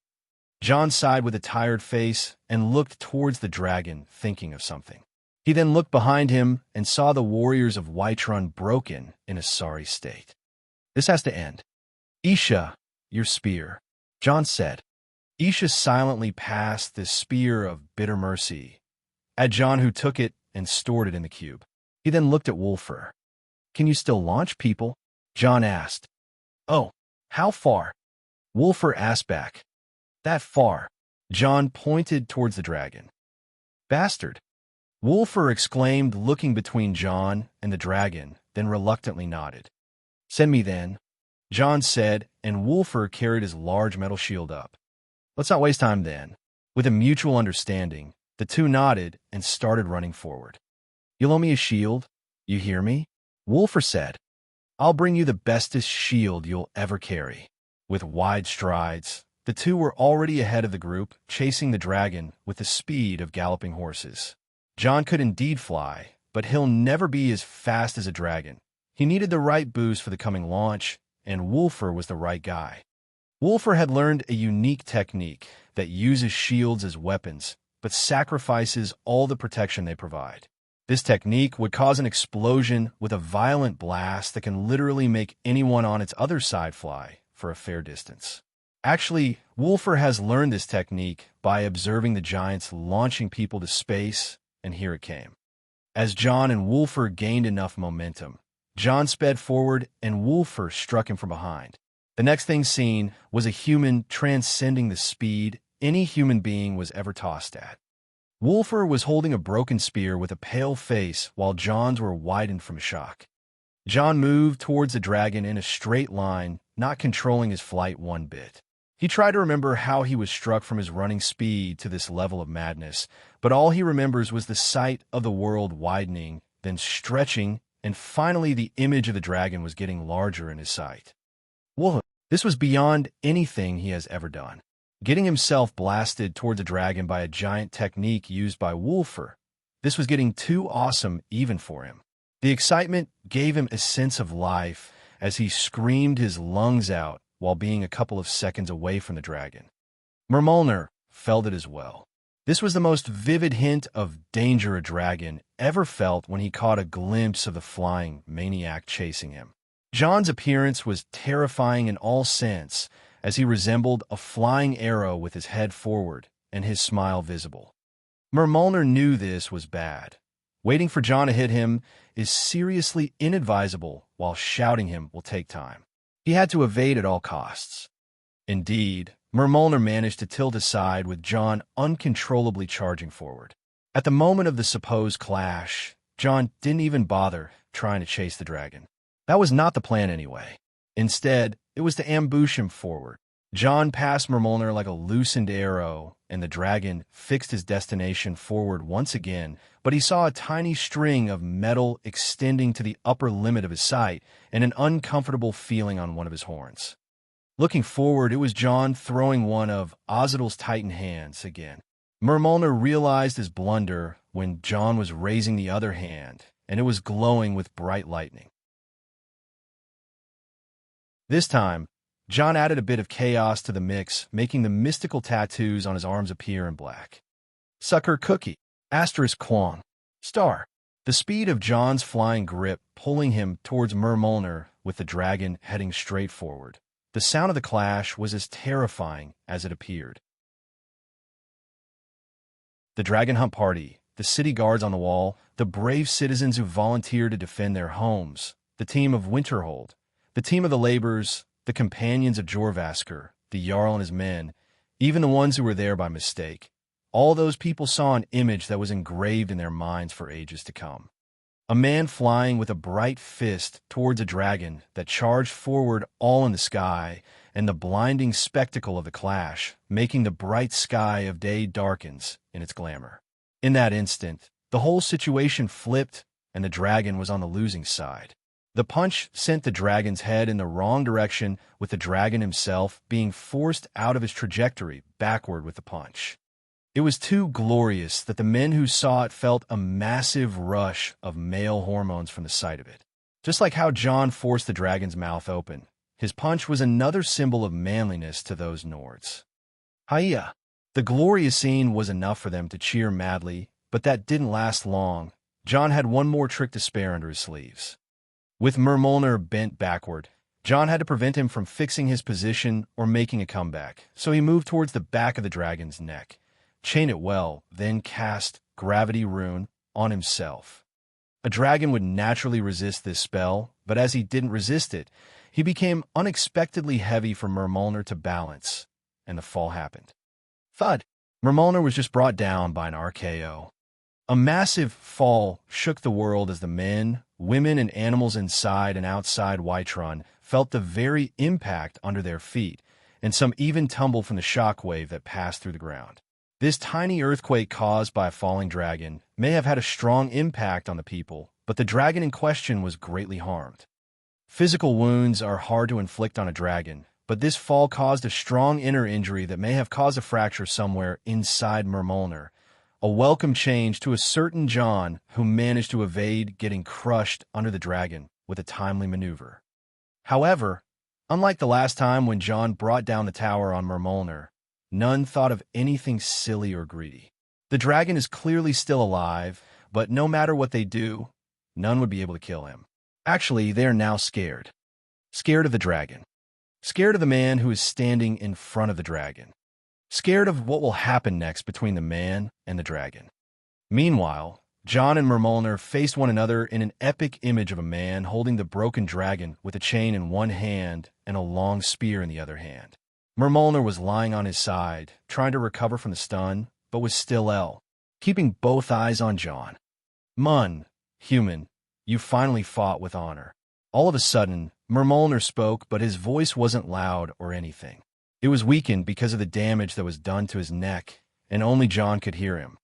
[SPEAKER 1] John sighed with a tired face and looked towards the dragon, thinking of something. He then looked behind him and saw the warriors of Whiterun broken in a sorry state. This has to end. Isha, your spear, John said. Isha silently passed the spear of bitter mercy at John, who took it and stored it in the cube. He then looked at Wulfur. Can you still launch people? John asked. Oh, how far? Wulfur asked back. That far. John pointed towards the dragon. Bastard. Wulfur exclaimed, looking between John and the dragon, then reluctantly nodded. Send me then, John said, and Wulfur carried his large metal shield up. Let's not waste time then. With a mutual understanding, the two nodded and started running forward. You'll owe me a shield, you hear me? Wulfur said. I'll bring you the bestest shield you'll ever carry. With wide strides, the two were already ahead of the group, chasing the dragon with the speed of galloping horses. John could indeed fly, but he'll never be as fast as a dragon. He needed the right boost for the coming launch, and Wulfur was the right guy. Wulfur had learned a unique technique that uses shields as weapons, but sacrifices all the protection they provide. This technique would cause an explosion with a violent blast that can literally make anyone on its other side fly for a fair distance. Actually, Wulfur has learned this technique by observing the giants launching people to space, and here it came. As John and Wulfur gained enough momentum, John sped forward and Wulfur struck him from behind. The next thing seen was a human transcending the speed any human being was ever tossed at. Wulfur was holding a broken spear with a pale face while John's were widened from shock. John moved towards the dragon in a straight line, not controlling his flight one bit. He tried to remember how he was struck from his running speed to this level of madness, but all he remembers was the sight of the world widening, then stretching, and finally the image of the dragon was getting larger in his sight. Whoa, this was beyond anything he has ever done. Getting himself blasted towards a dragon by a giant technique used by Wulfur, this was getting too awesome even for him. The excitement gave him a sense of life as he screamed his lungs out while being a couple of seconds away from the dragon. Mermolner felt it as well. This was the most vivid hint of danger a dragon ever felt when he caught a glimpse of the flying maniac chasing him. John's appearance was terrifying in all sense, as he resembled a flying arrow with his head forward and his smile visible. Mermolner knew this was bad. Waiting for John to hit him is seriously inadvisable, while shouting him will take time. He had to evade at all costs. Indeed, Mermolner managed to tilt aside with John uncontrollably charging forward. At the moment of the supposed clash, John didn't even bother trying to chase the dragon. That was not the plan anyway. Instead, it was to ambush him forward. John passed Mermolner like a loosened arrow, and the dragon fixed his destination forward once again, but he saw a tiny string of metal extending to the upper limit of his sight and an uncomfortable feeling on one of his horns. Looking forward, it was John throwing one of Ozidal's titan hands again. Mermolner realized his blunder when John was raising the other hand, and it was glowing with bright lightning. This time, John added a bit of chaos to the mix, making the mystical tattoos on his arms appear in black. Sucker Cookie, *Quang, star. The speed of John's flying grip pulling him towards Mermolner with the dragon heading straight forward. The sound of the clash was as terrifying as it appeared. The Dragon Hunt Party, the city guards on the wall, the brave citizens who volunteered to defend their homes, the team of Winterhold, the team of the Laborers, the companions of Jorvaskr, the Jarl and his men, even the ones who were there by mistake. All those people saw an image that was engraved in their minds for ages to come. A man flying with a bright fist towards a dragon that charged forward all in the sky, and the blinding spectacle of the clash, making the bright sky of day darkens in its glamour. In that instant, the whole situation flipped, and the dragon was on the losing side. The punch sent the dragon's head in the wrong direction, with the dragon himself being forced out of his trajectory backward with the punch. It was too glorious that the men who saw it felt a massive rush of male hormones from the sight of it. Just like how John forced the dragon's mouth open, his punch was another symbol of manliness to those Nords. Hiya! The glorious scene was enough for them to cheer madly, but that didn't last long. John had one more trick to spare under his sleeves. With Mermolner bent backward, John had to prevent him from fixing his position or making a comeback, so he moved towards the back of the dragon's neck. Chain it well, then cast Gravity Rune on himself. A dragon would naturally resist this spell, but as he didn't resist it, he became unexpectedly heavy for Mermolner to balance, and the fall happened. Thud! Mermolner was just brought down by an RKO. A massive fall shook the world as the men, women, and animals inside and outside Whiterun felt the very impact under their feet, and some even tumbled from the shockwave that passed through the ground. This tiny earthquake caused by a falling dragon may have had a strong impact on the people, but the dragon in question was greatly harmed. Physical wounds are hard to inflict on a dragon, but this fall caused a strong inner injury that may have caused a fracture somewhere inside Mermolner, a welcome change to a certain John who managed to evade getting crushed under the dragon with a timely maneuver. However, unlike the last time when John brought down the tower on Mermolner, none thought of anything silly or greedy. The dragon is clearly still alive, but no matter what they do, none would be able to kill him. Actually, they are now scared. Scared of the dragon. Scared of the man who is standing in front of the dragon. Scared of what will happen next between the man and the dragon. Meanwhile, John and Mermolner faced one another in an epic image of a man holding the broken dragon with a chain in one hand and a long spear in the other hand. Mermolner was lying on his side, trying to recover from the stun, but was still ill, keeping both eyes on John. Mun, human, you finally fought with honor. All of a sudden, Mermolner spoke, but his voice wasn't loud or anything. It was weakened because of the damage that was done to his neck, and only John could hear him.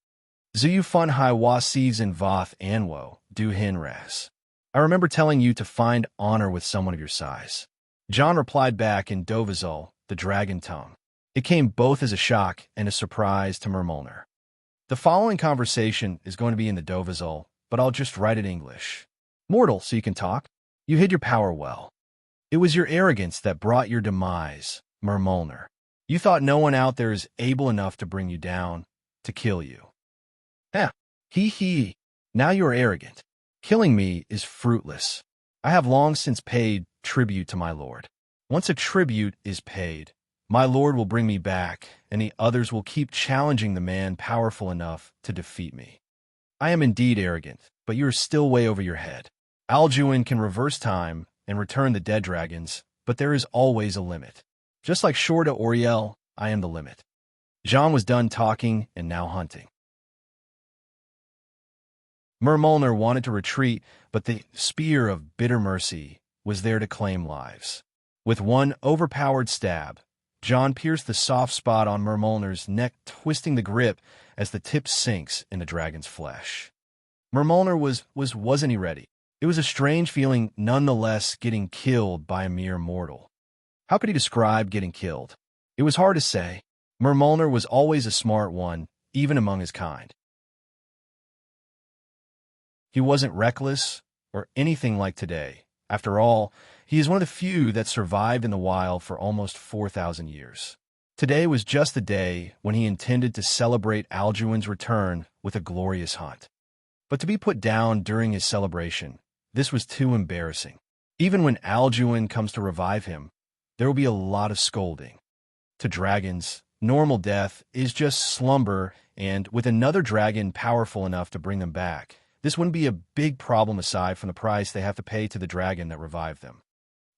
[SPEAKER 1] Zuyu fun hai wa sieves in voth anwo, du hin ras. I remember telling you to find honor with someone of your size. John replied back in Dovizul, the dragon tongue. It came both as a shock and a surprise to Mermolner. The following conversation is going to be in the Dovizul, but I'll just write it in English. Mortal, so you can talk. You hid your power well. It was your arrogance that brought your demise, Mermolner. You thought no one out there is able enough to bring you down, to kill you. He. Now you are arrogant. Killing me is fruitless. I have long since paid tribute to my lord. Once a tribute is paid, my lord will bring me back, and the others will keep challenging the man powerful enough to defeat me. I am indeed arrogant, but you are still way over your head. Alduin can reverse time and return the dead dragons, but there is always a limit. Just like Shore de Oriel, I am the limit. Jean was done talking and now hunting. Mermolner wanted to retreat, but the spear of bitter mercy was there to claim lives. With one overpowered stab, John pierced the soft spot on Mermolner's neck, twisting the grip as the tip sinks in the dragon's flesh. Mermolner wasn't he ready? It was a strange feeling, nonetheless, getting killed by a mere mortal. How could he describe getting killed? It was hard to say. Mermolner was always a smart one, even among his kind. He wasn't reckless or anything like today. After all, he is one of the few that survived in the wild for almost 4,000 years. Today was just the day when he intended to celebrate Alduin's return with a glorious hunt. But to be put down during his celebration, this was too embarrassing. Even when Alduin comes to revive him, there will be a lot of scolding. To dragons, normal death is just slumber, and with another dragon powerful enough to bring them back, this wouldn't be a big problem aside from the price they have to pay to the dragon that revived them.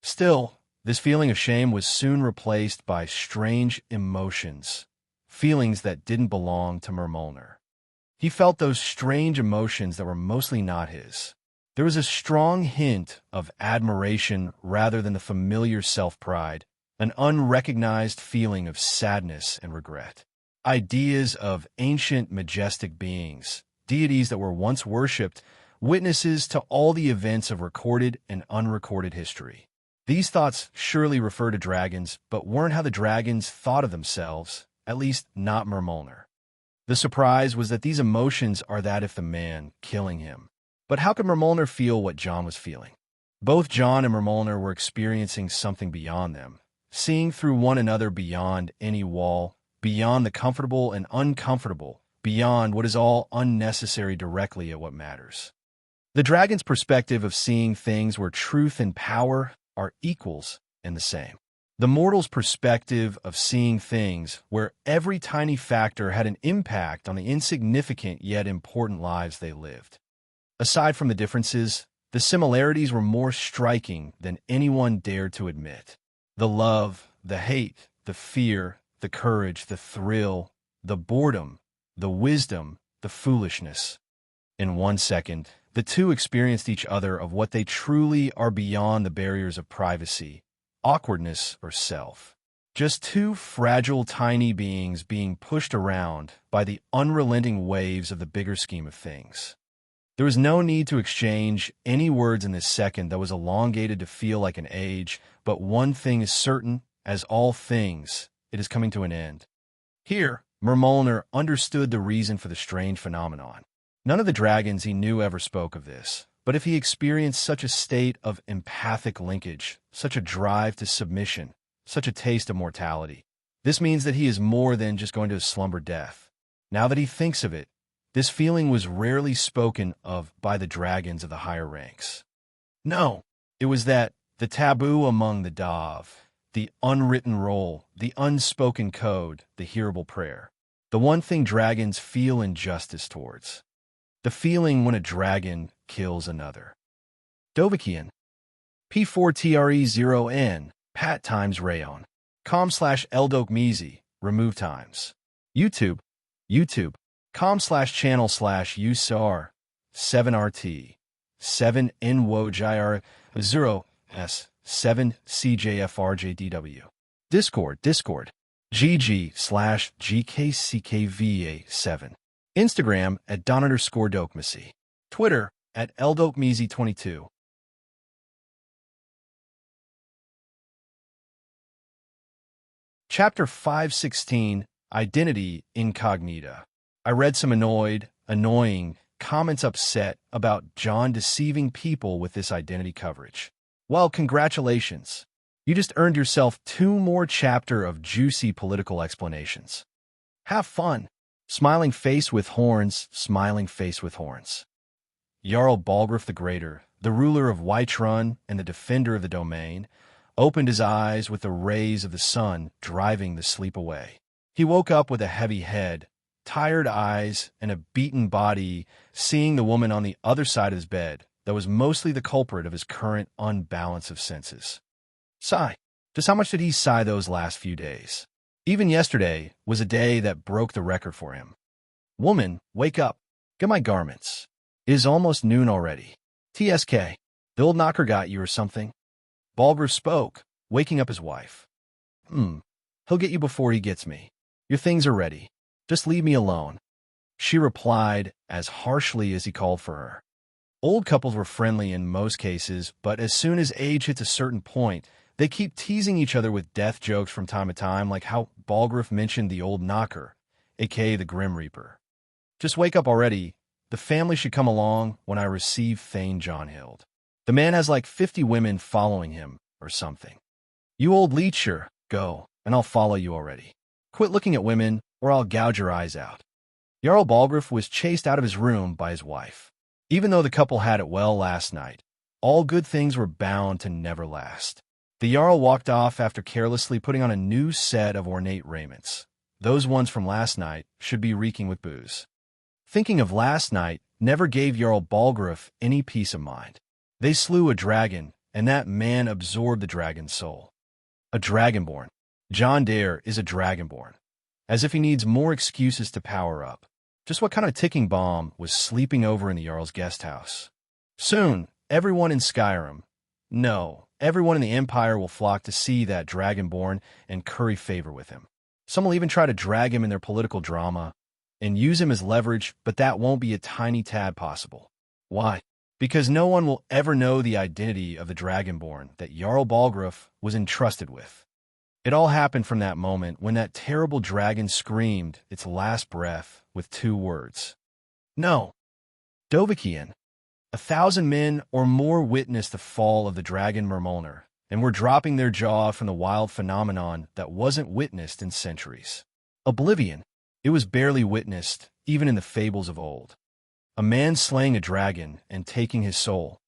[SPEAKER 1] Still, this feeling of shame was soon replaced by strange emotions, feelings that didn't belong to Mermolner. He felt those strange emotions that were mostly not his. There was a strong hint of admiration rather than the familiar self-pride, an unrecognized feeling of sadness and regret. Ideas of ancient, majestic beings, deities that were once worshipped, witnesses to all the events of recorded and unrecorded history. These thoughts surely refer to dragons, but weren't how the dragons thought of themselves, at least not Mermolner. The surprise was that these emotions are that of the man killing him. But how could Mermolner feel what John was feeling? Both John and Mermolner were experiencing something beyond them, seeing through one another beyond any wall, beyond the comfortable and uncomfortable, beyond what is all unnecessary directly at what matters. The dragon's perspective of seeing things where truth and power are equals and the same. The mortal's perspective of seeing things where every tiny factor had an impact on the insignificant yet important lives they lived. Aside from the differences, the similarities were more striking than anyone dared to admit. The love, the hate, the fear, the courage, the thrill, the boredom, the wisdom, the foolishness. In 1 second, the two experienced each other of what they truly are beyond the barriers of privacy, awkwardness, or self. Just two fragile, tiny beings being pushed around by the unrelenting waves of the bigger scheme of things. There was no need to exchange any words in this second that was elongated to feel like an age, but one thing is certain, as all things, it is coming to an end. Here, Mermolner understood the reason for the strange phenomenon. None of the dragons he knew ever spoke of this, but if he experienced such a state of empathic linkage, such a drive to submission, such a taste of mortality, this means that he is more than just going to slumber death. Now that he thinks of it, this feeling was rarely spoken of by the dragons of the higher ranks. No, it was that, the taboo among the Dove, the unwritten role, the unspoken code, the hearable prayer. The one thing dragons feel injustice towards. The feeling when a dragon kills another. Dovakian. P4TRE0N, Pat times Rayon. com/Eldokmizi, remove times. YouTube. com/channel/USAR 7RT 7NWOJR 0S 7CJFRJDW. Discord GG/GKCKVA7. Instagram at Don_Dokmisi. Twitter at Eldokmizi22. Chapter 516, Identity Incognita. I read some annoying comments upset about John deceiving people with this identity coverage. Well, congratulations. You just earned yourself 2 more chapter of juicy political explanations. Have fun. Smiling face with horns, smiling face with horns. Jarl Balgruuf the Greater, the ruler of Whiterun and the defender of the domain, opened his eyes with the rays of the sun driving the sleep away. He woke up with a heavy head, tired eyes, and a beaten body, seeing the woman on the other side of his bed that was mostly the culprit of his current unbalance of senses. Sigh. Just how much did he sigh those last few days? Even yesterday was a day that broke the record for him. Woman, wake up. Get my garments. It is almost noon already. TSK. The old knocker got you or something? Balgraf spoke, waking up his wife. He'll get you before he gets me. Your things are ready. Just leave me alone. She replied as harshly as he called for her. Old couples were friendly in most cases, but as soon as age hits a certain point, they keep teasing each other with death jokes from time to time, like how Balgraf mentioned the old knocker, aka the Grim Reaper. Just wake up already. The family should come along when I receive Thane Johnhild. The man has like 50 women following him or something. You old leecher, go, and I'll follow you already. Quit looking at women, or I'll gouge your eyes out. Jarl Balgraf was chased out of his room by his wife. Even though the couple had it well last night, all good things were bound to never last. The Jarl walked off after carelessly putting on a new set of ornate raiments. Those ones from last night should be reeking with booze. Thinking of last night never gave Jarl Balgraf any peace of mind. They slew a dragon, and that man absorbed the dragon's soul. A dragonborn. John Dare is a dragonborn. As if he needs more excuses to power up. Just what kind of ticking bomb was sleeping over in the Jarl's guest house? Soon, everyone in Skyrim, no, everyone in the Empire will flock to see that dragonborn and curry favor with him. Some will even try to drag him in their political drama and use him as leverage, but that won't be a tiny tad possible. Why? Because no one will ever know the identity of the dragonborn that Jarl Balgraf was entrusted with. It all happened from that moment when that terrible dragon screamed its last breath with 2 words. No. Dovahkiin. 1,000 men or more witnessed the fall of the dragon Mermolner and were dropping their jaw from the wild phenomenon that wasn't witnessed in centuries. Oblivion. It was barely witnessed, even in the fables of old. A man slaying a dragon and taking his soul.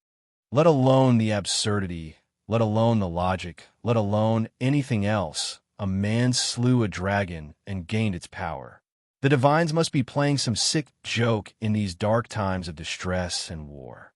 [SPEAKER 1] Let alone the absurdity, let alone the logic, let alone anything else, a man slew a dragon and gained its power. The divines must be playing some sick joke in these dark times of distress and war.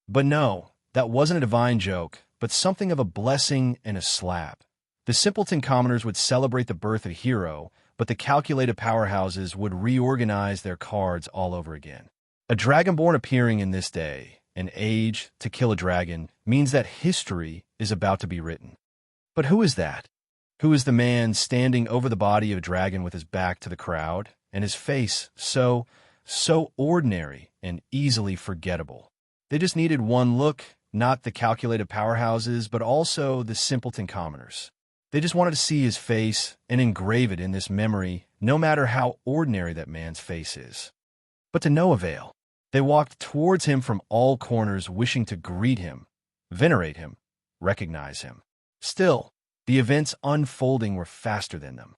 [SPEAKER 1] But no, that wasn't a divine joke, but something of a blessing and a slap. The simpleton commoners would celebrate the birth of a hero, but the calculated powerhouses would reorganize their cards all over again. A dragonborn appearing in this day, an age to kill a dragon, means that history is about to be written. But who is that? Who is the man standing over the body of a dragon with his back to the crowd, and his face so ordinary and easily forgettable? They just needed one look, not the calculated powerhouses, but also the simpleton commoners. They just wanted to see his face and engrave it in this memory, no matter how ordinary that man's face is. But to no avail. They walked towards him from all corners, wishing to greet him, venerate him, recognize him. Still, the events unfolding were faster than them.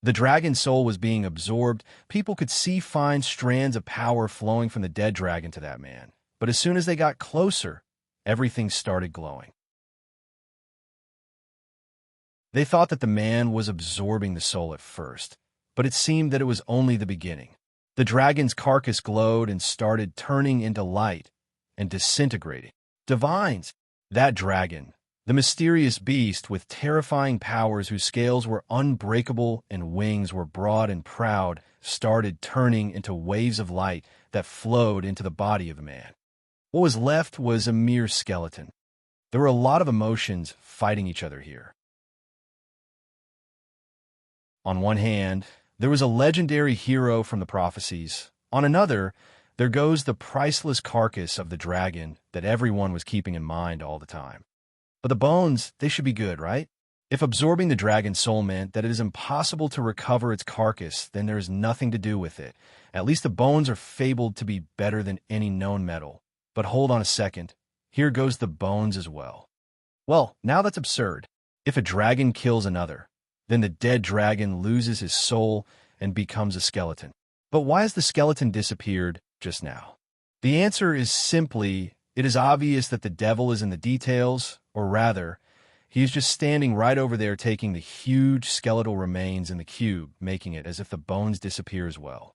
[SPEAKER 1] The dragon's soul was being absorbed. People could see fine strands of power flowing from the dead dragon to that man. But as soon as they got closer, everything started glowing. They thought that the man was absorbing the soul at first, but it seemed that it was only the beginning. The dragon's carcass glowed and started turning into light and disintegrating. Divines! That dragon, the mysterious beast with terrifying powers whose scales were unbreakable and wings were broad and proud, started turning into waves of light that flowed into the body of the man. What was left was a mere skeleton. There were a lot of emotions fighting each other here. On one hand, there was a legendary hero from the prophecies. On another, there goes the priceless carcass of the dragon that everyone was keeping in mind all the time. But the bones, they should be good, right? If absorbing the dragon's soul meant that it is impossible to recover its carcass, then there is nothing to do with it. At least the bones are fabled to be better than any known metal. But hold on a second. Here goes the bones as well. Well, now that's absurd. If a dragon kills another, then the dead dragon loses his soul and becomes a skeleton. But why has the skeleton disappeared just now? The answer is simply, it is obvious that the devil is in the details, or rather, he is just standing right over there taking the huge skeletal remains in the cube, making it as if the bones disappear as well.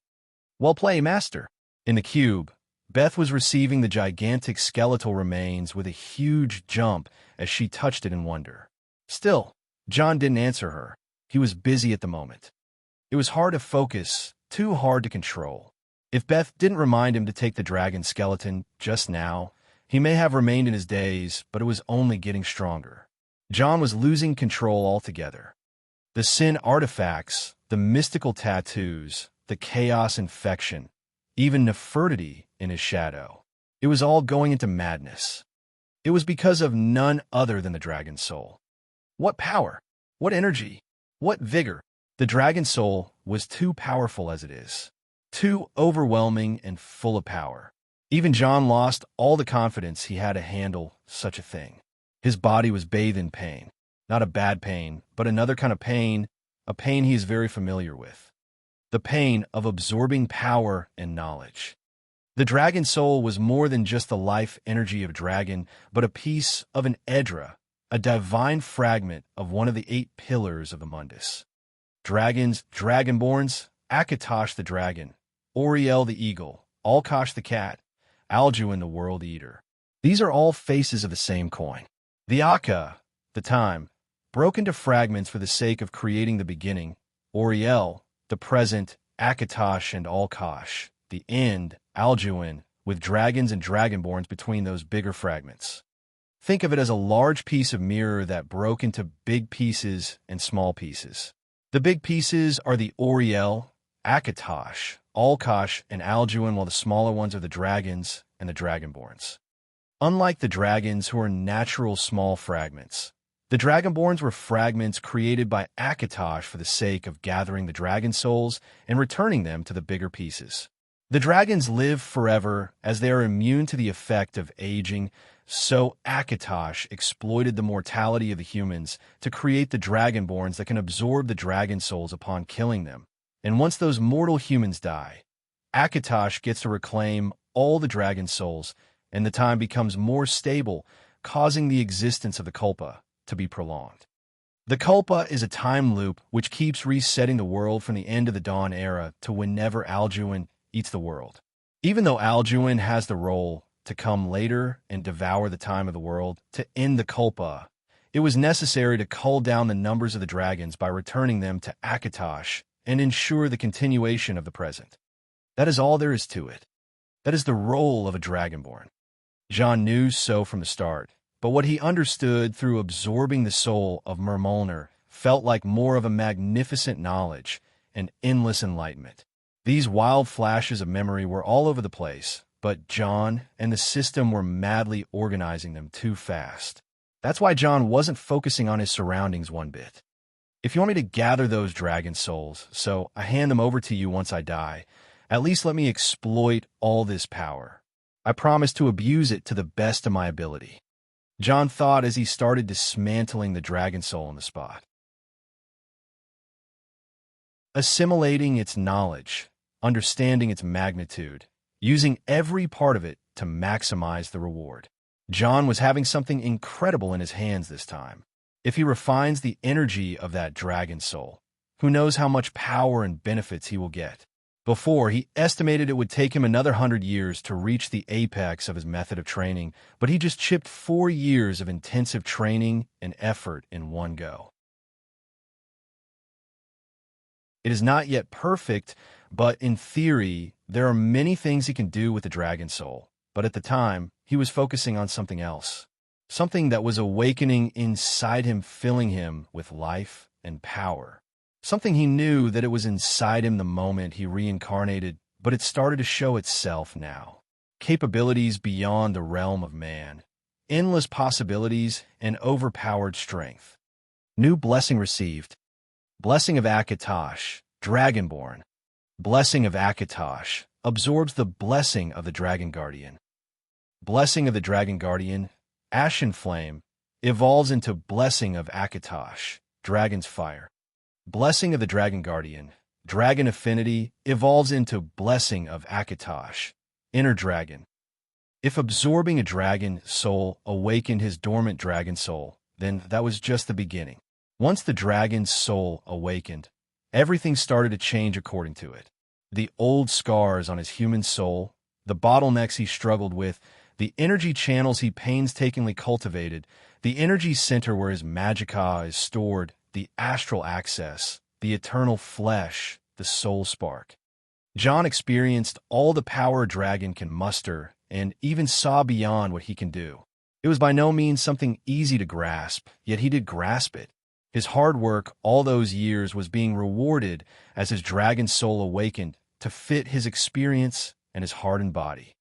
[SPEAKER 1] Well played, master. In the cube, Beth was receiving the gigantic skeletal remains with a huge jump as she touched it in wonder. Still, John didn't answer her. He was busy at the moment. It was hard to focus, too hard to control. If Beth didn't remind him to take the dragon skeleton just now, he may have remained in his daze, but it was only getting stronger. John was losing control altogether. The sin artifacts, the mystical tattoos, the chaos infection, even Nefertiti in his shadow. It was all going into madness. It was because of none other than the dragon soul. What power! What energy! What vigor! The dragon soul was too powerful as it is. Too overwhelming and full of power. Even John lost all the confidence he had to handle such a thing. His body was bathed in pain. Not a bad pain, but another kind of pain, a pain he is very familiar with. The pain of absorbing power and knowledge. The dragon soul was more than just the life energy of dragon, but a piece of an edra, a divine fragment of one of the 8 pillars of the Mundus. Dragons, dragonborns, Akatosh the dragon, Oriel the eagle, Alkosh the cat, Alduin the world eater. These are all faces of the same coin. The Akka, the time, broke into fragments for the sake of creating the beginning, Oriel, the present, Akatosh and Alkosh, the end, Alduin, with dragons and dragonborns between those bigger fragments. Think of it as a large piece of mirror that broke into big pieces and small pieces. The big pieces are the Oriel, Akatosh, Alkosh, and Alduin, while the smaller ones are the dragons and the dragonborns. Unlike the dragons, who are natural small fragments, the dragonborns were fragments created by Akatosh for the sake of gathering the dragon souls and returning them to the bigger pieces. The dragons live forever as they are immune to the effect of aging, so Akatosh exploited the mortality of the humans to create the dragonborns that can absorb the dragon souls upon killing them. And once those mortal humans die, Akatosh gets to reclaim all the dragon souls, and the time becomes more stable, causing the existence of the Kulpa to be prolonged. The Kulpa is a time loop which keeps resetting the world from the end of the Dawn era to whenever Alduin eats the world. Even though Alduin has the role to come later and devour the time of the world to end the Kulpa, it was necessary to cull down the numbers of the dragons by returning them to Akatosh and ensure the continuation of the present. That is all there is to it. That is the role of a dragonborn. John knew so from the start, but what he understood through absorbing the soul of Mermolner felt like more of a magnificent knowledge and endless enlightenment. These wild flashes of memory were all over the place, but John and the system were madly organizing them too fast. That's why John wasn't focusing on his surroundings one bit. If you want me to gather those dragon souls, so I hand them over to you once I die, at least let me exploit all this power. I promise to abuse it to the best of my ability. John thought as he started dismantling the dragon soul on the spot. Assimilating its knowledge, understanding its magnitude, using every part of it to maximize the reward. John was having something incredible in his hands this time. If he refines the energy of that dragon soul, who knows how much power and benefits he will get. Before, he estimated it would take him another 100 years to reach the apex of his method of training, but he just chipped 4 years of intensive training and effort in one go. It is not yet perfect, but in theory, there are many things he can do with the dragon soul. But at the time, he was focusing on something else. Something that was awakening inside him, filling him with life and power. Something he knew that it was inside him the moment he reincarnated, but it started to show itself now. Capabilities beyond the realm of man. Endless possibilities and overpowered strength. New blessing received. Blessing of Akatosh, Dragonborn. Blessing of Akatosh absorbs the blessing of the Dragon Guardian. Blessing of the Dragon Guardian, Ashen Flame, evolves into Blessing of Akatosh, Dragon's Fire. Blessing of the Dragon Guardian, Dragon Affinity, evolves into Blessing of Akatosh, Inner Dragon. If absorbing a dragon soul awakened his dormant dragon soul, then that was just the beginning. Once the dragon's soul awakened, everything started to change according to it. The old scars on his human soul, the bottlenecks he struggled with, The energy channels he painstakingly cultivated, the energy center where his magicka is stored, the astral access, the eternal flesh, the soul spark. John experienced all the power a dragon can muster and even saw beyond what he can do. It was by no means something easy to grasp, yet he did grasp it. His hard work all those years was being rewarded as his dragon soul awakened to fit his experience and his hardened body.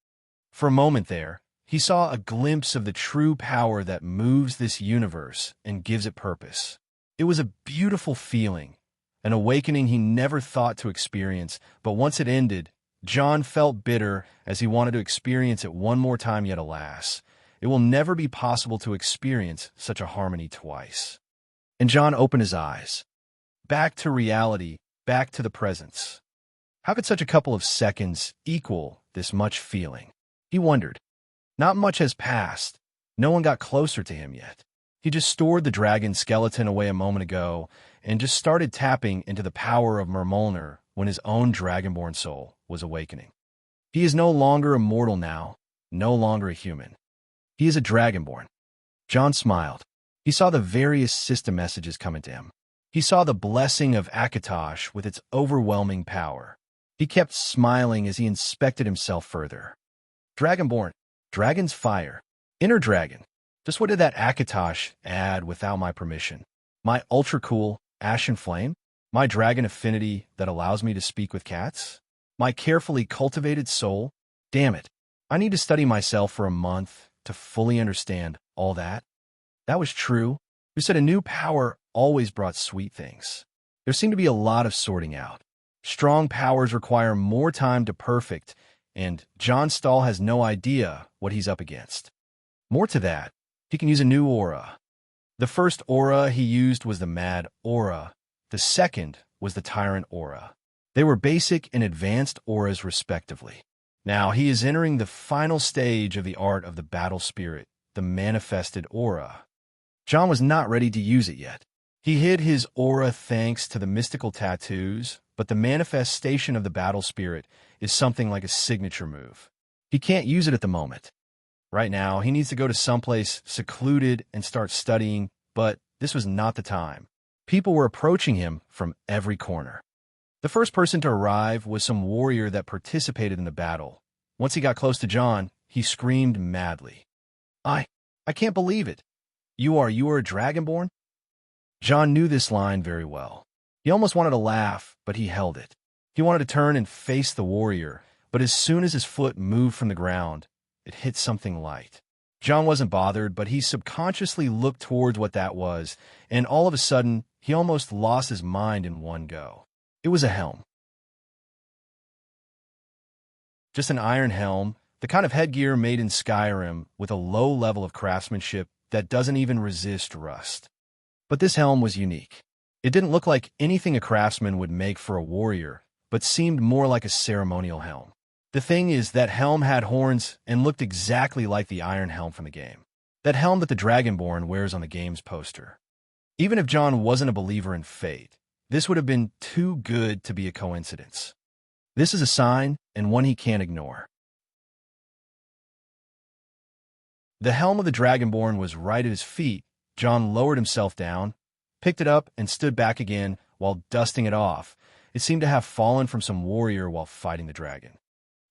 [SPEAKER 1] For a moment there, he saw a glimpse of the true power that moves this universe and gives it purpose. It was a beautiful feeling, an awakening he never thought to experience, but once it ended, John felt bitter as he wanted to experience it one more time, yet alas, it will never be possible to experience such a harmony twice. And John opened his eyes. Back to reality, back to the presence. How could such a couple of seconds equal this much feeling? He wondered. Not much has passed. No one got closer to him yet. He just stored the dragon skeleton away a moment ago and just started tapping into the power of Mermolner when his own dragonborn soul was awakening. He is no longer a mortal now, no longer a human. He is a dragonborn. John smiled. He saw the various system messages coming to him. He saw the blessing of Akatosh with its overwhelming power. He kept smiling as he inspected himself further. Dragonborn, dragon's fire, inner dragon. Just what did that Akatosh add without my permission? My ultra-cool ashen flame? My dragon affinity that allows me to speak with cats? My carefully cultivated soul? Damn it, I need to study myself for a month to fully understand all that. That was true. Who said a new power always brought sweet things? There seemed to be a lot of sorting out. Strong powers require more time to perfect, and John Stahl has no idea what he's up against. More to that, he can use a new aura. The first aura he used was the Mad Aura. The second was the Tyrant Aura. They were basic and advanced auras respectively. Now he is entering the final stage of the art of the battle spirit, the Manifested Aura. John was not ready to use it yet. He hid his aura thanks to the mystical tattoos, but the manifestation of the battle spirit is something like a signature move. He can't use it at the moment. Right now, he needs to go to someplace secluded and start studying, but this was not the time. People were approaching him from every corner. The first person to arrive was some warrior that participated in the battle. Once he got close to John, he screamed madly. I can't believe it. You are a dragonborn? John knew this line very well. He almost wanted to laugh, but he held it. He wanted to turn and face the warrior, but as soon as his foot moved from the ground, it hit something light. John wasn't bothered, but he subconsciously looked towards what that was, and all of a sudden, he almost lost his mind in one go. It was a helm. Just an iron helm, the kind of headgear made in Skyrim with a low level of craftsmanship that doesn't even resist rust. But this helm was unique. It didn't look like anything a craftsman would make for a warrior, but seemed more like a ceremonial helm. The thing is, that helm had horns and looked exactly like the iron helm from the game. That helm that the Dragonborn wears on the game's poster. Even if John wasn't a believer in fate, this would have been too good to be a coincidence. This is a sign, and one he can't ignore. The helm of the Dragonborn was right at his feet. John lowered himself down, picked it up, and stood back again while dusting it off. It seemed to have fallen from some warrior while fighting the dragon.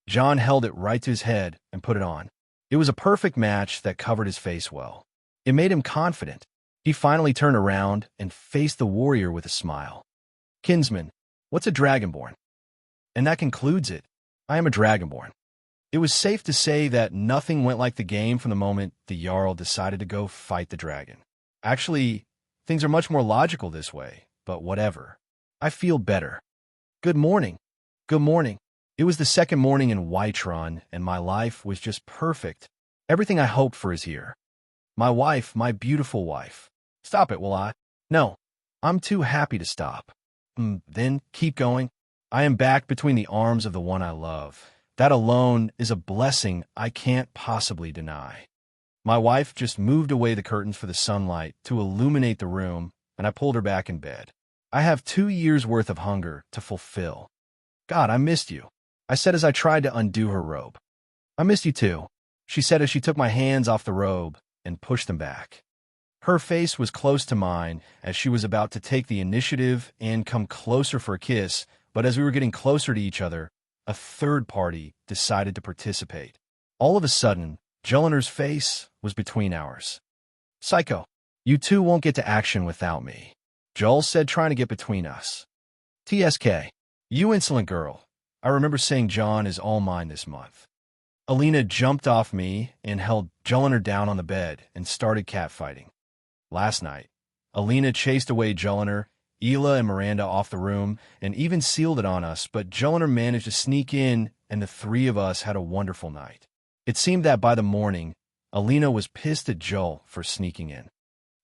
[SPEAKER 1] John held it right to his head and put it on. It was a perfect match that covered his face well. It made him confident. He finally turned around and faced the warrior with a smile. Kinsman, what's a Dragonborn? And that concludes it. I am a Dragonborn. It was safe to say that nothing went like the game from the moment the Jarl decided to go fight the dragon. Actually, things are much more logical this way, but whatever. I feel better. Good morning. Good morning. It was the second morning in Whiterun, and my life was just perfect. Everything I hoped for is here. My wife, my beautiful wife. Stop it, will I? No, I'm too happy to stop. Then keep going. I am back between the arms of the one I love. That alone is a blessing I can't possibly deny. My wife just moved away the curtains for the sunlight to illuminate the room, and I pulled her back in bed. I have 2 years' worth of hunger to fulfill. God, I missed you, I said as I tried to undo her robe. I missed you too. she said as she took my hands off the robe and pushed them back. Her face was close to mine as she was about to take the initiative and come closer for a kiss, but as we were getting closer to each other, a third party decided to participate. All of a sudden, Jeliner's face was between ours. "Psycho, you two won't get to action without me," Joel said, trying to get between us. "TSK, you insolent girl. I remember saying John is all mine this month." Alina jumped off me and held Jeliner down on the bed and started catfighting. Last night, Alina chased away Jeliner, Ela and Miranda off the room, and even sealed it on us, but Jeliner managed to sneak in, and the three of us had a wonderful night. It seemed that by the morning, Alina was pissed at Joel for sneaking in.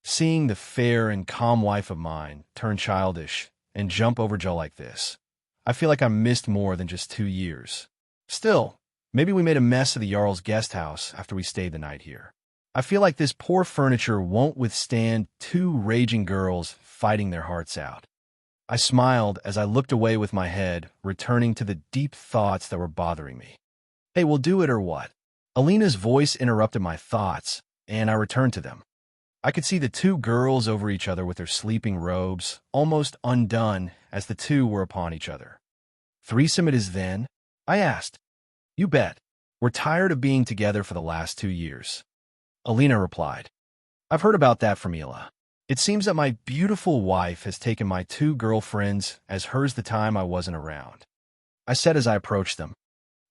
[SPEAKER 1] Seeing the fair and calm wife of mine turn childish and jump over Joel like this, I feel like I missed more than just 2 years. Still, maybe we made a mess of the Jarl's guest house after we stayed the night here. I feel like this poor furniture won't withstand 2 raging girls fighting their hearts out. I smiled as I looked away with my head, returning to the deep thoughts that were bothering me. "Hey, we'll do it or what?" Alina's voice interrupted my thoughts, and I returned to them. I could see the 2 girls over each other with their sleeping robes, almost undone as the 2 were upon each other. "Threesome it is then?" I asked. "You bet. We're tired of being together for the last 2 years. Alina replied. "I've heard about that from Ela. It seems that my beautiful wife has taken my 2 girlfriends as hers the time I wasn't around." I said as I approached them.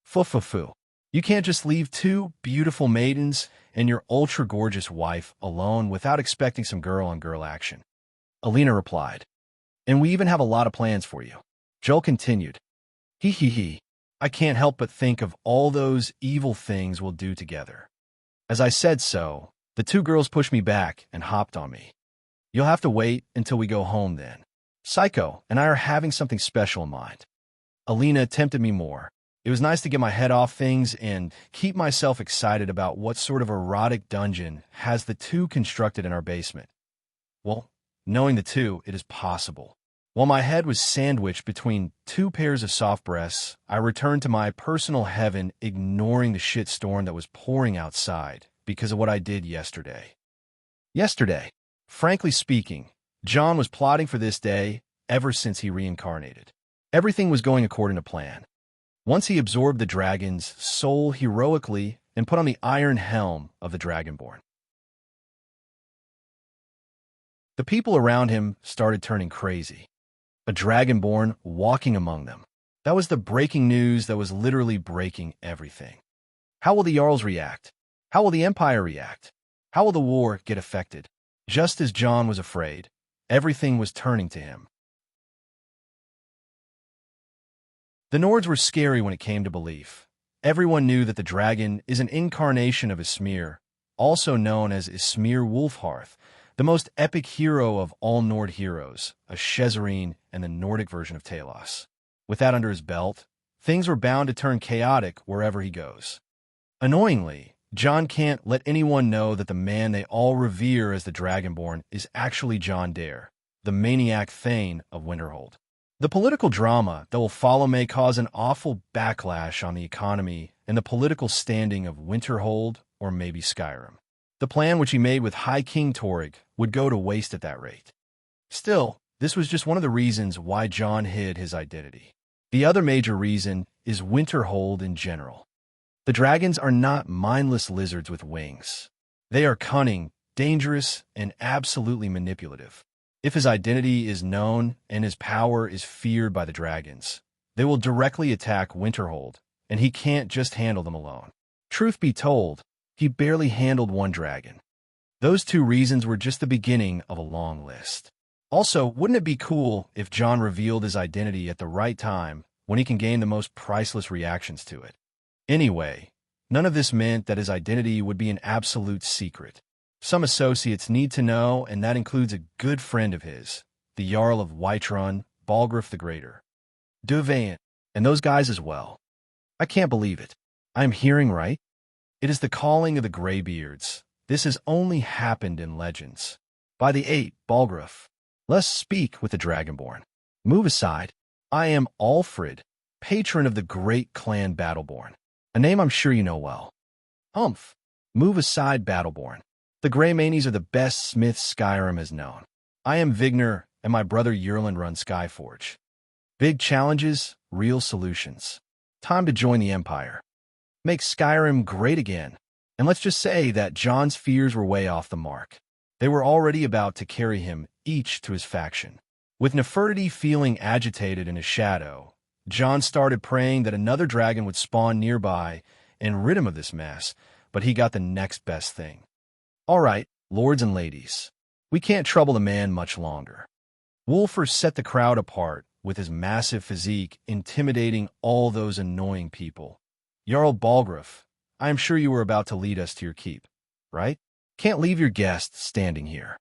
[SPEAKER 1] "Fu. You can't just leave 2 beautiful maidens and your ultra-gorgeous wife alone without expecting some girl-on-girl action." Alina replied. "And we even have a lot of plans for you." Joel continued. He. I can't help but think of all those evil things we'll do together." As I said so, the 2 girls pushed me back and hopped on me. "You'll have to wait until we go home then. Psycho and I are having something special in mind." Alina tempted me more. It was nice to get my head off things and keep myself excited about what sort of erotic dungeon has the 2 constructed in our basement. Well, knowing the 2, it is possible. While my head was sandwiched between 2 pairs of soft breasts, I returned to my personal heaven, ignoring the shitstorm that was pouring outside because of what I did yesterday. Frankly speaking, John was plotting for this day ever since he reincarnated. Everything was going according to plan. Once he absorbed the dragon's soul heroically and put on the iron helm of the Dragonborn. The people around him started turning crazy. A Dragonborn walking among them. That was the breaking news that was literally breaking everything. How will the Jarls react? How will the Empire react? How will the war get affected? Just as John was afraid, everything was turning to him. The Nords were scary when it came to belief. Everyone knew that the dragon is an incarnation of Ysmir, also known as Ysmir Wolfhearth, the most epic hero of all Nord heroes, a serene and the Nordic version of Talos. With that under his belt, things were bound to turn chaotic wherever he goes. Annoyingly, John can't let anyone know that the man they all revere as the Dragonborn is actually John Dare, the maniac Thane of Winterhold. The political drama that will follow may cause an awful backlash on the economy and the political standing of Winterhold or maybe Skyrim. The plan which he made with High King Torrig would go to waste at that rate. Still, this was just one of the reasons why John hid his identity. The other major reason is Winterhold in general. The dragons are not mindless lizards with wings. They are cunning, dangerous, and absolutely manipulative. If his identity is known and his power is feared by the dragons, they will directly attack Winterhold, and he can't just handle them alone. Truth be told, he barely handled one dragon. Those 2 reasons were just the beginning of a long list. Also, wouldn't it be cool if John revealed his identity at the right time when he can gain the most priceless reactions to it? Anyway, none of this meant that his identity would be an absolute secret. Some associates need to know, and that includes a good friend of his, the Jarl of Whiterun, Balgruuf the Greater. Duvain, and those guys as well. I can't believe it. I am hearing right? It is the calling of the Greybeards. This has only happened in legends. By the 8, Balgruuf. Let's speak with the Dragonborn. Move aside. I am Alfred, patron of the great clan Battleborn, a name I'm sure you know well. Humph. Move aside, Battleborn. The Grey Manies are the best smiths Skyrim has known. I am Vigner, and my brother Yerland run Skyforge. Big challenges, real solutions. Time to join the Empire. Make Skyrim great again. And let's just say that John's fears were way off the mark. They were already about to carry him each to his faction. With Nefertiti feeling agitated in his shadow, John started praying that another dragon would spawn nearby and rid him of this mess, but he got the next best thing. All right, lords and ladies, we can't trouble the man much longer. Wulfur set the crowd apart with his massive physique, intimidating all those annoying people. Jarl Balgruuf, I am sure you were about to lead us to your keep, right? Can't leave your guests standing here.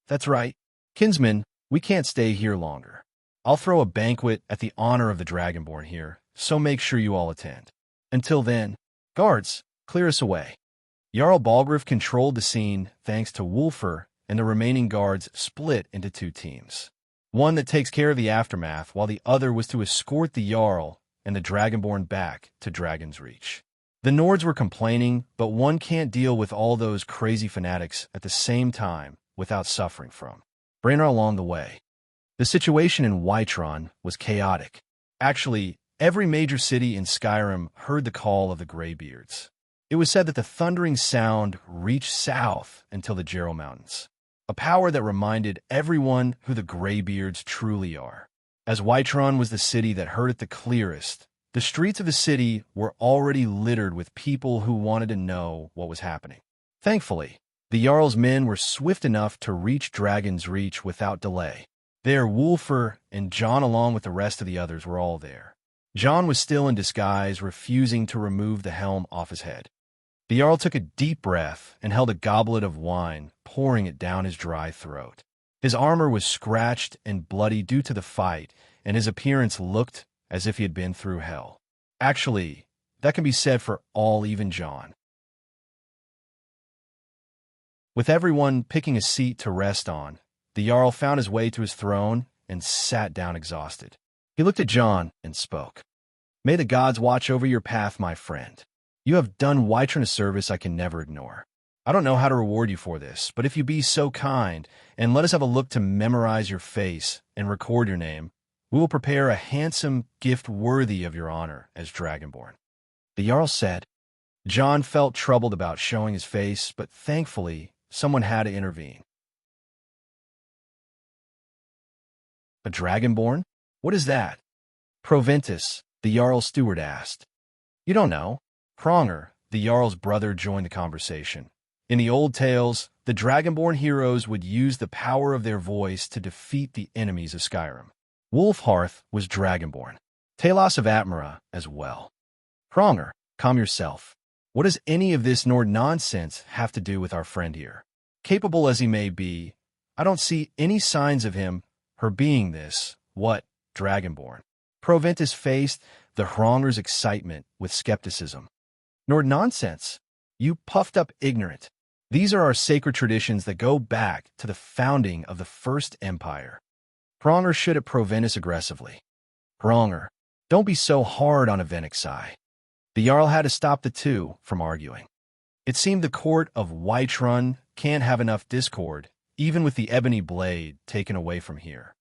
[SPEAKER 1] That's right. Kinsman, we can't stay here longer. I'll throw a banquet at the honor of the Dragonborn here, so make sure you all attend. Until then, guards, clear us away. Jarl Balgruuf controlled the scene thanks to Wulfur, and the remaining guards split into two teams. One that takes care of the aftermath, while the other was to escort the Jarl and the Dragonborn back to Dragon's Reach. The Nords were complaining, but one can't deal with all those crazy fanatics at the same time without suffering from Brainr along the way. The situation in Whiterun was chaotic. Actually, every major city in Skyrim heard the call of the Greybeards. It was said that the thundering sound reached south until the Jarl Mountains, a power that reminded everyone who the Greybeards truly are. As Whiterun was the city that heard it the clearest, the streets of the city were already littered with people who wanted to know what was happening. Thankfully, the Jarl's men were swift enough to reach Dragon's Reach without delay. There, Wulfur and John, along with the rest of the others, were all there. John was still in disguise, refusing to remove the helm off his head. The Jarl took a deep breath and held a goblet of wine, pouring it down his dry throat. His armor was scratched and bloody due to the fight, and his appearance looked as if he had been through hell. Actually, that can be said for all, even John. With everyone picking a seat to rest on, the Jarl found his way to his throne and sat down exhausted. He looked at John and spoke. May the gods watch over your path, my friend. You have done Whiterun a service I can never ignore. I don't know how to reward you for this, but if you be so kind, and let us have a look to memorize your face and record your name, we will prepare a handsome gift worthy of your honor as Dragonborn. The Jarl said. John felt troubled about showing his face, but thankfully, someone had to intervene. A Dragonborn? What is that? Proventus, the Jarl's steward, asked. You don't know. Hrongr, the Jarl's brother, joined the conversation. In the old tales, the Dragonborn heroes would use the power of their voice to defeat the enemies of Skyrim. Wulfharth was Dragonborn. Talos of Atmara as well. Hrongr, calm yourself. What does any of this Nord nonsense have to do with our friend here? Capable as he may be, I don't see any signs of him, her being this, Dragonborn. Proventus faced the Hrongr's excitement with skepticism. Nord nonsense? You puffed-up ignorant. These are our sacred traditions that go back to the founding of the First Empire. Hrongr should at Proventus aggressively. Hrongr, don't be so hard on Avenixai. The Jarl had to stop the two from arguing. It seemed the court of Whiterun can't have enough discord, even with the ebony blade taken away from here.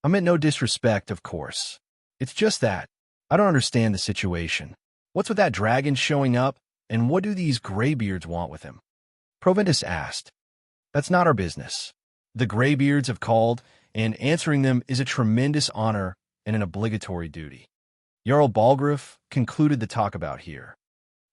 [SPEAKER 1] I meant no disrespect, of course. It's just that I don't understand the situation. What's with that dragon showing up, and what do these Greybeards want with him? Proventus asked. That's not our business. The Greybeards have called, and answering them is a tremendous honor and an obligatory duty. Jarl Balgruuf concluded the talk about here.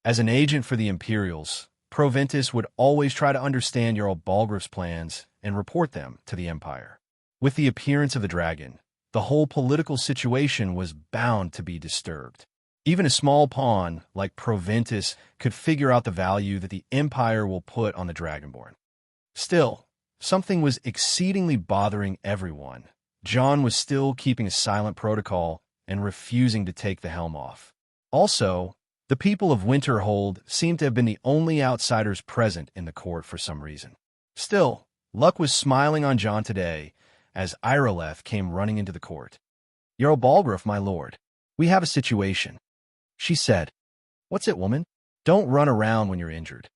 [SPEAKER 1] As an agent for the Imperials, Proventus would always try to understand Jarl Balgruuf's plans and report them to the Empire. With the appearance of the dragon, the whole political situation was bound to be disturbed. Even a small pawn like Proventus could figure out the value that the Empire will put on the Dragonborn. Still, something was exceedingly bothering everyone. John was still keeping a silent protocol and refusing to take the helm off. Also, the people of Winterhold seemed to have been the only outsiders present in the court for some reason. Still, luck was smiling on John today as Irileth came running into the court. Jarl Balgruuf, my lord, we have a situation. She said. What's it, woman? Don't run around when you're injured.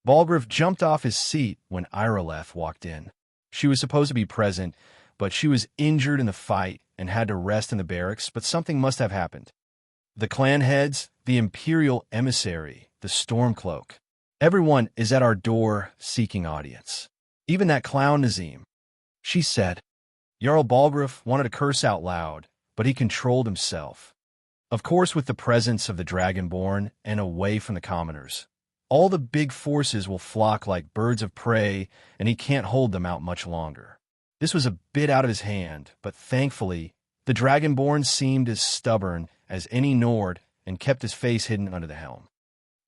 [SPEAKER 1] Balgruuf jumped off his seat when Irileth walked in. She was supposed to be present, but she was injured in the fight and had to rest in the barracks, but something must have happened. The clan heads, the Imperial emissary, the Stormcloak. Everyone is at our door seeking audience. Even that clown Nazim. She said. Jarl Balgruuf wanted to curse out loud, but he controlled himself. Of course, with the presence of the Dragonborn and away from the commoners. All the big forces will flock like birds of prey, and he can't hold them out much longer. This was a bit out of his hand, but thankfully, the Dragonborn seemed as stubborn as any Nord and kept his face hidden under the helm.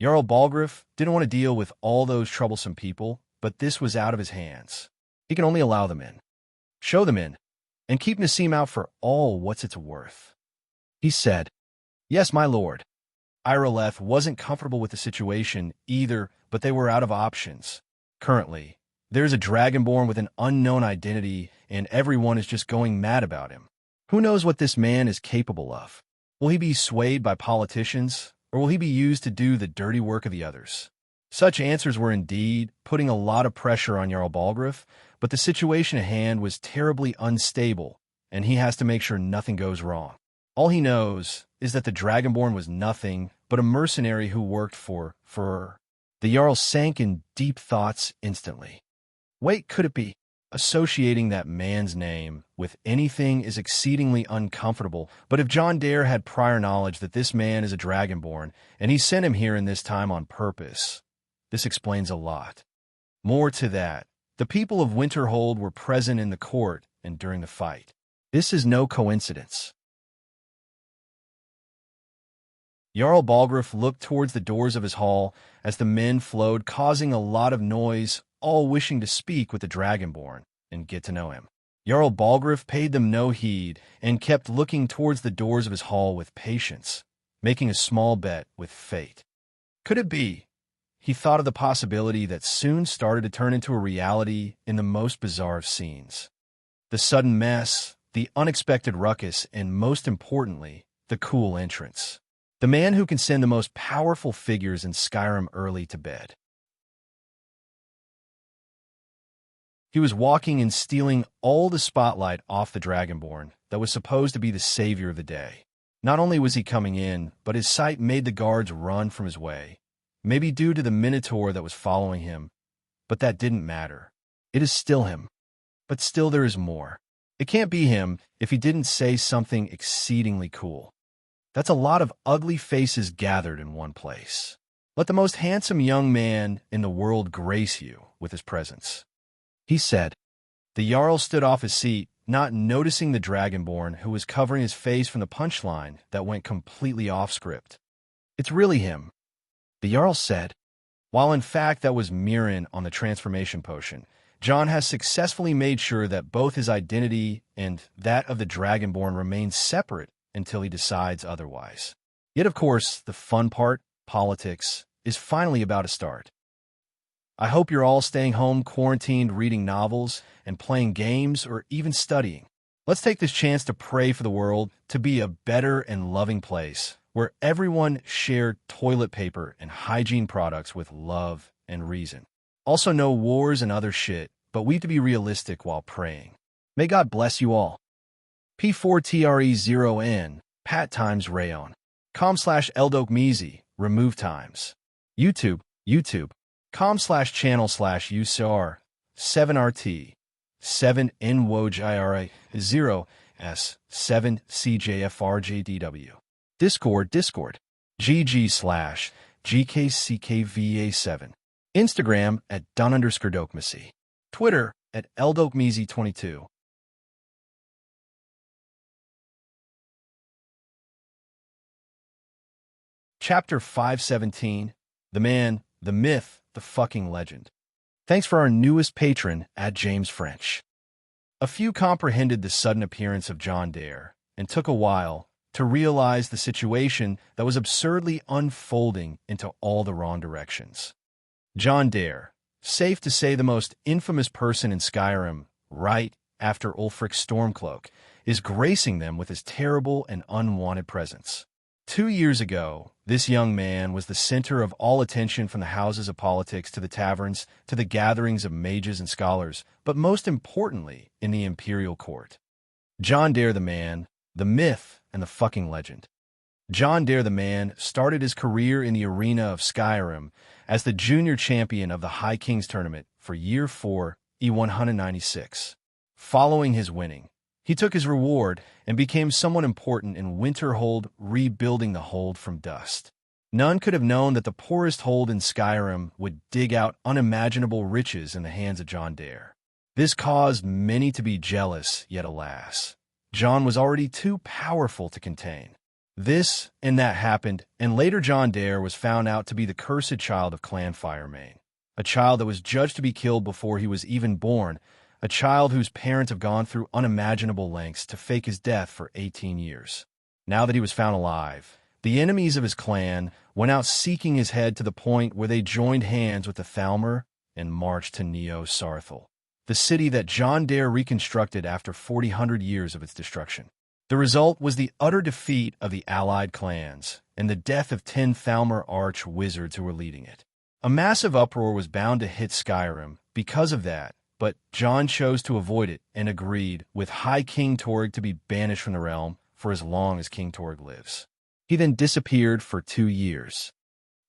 [SPEAKER 1] Jarl Balgruuf didn't want to deal with all those troublesome people, but this was out of his hands. He can only allow them in, show them in, and keep Nassim out for all what's it's worth. He said, Yes, my lord. Irileth wasn't comfortable with the situation either, but they were out of options. Currently, there's a Dragonborn with an unknown identity, and everyone is just going mad about him. Who knows what this man is capable of? Will he be swayed by politicians, or will he be used to do the dirty work of the others? Such answers were indeed putting a lot of pressure on Jarl Balgruuf, but the situation at hand was terribly unstable, and he has to make sure nothing goes wrong. All he knows is that the Dragonborn was nothing but a mercenary who worked for her. The Jarl sank in deep thoughts instantly. Wait, could it be? Associating that man's name with anything is exceedingly uncomfortable, but if John Dare had prior knowledge that this man is a Dragonborn, and he sent him here in this time on purpose, this explains a lot. More to that, the people of Winterhold were present in the court and during the fight. This is no coincidence. Jarl Balgruuf looked towards the doors of his hall as the men flowed, causing a lot of noise, all wishing to speak with the Dragonborn and get to know him. Jarl Balgruuf paid them no heed and kept looking towards the doors of his hall with patience, making a small bet with fate. Could it be? He thought of the possibility that soon started to turn into a reality in the most bizarre of scenes. The sudden mess, the unexpected ruckus, and most importantly, the cool entrance. The man who can send the most powerful figures in Skyrim early to bed. He was walking and stealing all the spotlight off the Dragonborn that was supposed to be the savior of the day. Not only was he coming in, but his sight made the guards run from his way. Maybe due to the Minotaur that was following him, but that didn't matter. It is still him. But still there is more. It can't be him if he didn't say something exceedingly cool. That's a lot of ugly faces gathered in one place. Let the most handsome young man in the world grace you with his presence. He said. The Jarl stood off his seat, not noticing the Dragonborn who was covering his face from the punchline that went completely off script. It's really him. The Jarl said, while in fact that was Mirren on the transformation potion. John has successfully made sure that both his identity and that of the Dragonborn remain separate until he decides otherwise. Yet, of course, the fun part, politics, is finally about to start. I hope you're all staying home quarantined, reading novels, and playing games, or even studying. Let's take this chance to pray for the world to be a better and loving place, where everyone shared toilet paper and hygiene products with love and reason. Also no wars and other shit, but we have to be realistic while praying. May God bless you all. P4TRE0N, Pat times Rayon. com/Eldokmizi, remove times. YouTube, com/channel/UCR, 7RT, 7NWOJIRA, 0S, 7CJFRJDW. Discord, GG/GKCKVA7. Instagram at Don_Dokmisi. Twitter at Eldokmizi22. Chapter 517, The Man, the Myth, the Fucking Legend. Thanks for our newest patron, at James French. A few comprehended the sudden appearance of John Dare, and took a while to realize the situation that was absurdly unfolding into all the wrong directions. John Dare, safe to say the most infamous person in Skyrim, right after Ulfric's Stormcloak, is gracing them with his terrible and unwanted presence. 2 years ago, this young man was the center of all attention, from the houses of politics to the taverns to the gatherings of mages and scholars, but most importantly, in the imperial court. John Dare the man, the myth, and the fucking legend. John Dare the man started his career in the arena of Skyrim as the junior champion of the High Kings tournament for Year 4, E196. Following his winning, he took his reward and became someone important in Winterhold, rebuilding the hold from dust. None could have known that the poorest hold in Skyrim would dig out unimaginable riches in the hands of John Dare. This caused many to be jealous, yet alas, John was already too powerful to contain. This and that happened, and later John Dare was found out to be the cursed child of Clan Firemane, a child that was judged to be killed before he was even born, a child whose parents have gone through unimaginable lengths to fake his death for 18 years. Now that he was found alive, the enemies of his clan went out seeking his head to the point where they joined hands with the Thalmor and marched to Neo-Sarthal, the city that John Dare reconstructed after 400 years of its destruction. The result was the utter defeat of the allied clans and the death of 10 Thalmor arch-wizards who were leading it. A massive uproar was bound to hit Skyrim because of that, but John chose to avoid it and agreed with High King Torg to be banished from the realm for as long as King Torg lives. He then disappeared for 2 years.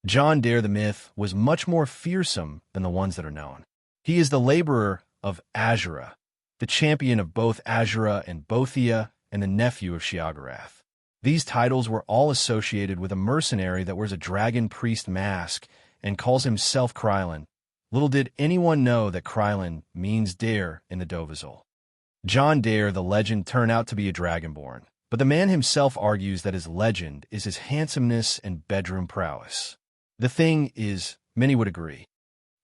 [SPEAKER 1] John Dare the myth was much more fearsome than the ones that are known. He is the laborer of Azura, the champion of both Azura and Bothia, and the nephew of Sheogorath. These titles were all associated with a mercenary that wears a dragon priest mask and calls himself Krylin. Little did anyone know that Krylin means dare in the Dovizul. John Dare, the legend, turned out to be a dragonborn, but the man himself argues that his legend is his handsomeness and bedroom prowess. The thing is, many would agree.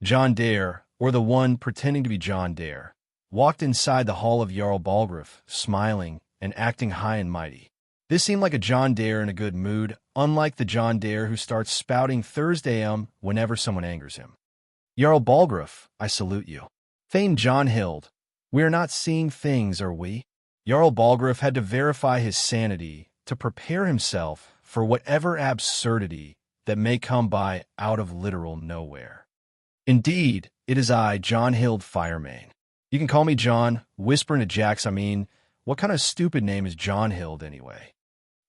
[SPEAKER 1] John Dare, or the one pretending to be John Dare, walked inside the hall of Jarl Balgruuf, smiling and acting high and mighty. This seemed like a John Dare in a good mood, unlike the John Dare who starts spouting Thursday whenever someone angers him. Jarl Balgruuf, I salute you. Thane John Hild, we are not seeing things, are we? Jarl Balgruuf had to verify his sanity to prepare himself for whatever absurdity that may come by out of literal nowhere. Indeed, it is I, John Hild Firemane. You can call me John, whispering to Jax, what kind of stupid name is John Hild anyway?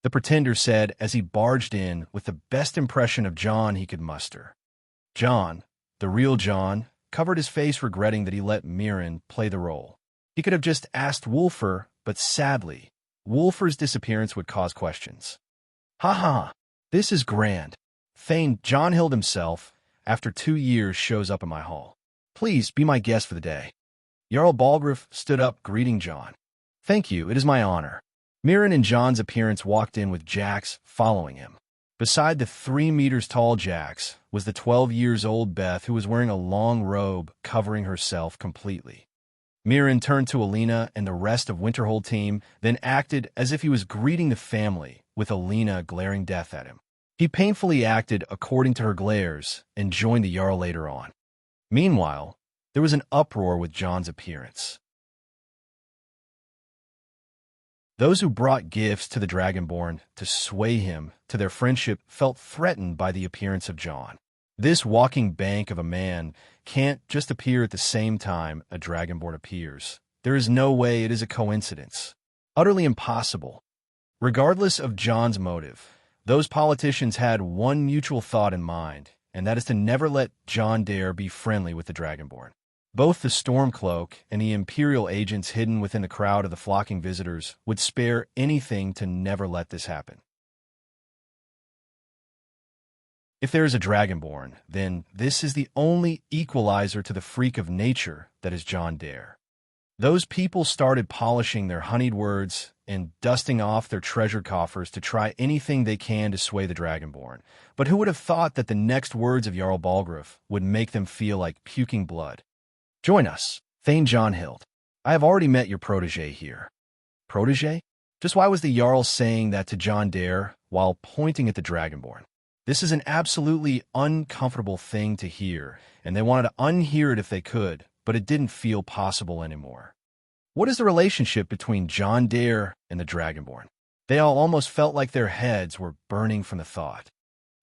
[SPEAKER 1] The pretender said as he barged in with the best impression of John he could muster. John, the real John, covered his face, regretting that he let Mirren play the role. He could have just asked Wulfur, but sadly, Wulfur's disappearance would cause questions. Ha ha, this is grand. Thane John Hild himself, after 2 years, shows up in my hall. Please be my guest for the day. Jarl Balgruuf stood up, greeting John. Thank you, it is my honor. Mirren, in John's appearance, walked in with Jax following him. Beside the 3 meters tall Jax was the 12-year-old Beth, who was wearing a long robe covering herself completely. Mirren turned to Alina and the rest of Winterhold team, then acted as if he was greeting the family, with Alina glaring death at him. He painfully acted according to her glares and joined the Jarl later on. Meanwhile, there was an uproar with John's appearance. Those who brought gifts to the Dragonborn to sway him to their friendship felt threatened by the appearance of John. This walking bank of a man can't just appear at the same time a Dragonborn appears. There is no way it is a coincidence. Utterly impossible. Regardless of John's motive, those politicians had one mutual thought in mind, and that is to never let John Dare be friendly with the Dragonborn. Both the Stormcloak and the Imperial agents hidden within the crowd of the flocking visitors would spare anything to never let this happen. If there is a Dragonborn, then this is the only equalizer to the freak of nature that is John Dare. Those people started polishing their honeyed words and dusting off their treasure coffers to try anything they can to sway the Dragonborn. But who would have thought that the next words of Jarl Balgruuf would make them feel like puking blood? Join us, Thane John Hild. I have already met your protege here. Protege? Just why was the Jarl saying that to John Dare while pointing at the Dragonborn? This is an absolutely uncomfortable thing to hear, and they wanted to unhear it if they could, but it didn't feel possible anymore. What is the relationship between John Dare and the Dragonborn? They all almost felt like their heads were burning from the thought.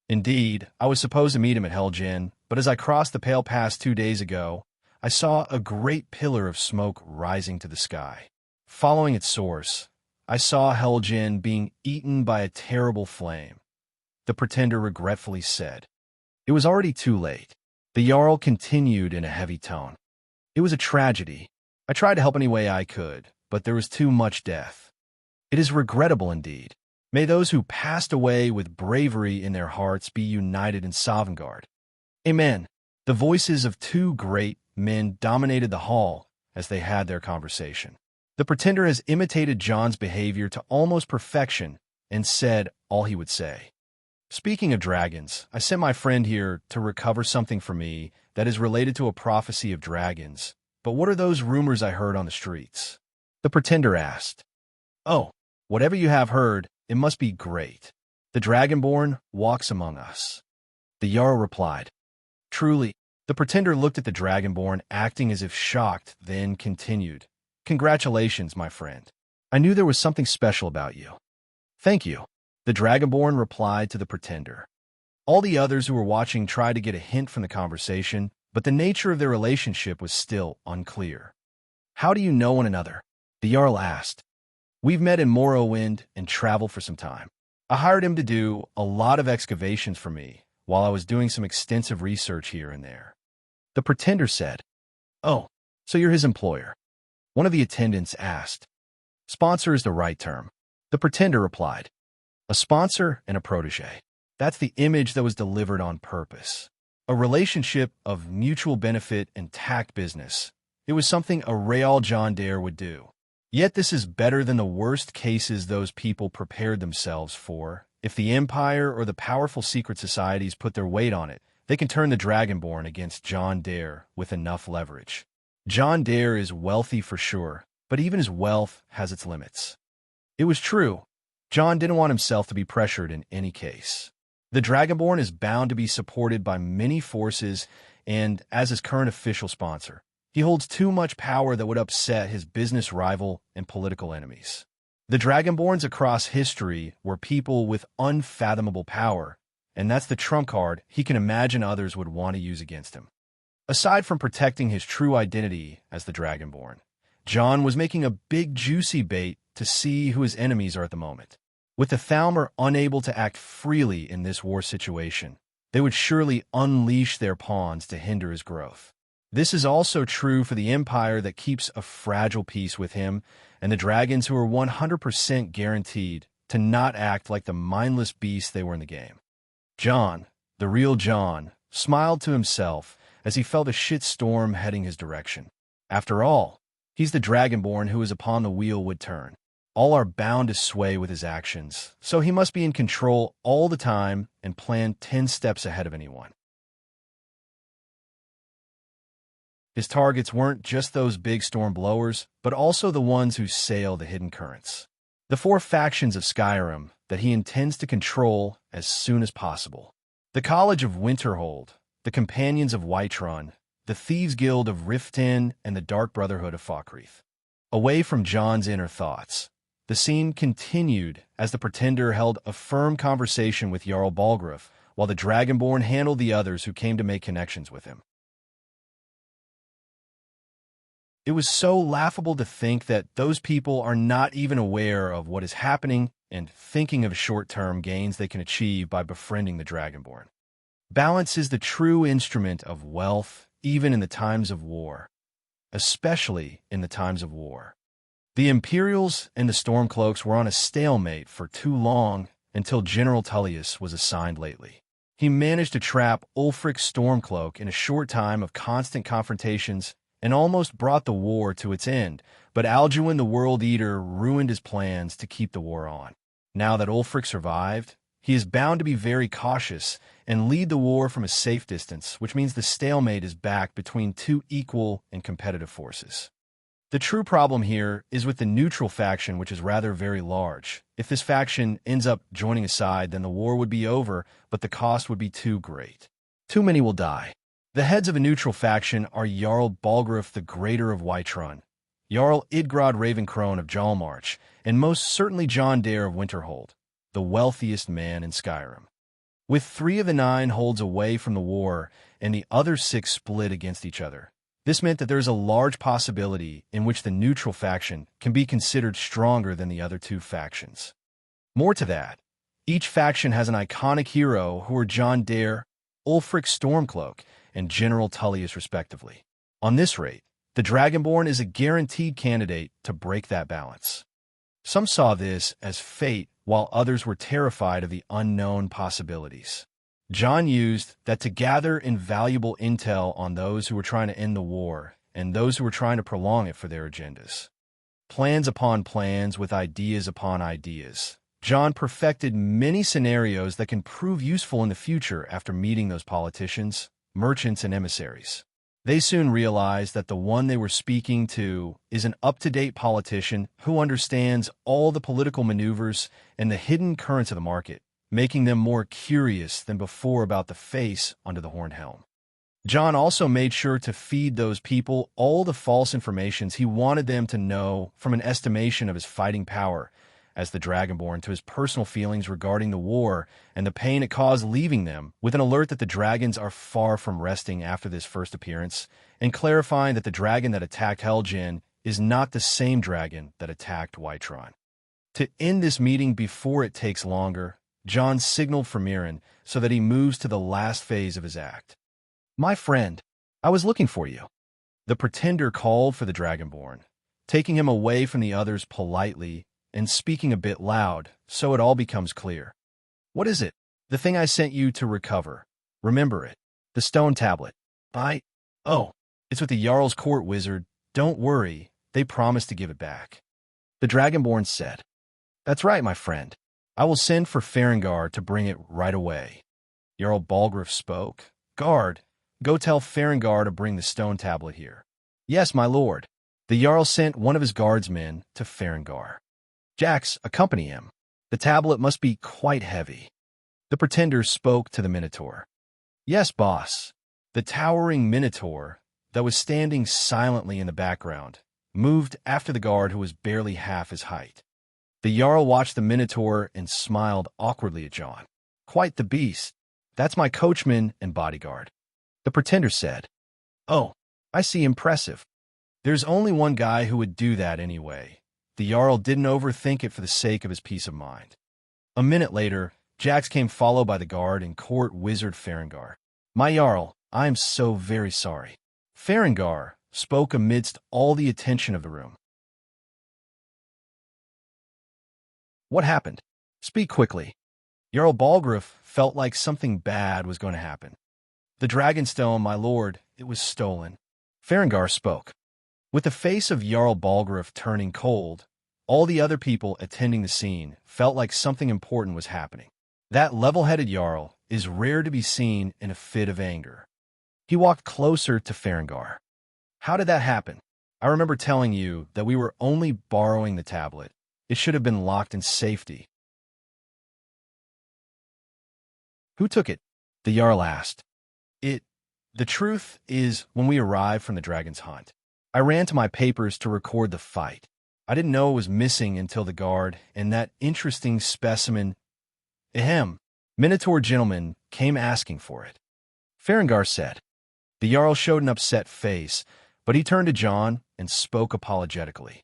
[SPEAKER 1] Indeed, I was supposed to meet him at Helgen, but as I crossed the Pale Pass 2 days ago, I saw a great pillar of smoke rising to the sky. Following its source, I saw Helgen being eaten by a terrible flame, the pretender regretfully said. It was already too late. The Jarl continued in a heavy tone. It was a tragedy. I tried to help any way I could, but there was too much death. It is regrettable indeed. May those who passed away with bravery in their hearts be united in Sovngarde. Amen. The voices of two great men dominated the hall as they had their conversation. The pretender has imitated John's behavior to almost perfection and said all he would say. Speaking of dragons, I sent my friend here to recover something for me that is related to a prophecy of dragons. But what are those rumors I heard on the streets? The pretender asked. Oh, whatever you have heard, it must be great. The Dragonborn walks among us. The Jarl replied. Truly. The pretender looked at the Dragonborn, acting as if shocked, then continued. Congratulations, my friend. I knew there was something special about you. Thank you. The Dragonborn replied to the pretender. All the others who were watching tried to get a hint from the conversation, but the nature of their relationship was still unclear. How do you know one another? The Jarl asked. We've met in Morrowind and traveled for some time. I hired him to do a lot of excavations for me while I was doing some extensive research here and there. The pretender said, Oh, so you're his employer? One of the attendants asked. Sponsor is the right term. The pretender replied. A sponsor and a protege. That's the image that was delivered on purpose. A relationship of mutual benefit and tact business. It was something a real John Dare would do. Yet this is better than the worst cases those people prepared themselves for. If the Empire or the powerful secret societies put their weight on it, they can turn the Dragonborn against John Dare with enough leverage. John Dare is wealthy for sure, but even his wealth has its limits. It was true. John didn't want himself to be pressured in any case. The Dragonborn is bound to be supported by many forces, and as his current official sponsor, he holds too much power that would upset his business rival and political enemies. The Dragonborns across history were people with unfathomable power, and that's the trump card he can imagine others would want to use against him. Aside from protecting his true identity as the Dragonborn, John was making a big juicy bait to see who his enemies are at the moment. With the Thalmor unable to act freely in this war situation, they would surely unleash their pawns to hinder his growth. This is also true for the Empire that keeps a fragile peace with him, and the dragons who are 100% guaranteed to not act like the mindless beasts they were in the game. John, the real John, smiled to himself as he felt a shitstorm heading his direction. After all, he's the Dragonborn who is upon the wheel would turn. All are bound to sway with his actions, so he must be in control all the time and plan 10 steps ahead of anyone. His targets weren't just those big storm blowers, but also the ones who sail the hidden currents. The 4 factions of Skyrim that he intends to control as soon as possible. The College of Winterhold, the Companions of Whiterun, the Thieves' Guild of Riften, and the Dark Brotherhood of Falkreath. Away from John's inner thoughts, the scene continued as the pretender held a firm conversation with Jarl Balgruuf, while the Dragonborn handled the others who came to make connections with him. It was so laughable to think that those people are not even aware of what is happening and thinking of short-term gains they can achieve by befriending the Dragonborn. Balance is the true instrument of wealth, even in the times of war. Especially in the times of war. The Imperials and the Stormcloaks were on a stalemate for too long until General Tullius was assigned lately. He managed to trap Ulfric's Stormcloak in a short time of constant confrontations and almost brought the war to its end, but Alduin the World Eater ruined his plans to keep the war on. Now that Ulfric survived, he is bound to be very cautious and lead the war from a safe distance, which means the stalemate is back between 2 equal and competitive forces. The true problem here is with the neutral faction, which is rather very large. If this faction ends up joining a side, then the war would be over, but the cost would be too great. Too many will die. The heads of a neutral faction are Jarl Balgruuf the Greater of Whiterun, Jarl Idgrod Ravencrone of Jalmarch, and most certainly John Dare of Winterhold, the wealthiest man in Skyrim. With 3 of the 9 holds away from the war and the other 6 split against each other, this meant that there is a large possibility in which the neutral faction can be considered stronger than the other 2 factions. More to that, each faction has an iconic hero who are John Dare, Ulfric Stormcloak, and General Tullius respectively. On this rate, the Dragonborn is a guaranteed candidate to break that balance. Some saw this as fate, while others were terrified of the unknown possibilities. John used that to gather invaluable intel on those who were trying to end the war and those who were trying to prolong it for their agendas. Plans upon plans with ideas upon ideas. John perfected many scenarios that can prove useful in the future after meeting those politicians, merchants, and emissaries. They soon realized that the one they were speaking to is an up-to-date politician who understands all the political maneuvers and the hidden currents of the market, making them more curious than before about the face under the horned helm. John also made sure to feed those people all the false informations he wanted them to know, from an estimation of his fighting power as the Dragonborn to his personal feelings regarding the war and the pain it caused leaving them, with an alert that the dragons are far from resting after this first appearance, and clarifying that the dragon that attacked Helgen is not the same dragon that attacked Whiterun. To end this meeting before it takes longer, John signaled for Mirren so that he moves to the last phase of his act. "My friend, I was looking for you." The Pretender called for the Dragonborn, taking him away from the others politely and speaking a bit loud so it all becomes clear. "What is it?" "The thing I sent you to recover. Remember it. The stone tablet. Oh, it's with the Jarl's court wizard. Don't worry, they promised to give it back." The Dragonborn said, "That's right, my friend. I will send for Farengar to bring it right away." Jarl Balgruuf spoke. "Guard, go tell Farengar to bring the stone tablet here." "Yes, my lord." The Jarl sent one of his guardsmen to Farengar. "Jax, accompany him. The tablet must be quite heavy." The Pretender spoke to the Minotaur. "Yes, boss." The towering Minotaur, that was standing silently in the background, moved after the guard who was barely half his height. The Jarl watched the Minotaur and smiled awkwardly at John. "Quite the beast. That's my coachman and bodyguard." The Pretender said, "Oh, I see, impressive. There's only one guy who would do that anyway." The Jarl didn't overthink it for the sake of his peace of mind. A minute later, Jax came followed by the guard and court wizard Farengar. "My Jarl, I am so very sorry." Farengar spoke amidst all the attention of the room. "What happened? Speak quickly." Jarl Balgruuf felt like something bad was going to happen. "The Dragonstone, my lord, it was stolen." Farengar spoke. With the face of Jarl Balgruuf turning cold, all the other people attending the scene felt like something important was happening. That level-headed Jarl is rare to be seen in a fit of anger. He walked closer to Farengar. "How did that happen? I remember telling you that we were only borrowing the tablet. It should have been locked in safety." "Who took it?" the Jarl asked. The truth is, when we arrived from the dragon's hunt, I ran to my papers to record the fight. I didn't know it was missing until the guard and that interesting specimen, Minotaur gentleman, came asking for it. Farengar said. The Jarl showed an upset face, but he turned to John and spoke apologetically.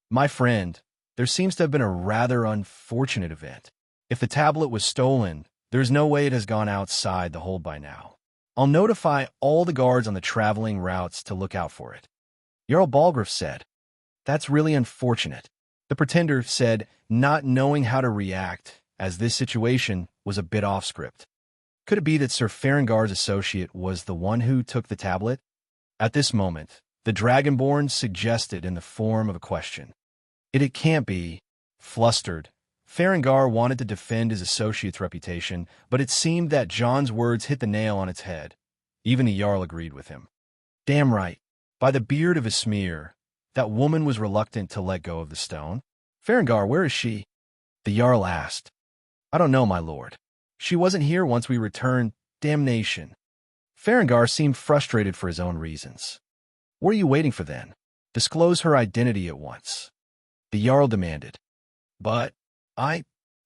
[SPEAKER 1] "My friend, there seems to have been a rather unfortunate event. If the tablet was stolen, there's no way it has gone outside the hold by now. I'll notify all the guards on the traveling routes to look out for it." Jarl Balgruuf said, "That's really unfortunate." The Pretender said, not knowing how to react, as this situation was a bit off script. Could it be that Sir Farengar's associate was the one who took the tablet? At this moment, the Dragonborn suggested in the form of a question. It can't be. Flustered, Farengar wanted to defend his associate's reputation, but it seemed that John's words hit the nail on its head. Even the Jarl agreed with him. Damn right. By the beard of Ismir, that woman was reluctant to let go of the stone. "Farengar, where is she?" the Jarl asked. "I don't know, my lord. She wasn't here once we returned. Damnation." Farengar seemed frustrated for his own reasons. "What are you waiting for then? Disclose her identity at once. The Jarl demanded. But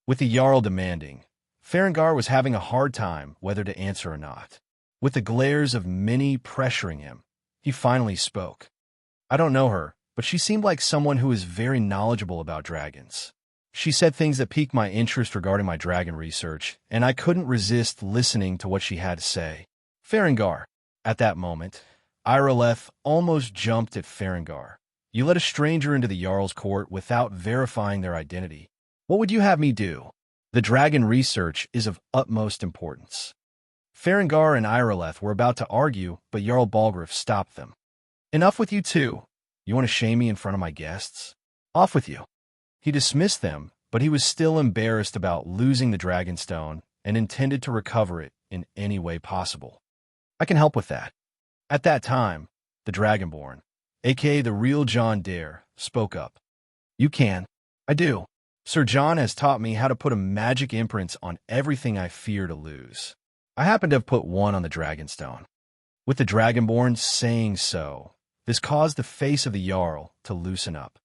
[SPEAKER 1] with the Jarl demanding, Farengar was having a hard time whether to answer or not. With the glares of many pressuring him, he finally spoke. I don't know her, but she seemed like someone who is very knowledgeable about dragons. She said things that piqued my interest regarding my dragon research, and I couldn't resist listening to what she had to say. Farengar. At that moment, Irileth almost jumped at Farengar. You let a stranger into the Jarl's court without verifying their identity. What would you have me do? The dragon research is of utmost importance. Farengar and Irileth were about to argue, but Jarl Balgruuf stopped them. Enough with you two. You want to shame me in front of my guests? Off with you. He dismissed them, but he was still embarrassed about losing the Dragonstone and intended to recover it in any way possible. I can help with that. At that time, the Dragonborn, aka the real John Dare, spoke up. You can. I do. Sir John has taught me how to put a magic imprint on everything I fear to lose. I happen to have put one on the Dragonstone. With the Dragonborn saying so, this caused the face of the Jarl to loosen up.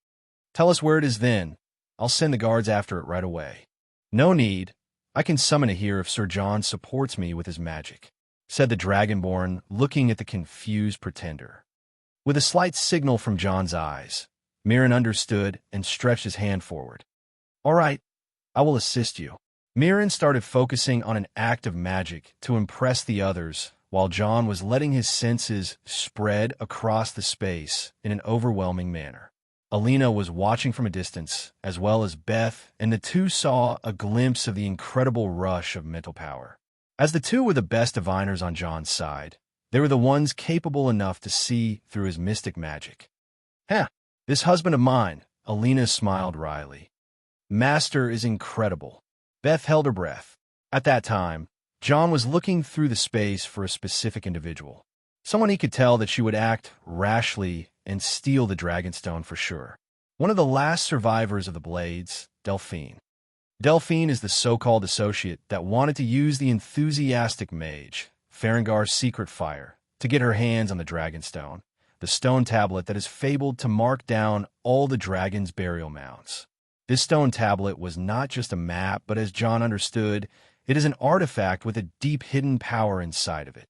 [SPEAKER 1] Tell us where it is then. I'll send the guards after it right away. No need. I can summon it here if Sir John supports me with his magic, said the Dragonborn, looking at the confused pretender. With a slight signal from John's eyes, Mirren understood and stretched his hand forward. All right, I will assist you. Mirren started focusing on an act of magic to impress the others, while John was letting his senses spread across the space in an overwhelming manner. Alina was watching from a distance, as well as Beth, and the two saw a glimpse of the incredible rush of mental power. As the two were the best diviners on John's side, they were the ones capable enough to see through his mystic magic. This husband of mine, Alina smiled wryly. Master is incredible. Beth held her breath. At that time, John was looking through the space for a specific individual. Someone he could tell that she would act rashly and steal the Dragonstone for sure. One of the last survivors of the Blades, Delphine. Delphine is the so-called associate that wanted to use the enthusiastic mage, Farengar's secret fire, to get her hands on the Dragonstone, the stone tablet that is fabled to mark down all the dragon's burial mounds. This stone tablet was not just a map, but as John understood, it is an artifact with a deep hidden power inside of it.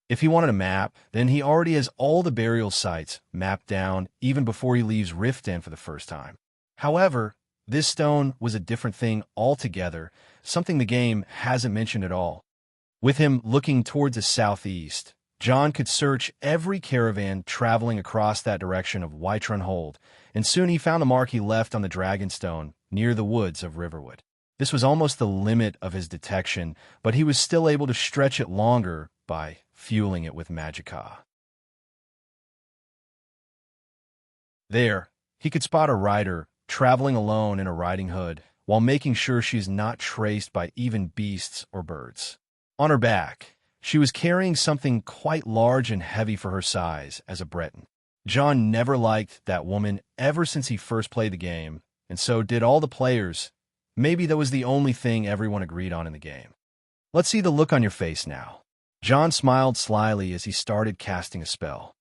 [SPEAKER 1] If he wanted a map, then he already has all the burial sites mapped down even before he leaves Riften for the first time. However, this stone was a different thing altogether, something the game hasn't mentioned at all. With him looking towards the southeast, John could search every caravan traveling across that direction of Whiterun Hold, and soon he found the mark he left on the Dragonstone near the woods of Riverwood. This was almost the limit of his detection, but he was still able to stretch it longer by fueling it with magicka. There, he could spot a rider traveling alone in a riding hood, while making sure she's not traced by even beasts or birds. On her back, she was carrying something quite large and heavy for her size as a Breton. John never liked that woman ever since he first played the game, and so did all the players. Maybe that was the only thing everyone agreed on in the game. Let's see the look on your face now. John smiled slyly as he started casting a spell.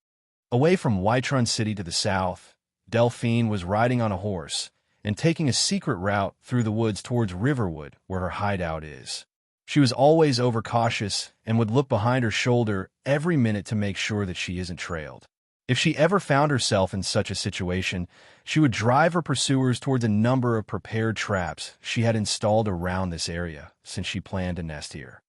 [SPEAKER 1] Away from Whiterun City to the south, Delphine was riding on a horse and taking a secret route through the woods towards Riverwood, where her hideout is. She was always overcautious and would look behind her shoulder every minute to make sure that she isn't trailed. If she ever found herself in such a situation, she would drive her pursuers towards a number of prepared traps she had installed around this area, since she planned to nest here.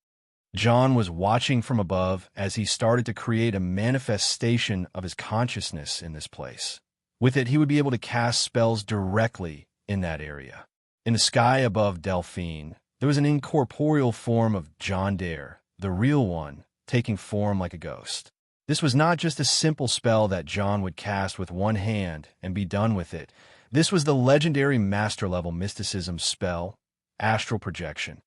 [SPEAKER 1] John was watching from above as he started to create a manifestation of his consciousness in this place. With it, he would be able to cast spells directly in that area. In the sky above Delphine, there was an incorporeal form of John Dare, the real one, taking form like a ghost. This was not just a simple spell that John would cast with one hand and be done with it. This was the legendary master-level mysticism spell, Astral Projection.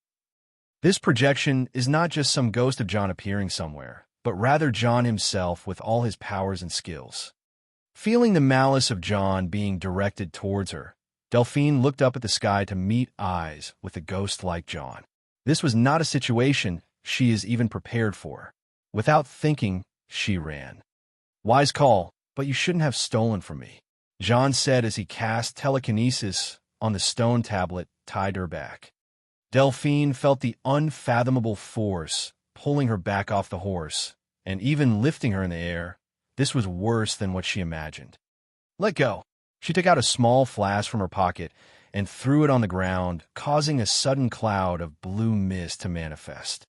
[SPEAKER 1] This projection is not just some ghost of John appearing somewhere, but rather John himself with all his powers and skills. Feeling the malice of John being directed towards her, Delphine looked up at the sky to meet eyes with a ghost like John. This was not a situation she is even prepared for. Without thinking, she ran. Wise call, but you shouldn't have stolen from me, John said as he cast telekinesis on the stone tablet tied to her back. Delphine felt the unfathomable force pulling her back off the horse, and even lifting her in the air. This was worse than what she imagined. Let go. She took out a small flask from her pocket and threw it on the ground, causing a sudden cloud of blue mist to manifest.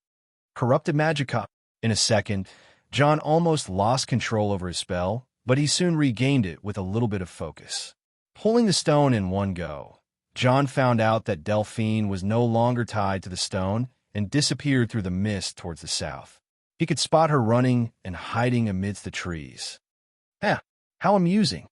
[SPEAKER 1] Corrupted magica. In a second, John almost lost control over his spell, but he soon regained it with a little bit of focus. Pulling the stone in one go, John found out that Delphine was no longer tied to the stone and disappeared through the mist towards the south. He could spot her running and hiding amidst the trees. How amusing.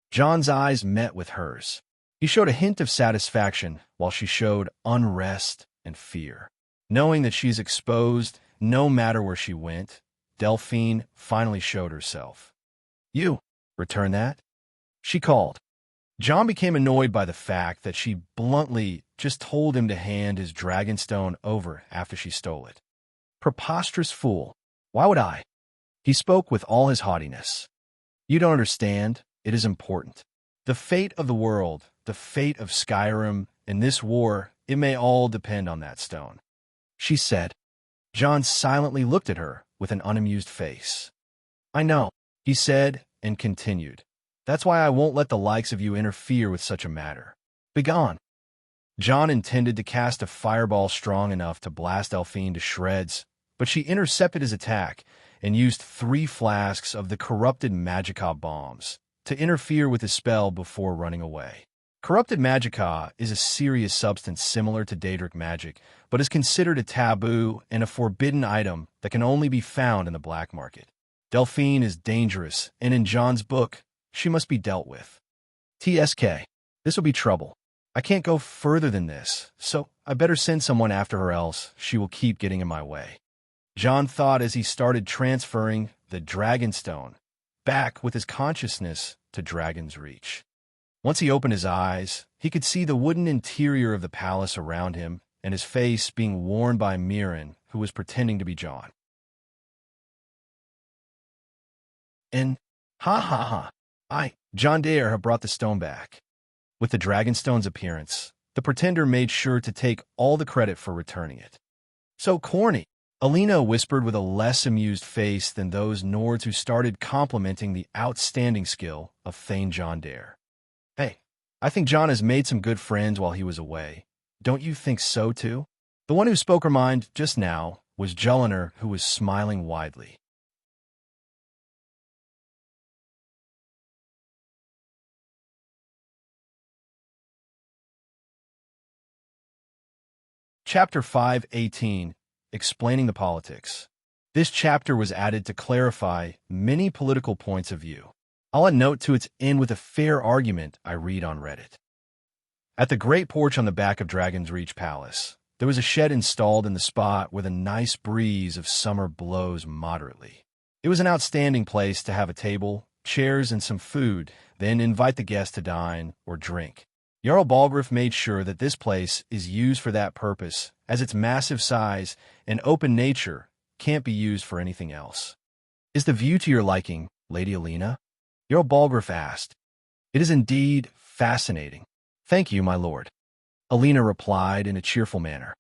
[SPEAKER 1] John's eyes met with hers. He showed a hint of satisfaction while she showed unrest and fear. Knowing that she's exposed no matter where she went, Delphine finally showed herself. You, return that? She called. John became annoyed by the fact that she bluntly just told him to hand his dragonstone over after she stole it. Preposterous fool. Why would I? He spoke with all his haughtiness. You don't understand. It is important. The fate of the world, the fate of Skyrim, in this war, it may all depend on that stone, she said. John silently looked at her with an unamused face. I know, he said, and continued. That's why I won't let the likes of you interfere with such a matter. Begone. John intended to cast a fireball strong enough to blast Delphine to shreds, but she intercepted his attack and used 3 flasks of the corrupted magica bombs to interfere with his spell before running away. Corrupted magica is a serious substance similar to Daedric magic, but is considered a taboo and a forbidden item that can only be found in the black market. Delphine is dangerous, and in John's book, she must be dealt with. TSK. This will be trouble. I can't go further than this, so I better send someone after her, else she will keep getting in my way. John thought as he started transferring the Dragonstone back with his consciousness to Dragon's Reach. Once he opened his eyes, he could see the wooden interior of the palace around him and his face being worn by Mirren, who was pretending to be John. And, John Dare have brought the stone back. With the Dragonstone's appearance, the pretender made sure to take all the credit for returning it. So corny, Alina whispered with a less amused face than those Nords who started complimenting the outstanding skill of Thane John Dare. Hey, I think John has made some good friends while he was away. Don't you think so, too? The one who spoke her mind just now was Julliner, who was smiling widely. Chapter 5:18, Explaining the Politics. This chapter was added to clarify many political points of view. I'll add note to its end with a fair argument I read on Reddit. At the great porch on the back of Dragon's Reach Palace, there was a shed installed in the spot where the nice breeze of summer blows moderately. It was an outstanding place to have a table, chairs, and some food, then invite the guests to dine or drink. Jarl Balgruuf made sure that this place is used for that purpose, as its massive size and open nature can't be used for anything else. Is the view to your liking, Lady Alina? Jarl Balgruuf asked. It is indeed fascinating. Thank you, my lord. Alina replied in a cheerful manner.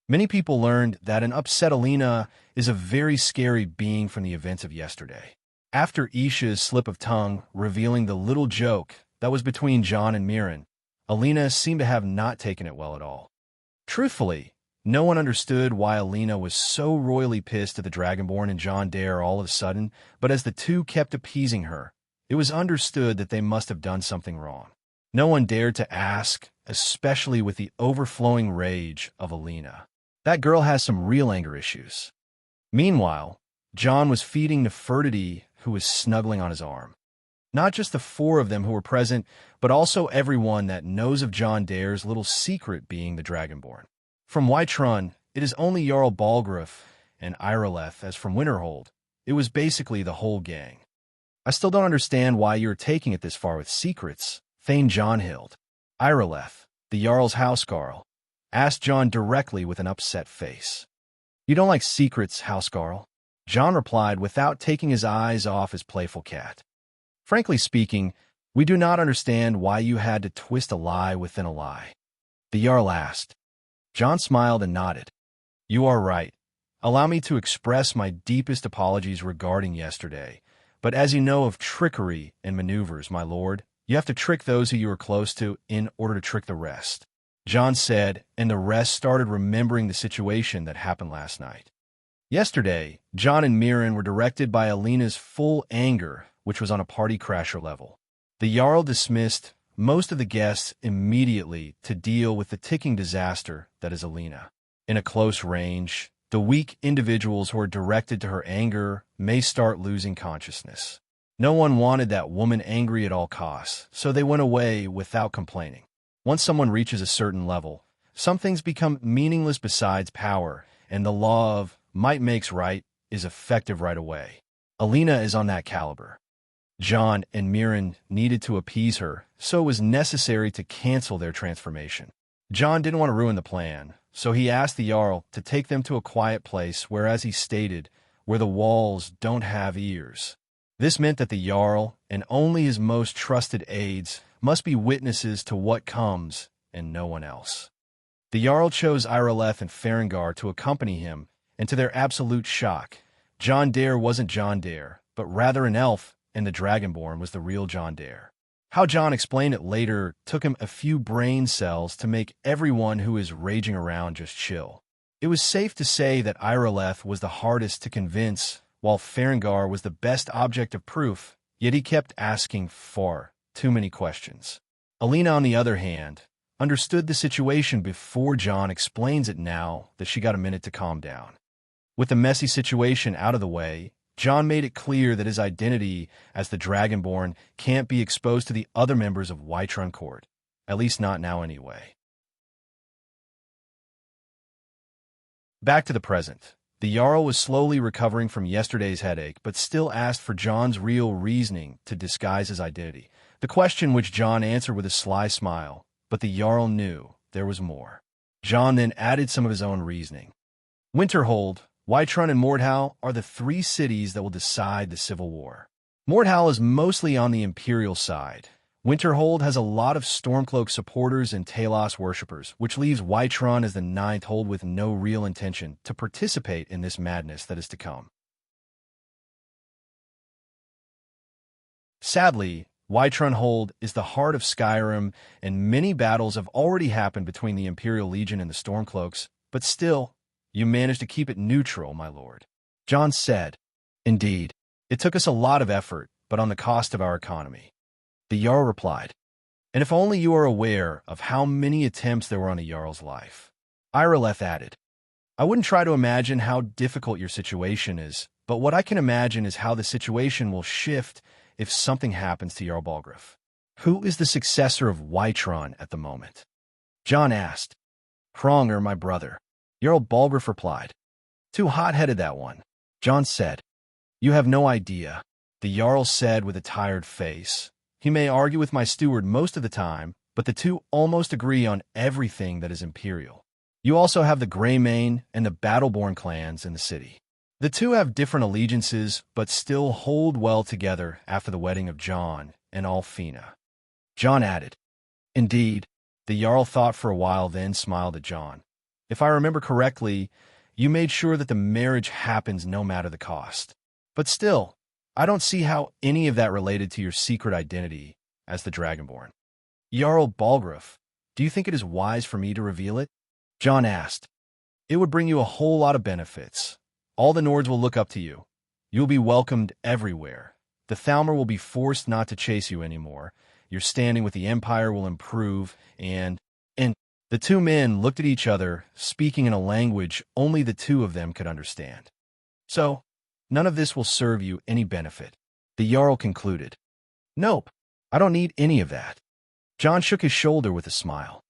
[SPEAKER 1] Many people learned that an upset Alina is a very scary being from the events of yesterday. After Isha's slip of tongue revealing the little joke that was between John and Mirren, Alina seemed to have not taken it well at all. Truthfully, no one understood why Alina was so royally pissed at the Dragonborn and John Dare all of a sudden, but as the two kept appeasing her, it was understood that they must have done something wrong. No one dared to ask, especially with the overflowing rage of Alina. That girl has some real anger issues. Meanwhile, John was feeding Nefertiti, who was snuggling on his arm. Not just the 4 of them who were present, but also everyone that knows of John Dare's little secret being the Dragonborn. From Whiterun, it is only Jarl Balgruuf and Irileth, as from Winterhold. It was basically the whole gang. I still don't understand why you're taking it this far with secrets, Thane Johnhild. Irileth, the Jarl's housecarl, asked John directly with an upset face. You don't like secrets, housecarl? John replied without taking his eyes off his playful cat. Frankly speaking, we do not understand why you had to twist a lie within a lie. The Jarl asked. John smiled and nodded. You are right. Allow me to express my deepest apologies regarding yesterday. But as you know of trickery and maneuvers, my lord, you have to trick those who you are close to in order to trick the rest. John said, and the rest started remembering the situation that happened last night. Yesterday, John and Mirren were directed by Alina's full anger, which was on a party crasher level. The Jarl dismissed most of the guests immediately to deal with the ticking disaster that is Alina. In a close range, the weak individuals who are directed to her anger may start losing consciousness. No one wanted that woman angry at all costs, so they went away without complaining. Once someone reaches a certain level, some things become meaningless besides power, and the law of might makes right is effective right away. Alina is on that caliber. John and Mirren needed to appease her, so it was necessary to cancel their transformation. John didn't want to ruin the plan, so he asked the Jarl to take them to a quiet place where, as he stated, where the walls don't have ears. This meant that the Jarl, and only his most trusted aides, must be witnesses to what comes, and no one else. The Jarl chose Irileth and Farengar to accompany him, and to their absolute shock, John Dare wasn't John Dare, but rather an elf, and the Dragonborn was the real John Dare. How John explained it later took him a few brain cells to make everyone who is raging around just chill. It was safe to say that Irileth was the hardest to convince, while Farengar was the best object of proof, yet he kept asking far too many questions. Alina, on the other hand, understood the situation before John explains it now that she got a minute to calm down. With the messy situation out of the way, John made it clear that his identity as the Dragonborn can't be exposed to the other members of Whiterun Court, at least not now anyway. Back to the present. The Jarl was slowly recovering from yesterday's headache, but still asked for John's real reasoning to disguise his identity. The question which John answered with a sly smile, but the Jarl knew there was more. John then added some of his own reasoning. Winterhold, Whiterun, and Mordhau are the three cities that will decide the Civil War. Mordhau is mostly on the Imperial side. Winterhold has a lot of Stormcloak supporters and Talos worshippers, which leaves Whiterun as the ninth hold with no real intention to participate in this madness that is to come. Sadly, Whiterun Hold is the heart of Skyrim, and many battles have already happened between the Imperial Legion and the Stormcloaks, but still, you managed to keep it neutral, my lord. John said, Indeed, it took us a lot of effort, but on the cost of our economy. The Jarl replied, And if only you are aware of how many attempts there were on a Jarl's life. Irileth added, I wouldn't try to imagine how difficult your situation is, but what I can imagine is how the situation will shift if something happens to Jarl Balgruuf. Who is the successor of Whiterun at the moment? John asked. Hronger, my brother. Jarl Balgruuf replied. Too hot-headed, that one. John said. You have no idea, the Jarl said with a tired face. He may argue with my steward most of the time, but the two almost agree on everything that is imperial. You also have the Greymane and the Battleborn clans in the city. The two have different allegiances, but still hold well together after the wedding of John and Alfina. John added, Indeed, the Jarl thought for a while, then smiled at John. If I remember correctly, you made sure that the marriage happens no matter the cost. But still, I don't see how any of that related to your secret identity as the Dragonborn. Jarl Balgruuf, do you think it is wise for me to reveal it? John asked. It would bring you a whole lot of benefits. All the Nords will look up to you. You will be welcomed everywhere. The Thalmor will be forced not to chase you anymore. Your standing with the Empire will improve, and the two men looked at each other, speaking in a language only the two of them could understand. So, none of this will serve you any benefit, the Jarl concluded. Nope, I don't need any of that. John shook his shoulder with a smile.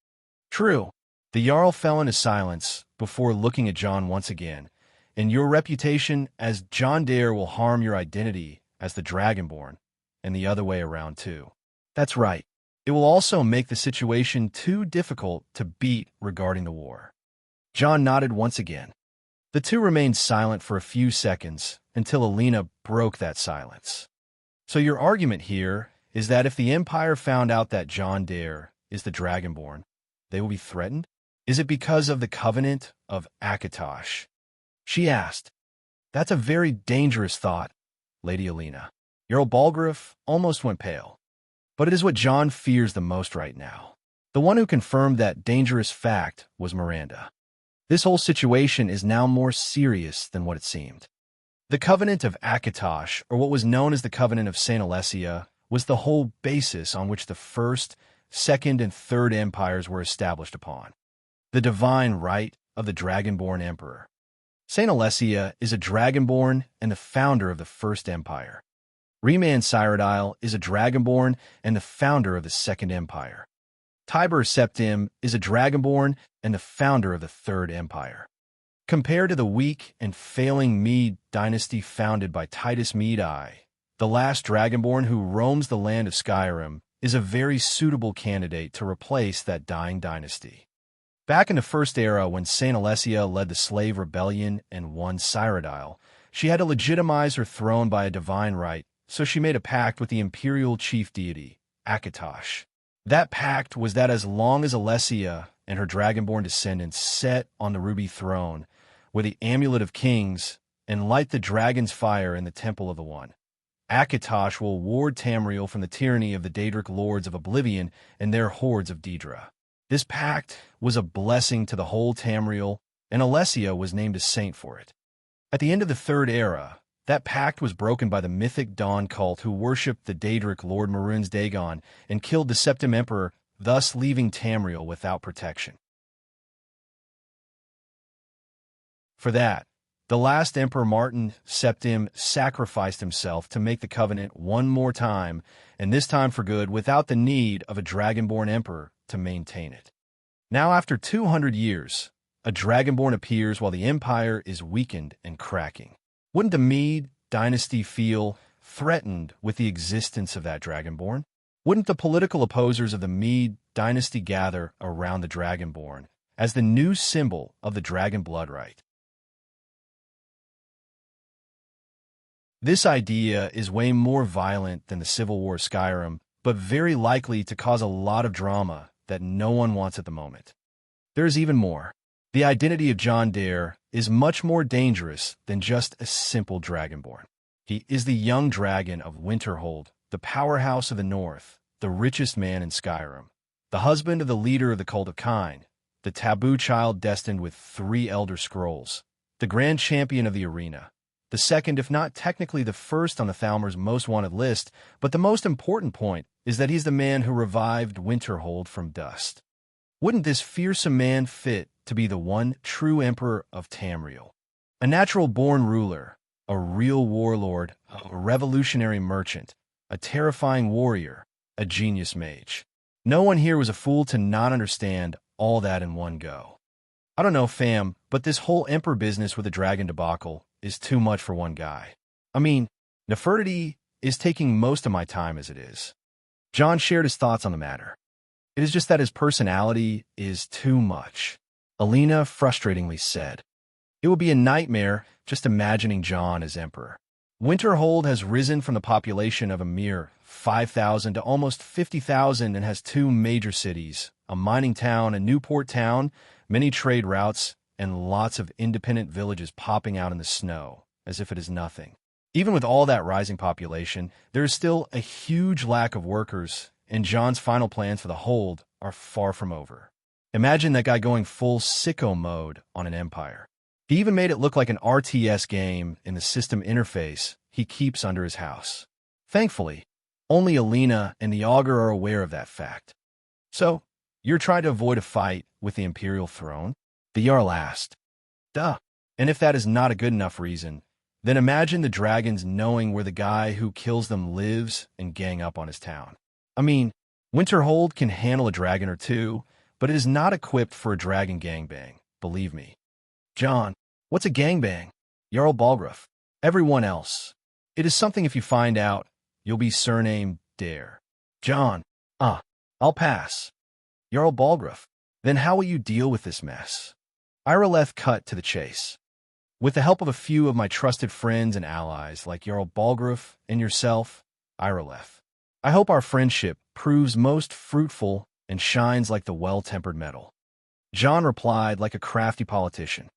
[SPEAKER 1] True. The Jarl fell into silence before looking at John once again, and your reputation as John Dare will harm your identity as the Dragonborn, and the other way around too. That's right. It will also make the situation too difficult to beat regarding the war. John nodded once again. The two remained silent for a few seconds until Alina broke that silence. So your argument here is that if the Empire found out that John Dare is the Dragonborn, they will be threatened? Is it because of the covenant of Akatosh? She asked. That's a very dangerous thought, Lady Alina. Jarl Balgruuf almost went pale. But it is what John fears the most right now. The one who confirmed that dangerous fact was Miranda. This whole situation is now more serious than what it seemed. The Covenant of Akatosh, or what was known as the Covenant of St. Alessia, was the whole basis on which the First, Second, and Third Empires were established upon. The divine right of the Dragonborn Emperor. St. Alessia is a Dragonborn and the founder of the First Empire. Reman Cyrodiil is a Dragonborn and the founder of the Second Empire. Tiber Septim is a Dragonborn and the founder of the Third Empire. Compared to the weak and failing Mede dynasty founded by Titus Mede, the last Dragonborn who roams the land of Skyrim is a very suitable candidate to replace that dying dynasty. Back in the First Era, when St. Alessia led the slave rebellion and won Cyrodiil, she had to legitimize her throne by a divine right, so she made a pact with the imperial chief deity, Akatosh. That pact was that as long as Alessia and her Dragonborn descendants sat on the ruby throne with the Amulet of Kings and light the dragon's fire in the Temple of the One, Akatosh will ward Tamriel from the tyranny of the Daedric lords of Oblivion and their hordes of Daedra. This pact was a blessing to the whole Tamriel, and Alessia was named a saint for it. At the end of the Third Era, that pact was broken by the mythic Dawn cult who worshipped the Daedric Lord Mehrunes Dagon and killed the Septim Emperor, thus leaving Tamriel without protection. For that, the last Emperor Martin Septim sacrificed himself to make the covenant one more time, and this time for good, without the need of a Dragonborn Emperor to maintain it. Now, after 200 years, a Dragonborn appears while the Empire is weakened and cracking. Wouldn't the Mede dynasty feel threatened with the existence of that Dragonborn? Wouldn't the political opposers of the Mede dynasty gather around the Dragonborn as the new symbol of the dragon blood right? This idea is way more violent than the Civil War of Skyrim, but very likely to cause a lot of drama that no one wants at the moment. There is even more. The identity of John Dare is much more dangerous than just a simple Dragonborn. He is the young dragon of Winterhold, the powerhouse of the North, the richest man in Skyrim, the husband of the leader of the Cult of Kine, the taboo child destined with 3 Elder Scrolls, the grand champion of the arena, the second, if not technically the first on the Thalmor's most wanted list, but the most important point is that he's the man who revived Winterhold from dust. Wouldn't this fearsome man fit to be the one true emperor of Tamriel? A natural-born ruler, a real warlord, a revolutionary merchant, a terrifying warrior, a genius mage. No one here was a fool to not understand all that in one go. I don't know, fam, but this whole emperor business with the dragon debacle is too much for one guy. I mean, Nefertiti is taking most of my time as it is. John shared his thoughts on the matter. It is just that his personality is too much. Alina frustratingly said. It would be a nightmare just imagining John as emperor. Winterhold has risen from the population of a mere 5,000 to almost 50,000 and has 2 major cities, a mining town, a new port town, many trade routes, and lots of independent villages popping out in the snow, as if it is nothing. Even with all that rising population, there is still a huge lack of workers, and John's final plans for the hold are far from over. Imagine that guy going full sicko mode on an empire. He even made it look like an RTS game in the system interface he keeps under his house. Thankfully, only Alina and the Augur are aware of that fact. So, you're trying to avoid a fight with the imperial throne? The Jarl asked. Duh. And if that is not a good enough reason, then imagine the dragons knowing where the guy who kills them lives and gang up on his town. I mean, Winterhold can handle a dragon or two, but it is not equipped for a dragon gangbang, believe me. John, what's a gangbang? Jarl Balgruuf. Everyone else. It is something if you find out, you'll be surnamed Dare. John, I'll pass. Jarl Balgruuf. Then how will you deal with this mess? Ireleth cut to the chase. With the help of a few of my trusted friends and allies like Jarl Balgruuf and yourself, Iroleth. I hope our friendship proves most fruitful and shines like the well-tempered metal. John replied like a crafty politician.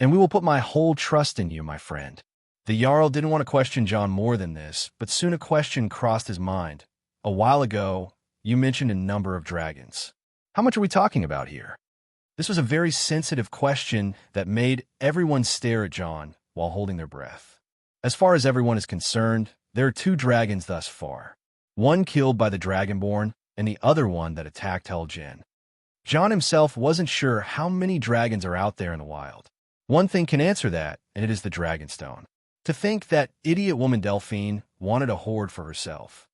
[SPEAKER 1] And we will put my whole trust in you, my friend. The Jarl didn't want to question John more than this, but soon a question crossed his mind. A while ago, you mentioned a number of dragons. How much are we talking about here? This was a very sensitive question that made everyone stare at John while holding their breath. As far as everyone is concerned, there are 2 dragons thus far. One killed by the Dragonborn, and the other one that attacked Helgen. John himself wasn't sure how many dragons are out there in the wild. One thing can answer that, and it is the Dragonstone. To think that idiot woman Delphine wanted a hoard for herself.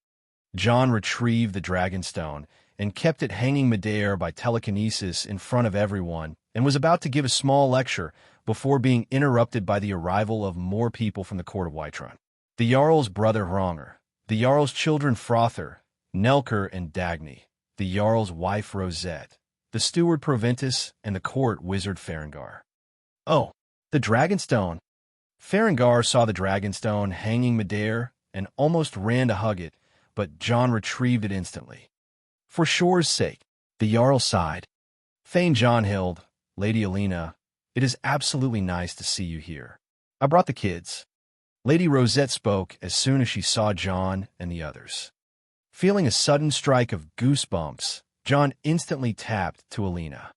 [SPEAKER 1] John retrieved the Dragonstone and kept it hanging midair by telekinesis in front of everyone, and was about to give a small lecture before being interrupted by the arrival of more people from the court of Whiterun. The Jarl's brother Hronger, the Jarl's children Frother, Nelker and Dagny, the Jarl's wife Rosette, the steward Proventus, and the court wizard Farengar. Oh, the Dragonstone! Farengar saw the Dragonstone hanging midair and almost ran to hug it, but John retrieved it instantly. For Shore's sake, the Jarl sighed. Thane Johnhild, Lady Alina, it is absolutely nice to see you here. I brought the kids. Lady Rosette spoke as soon as she saw John and the others. Feeling a sudden strike of goosebumps, John instantly tapped to Alina.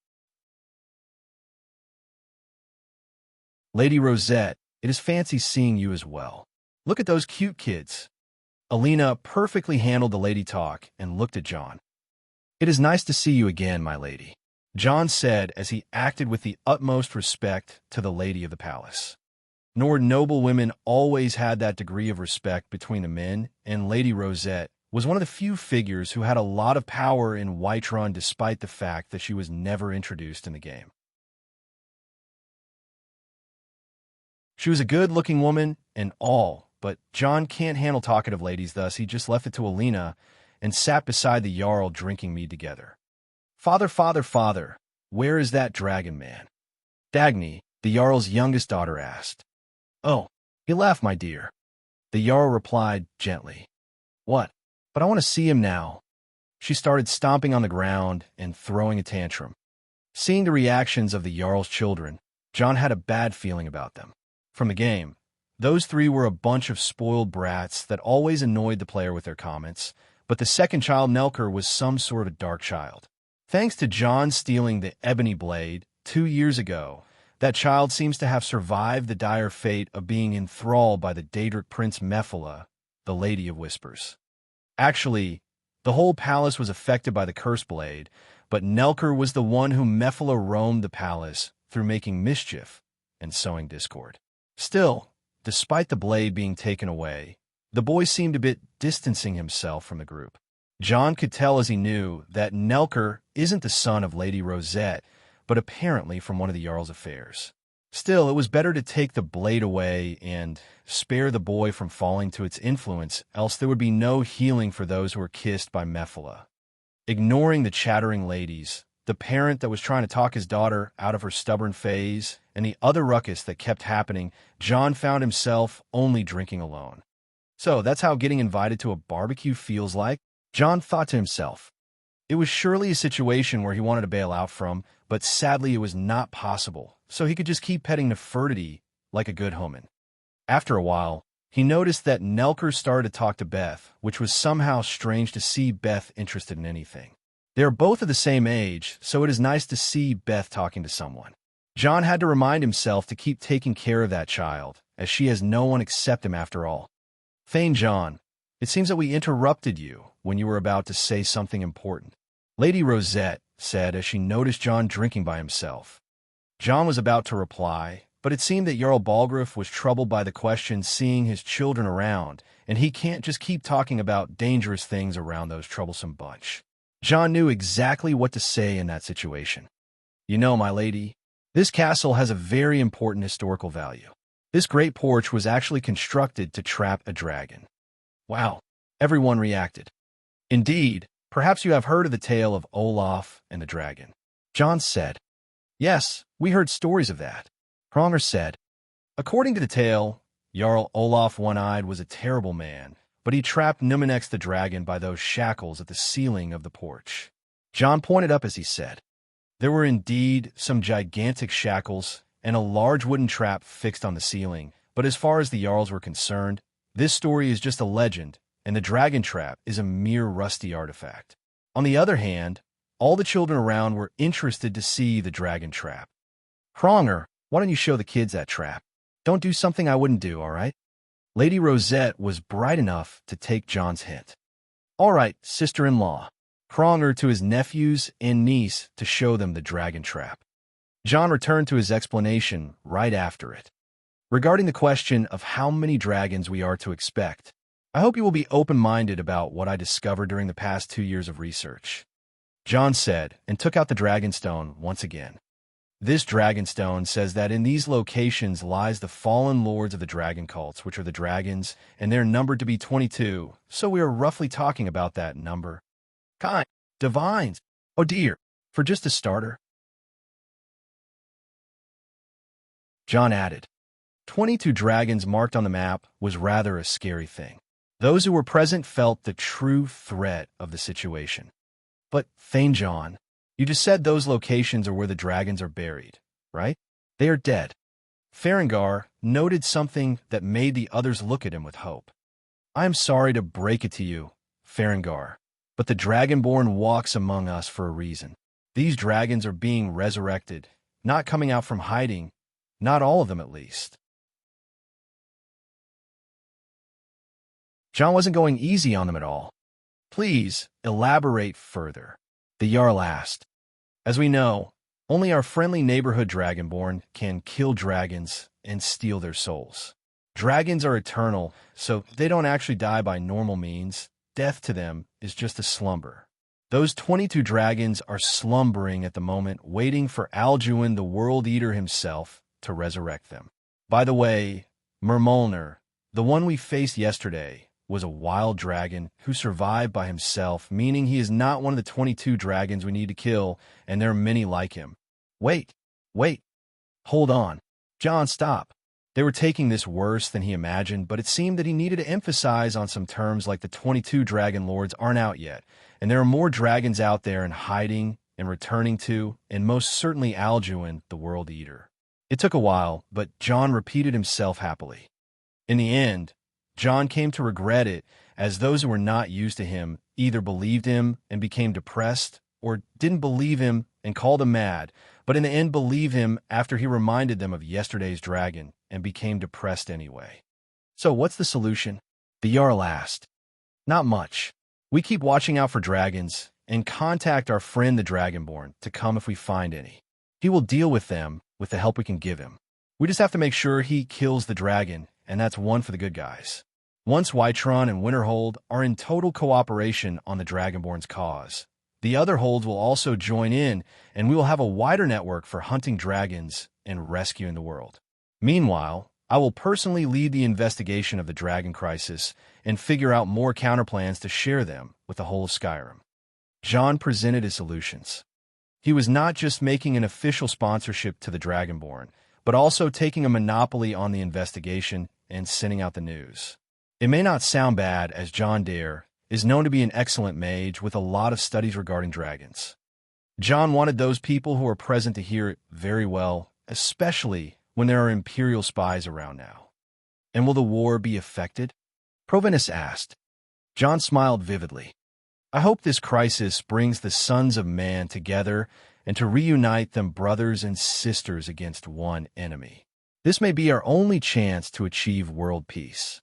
[SPEAKER 1] Lady Rosette, it is fancy seeing you as well. Look at those cute kids. Alina perfectly handled the lady talk and looked at John. It is nice to see you again, my lady, John said as he acted with the utmost respect to the lady of the palace. Nor noble women always had that degree of respect between the men, and Lady Rosette was one of the few figures who had a lot of power in Whiterun despite the fact that she was never introduced in the game. She was a good-looking woman and all, but John can't handle talkative ladies, thus he just left it to Alina and sat beside the Jarl drinking mead together. Father, father, father, where is that dragon man? Dagny, the Jarl's youngest daughter, asked. Oh, he left, my dear. The Jarl replied gently. What? But I want to see him now. She started stomping on the ground and throwing a tantrum. Seeing the reactions of the Jarl's children, John had a bad feeling about them. From the game, those 3 were a bunch of spoiled brats that always annoyed the player with their comments, but the second child, Nelker, was some sort of dark child. Thanks to John stealing the ebony blade 2 years ago, that child seems to have survived the dire fate of being enthralled by the Daedric prince Mephala, the Lady of Whispers. Actually, the whole palace was affected by the cursed blade, but Nelker was the one whom Mephala roamed the palace through making mischief and sowing discord. Still, despite the blade being taken away, the boy seemed a bit distancing himself from the group. John could tell as he knew that Nelker isn't the son of Lady Rosette, but apparently from one of the Jarl's affairs. Still, it was better to take the blade away and spare the boy from falling to its influence, else there would be no healing for those who were kissed by Mephala. Ignoring the chattering ladies, the parent that was trying to talk his daughter out of her stubborn phase, and the other ruckus that kept happening, John found himself only drinking alone. So that's how getting invited to a barbecue feels like, John thought to himself. It was surely a situation where he wanted to bail out from, but sadly it was not possible, so he could just keep petting Nefertiti like a good homan. After a while, he noticed that Nelker started to talk to Beth, which was somehow strange to see Beth interested in anything. They are both of the same age, so it is nice to see Beth talking to someone. John had to remind himself to keep taking care of that child, as she has no one except him after all. Thane John, it seems that we interrupted you when you were about to say something important, Lady Rosette said as she noticed John drinking by himself. John was about to reply, but it seemed that Jarl Balgruuf was troubled by the question seeing his children around, and he can't just keep talking about dangerous things around those troublesome bunch. John knew exactly what to say in that situation. You know, my lady, this castle has a very important historical value. This great porch was actually constructed to trap a dragon. Wow, everyone reacted. Indeed, perhaps you have heard of the tale of Olaf and the dragon. John said. Yes, we heard stories of that. Hronger said. According to the tale, Jarl Olaf One-Eyed was a terrible man, but he trapped Numinex the dragon by those shackles at the ceiling of the porch. John pointed up as he said. There were indeed some gigantic shackles and a large wooden trap fixed on the ceiling, but as far as the Jarls were concerned, this story is just a legend, and the dragon trap is a mere rusty artifact. On the other hand, all the children around were interested to see the dragon trap. Kronger, why don't you show the kids that trap? Don't do something I wouldn't do, all right? Lady Rosette was bright enough to take John's hint. All right, sister-in-law. Kronger to his nephews and niece to show them the dragon trap. John returned to his explanation right after it. Regarding the question of how many dragons we are to expect, I hope you will be open-minded about what I discovered during the past 2 years of research. John said, and took out the dragonstone once again. This dragonstone says that in these locations lies the fallen lords of the dragon cults, which are the dragons, and they're numbered to be 22, so we are roughly talking about that number. Kind, divines, oh dear, for just a starter. John added, 22 dragons marked on the map was rather a scary thing. Those who were present felt the true threat of the situation. But, Thane John, you just said those locations are where the dragons are buried, right? They are dead. Farengar noted something that made the others look at him with hope. I am sorry to break it to you, Farengar, but the Dragonborn walks among us for a reason. These dragons are being resurrected, not coming out from hiding, not all of them at least. John wasn't going easy on them at all. Please, elaborate further. The Jarl asked. As we know, only our friendly neighborhood Dragonborn can kill dragons and steal their souls. Dragons are eternal, so they don't actually die by normal means. Death to them is just a slumber. Those 22 dragons are slumbering at the moment, waiting for Alduin the World Eater himself to resurrect them. By the way, Mermolner, the one we faced yesterday, was a wild dragon who survived by himself, meaning he is not one of the 22 dragons we need to kill, and there are many like him. Wait. Hold on. John, stop. They were taking this worse than he imagined, but it seemed that he needed to emphasize on some terms like the 22 dragon lords aren't out yet, and there are more dragons out there and hiding and returning to, and most certainly Alduin, the World Eater. It took a while, but John repeated himself happily. In the end, John came to regret it, as those who were not used to him either believed him and became depressed, or didn't believe him and called him mad, but in the end believed him after he reminded them of yesterday's dragon and became depressed anyway. So what's the solution? The Jarl asked. Not much. We keep watching out for dragons and contact our friend the Dragonborn to come if we find any. He will deal with them with the help we can give him. We just have to make sure he kills the dragon, and that's one for the good guys. Once Whitron and Winterhold are in total cooperation on the Dragonborn's cause, the other holds will also join in, and we will have a wider network for hunting dragons and rescuing the world. Meanwhile, I will personally lead the investigation of the dragon crisis and figure out more counterplans to share them with the whole of Skyrim. John presented his solutions. He was not just making an official sponsorship to the Dragonborn, but also taking a monopoly on the investigation and sending out the news. It may not sound bad, as John Dare is known to be an excellent mage with a lot of studies regarding dragons. John wanted those people who are present to hear it very well, especially when there are Imperial spies around now. And will the war be affected? Provenus asked. John smiled vividly. I hope this crisis brings the sons of man together and to reunite them brothers and sisters against one enemy. This may be our only chance to achieve world peace.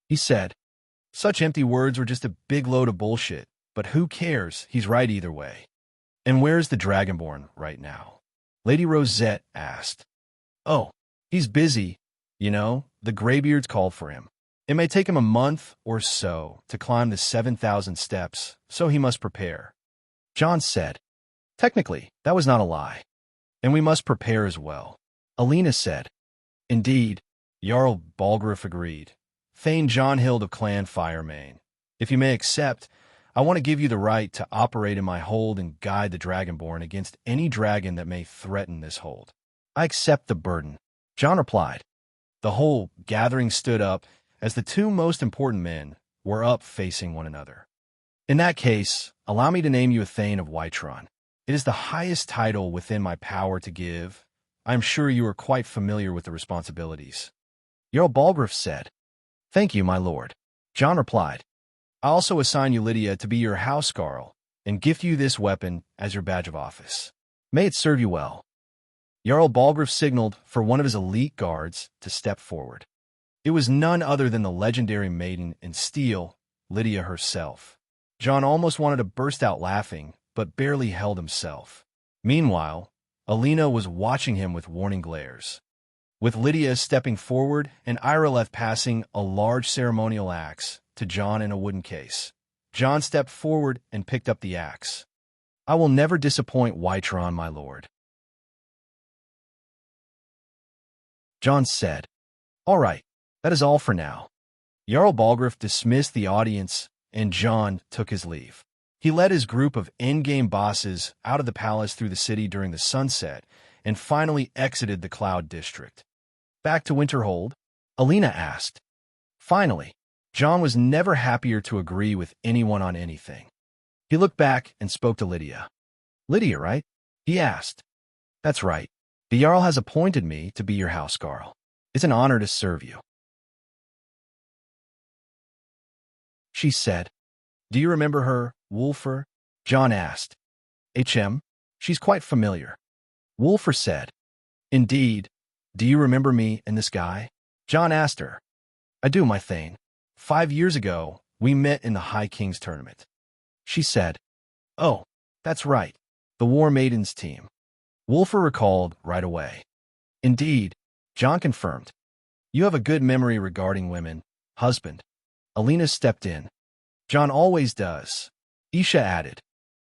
[SPEAKER 1] He said, such empty words were just a big load of bullshit, but who cares? He's right either way. And where's the Dragonborn right now? Lady Rosette asked. Oh, he's busy. You know, the Greybeards called for him. It may take him a month or so to climb the 7,000 steps, so he must prepare. John said. Technically, that was not a lie. And we must prepare as well. Alina said. Indeed, Jarl Balgruuf agreed. Thane Johnhild of Clan Firemane. If you may accept, I want to give you the right to operate in my hold and guide the Dragonborn against any dragon that may threaten this hold. I accept the burden. John replied. The whole gathering stood up as the two most important men were up facing one another. In that case, allow me to name you a Thane of Whiterun. It is the highest title within my power to give. I am sure you are quite familiar with the responsibilities. Jarl Balgruuf said. Thank you, my lord. John replied. I also assign you Lydia to be your housecarl and gift you this weapon as your badge of office. May it serve you well. Jarl Balgruuf signaled for one of his elite guards to step forward. It was none other than the legendary maiden in steel, Lydia herself. John almost wanted to burst out laughing, but barely held himself. Meanwhile, Alina was watching him with warning glares. With Lydia stepping forward and Irileth passing a large ceremonial axe to John in a wooden case, John stepped forward and picked up the axe. I will never disappoint Whiterun, my lord. John said. All right, that is all for now. Jarl Balgruuf dismissed the audience, and John took his leave. He led his group of endgame bosses out of the palace through the city during the sunset, and finally exited the Cloud District. Back to Winterhold? Alina asked. Finally, John was never happier to agree with anyone on anything. He looked back and spoke to Lydia. Lydia, right? He asked. That's right. The Jarl has appointed me to be your housecarl. It's an honor to serve you. She said. Do you remember her, Wulfr? John asked. She's quite familiar. Wulfr said. Indeed. Do you remember me and this guy? John asked her. I do, my Thane. 5 years ago, we met in the High King's tournament. She said. Oh, that's right. The War Maidens team. Wulfr recalled right away. Indeed, John confirmed. You have a good memory regarding women, husband. Alina stepped in. John always does. Isha added.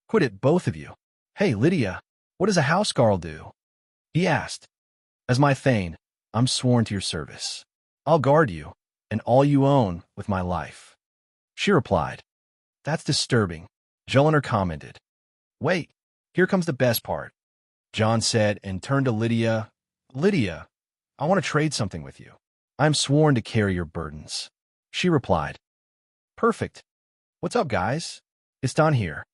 [SPEAKER 1] Quit it, both of you. Hey, Lydia, what does a housecarl do? He asked. As my Thane, I'm sworn to your service. I'll guard you, and all you own, with my life. She replied. That's disturbing, Jolinar commented. Wait, here comes the best part. John said and turned to Lydia. Lydia, I want to trade something with you. I'm sworn to carry your burdens. She replied. Perfect. What's up, guys? It's Don here.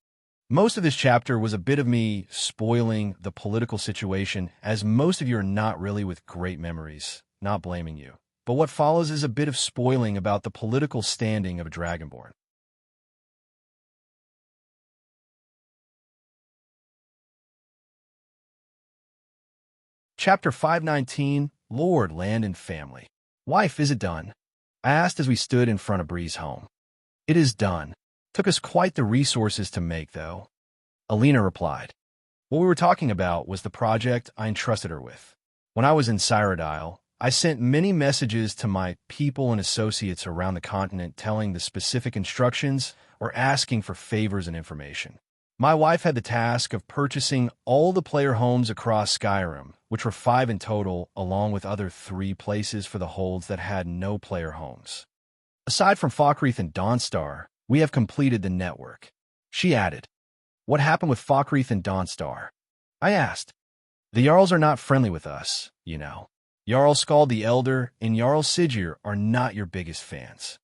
[SPEAKER 1] Most of this chapter was a bit of me spoiling the political situation, as most of you are not really with great memories, not blaming you. But what follows is a bit of spoiling about the political standing of a Dragonborn. Chapter 519, Lord, Land, and Family. Wife, is it done? I asked as we stood in front of Bree's home. It is done. Took us quite the resources to make, though. Alina replied. What we were talking about was the project I entrusted her with. When I was in Cyrodiil, I sent many messages to my people and associates around the continent telling the specific instructions or asking for favors and information. My wife had the task of purchasing all the player homes across Skyrim, which were 5 in total, along with other 3 places for the holds that had no player homes. Aside from Falkreath and Dawnstar, we have completed the network. She added. What happened with Falkreath and Dawnstar? I asked. The Jarls are not friendly with us, you know. Jarl Skald the Elder and Jarl Sigir are not your biggest fans.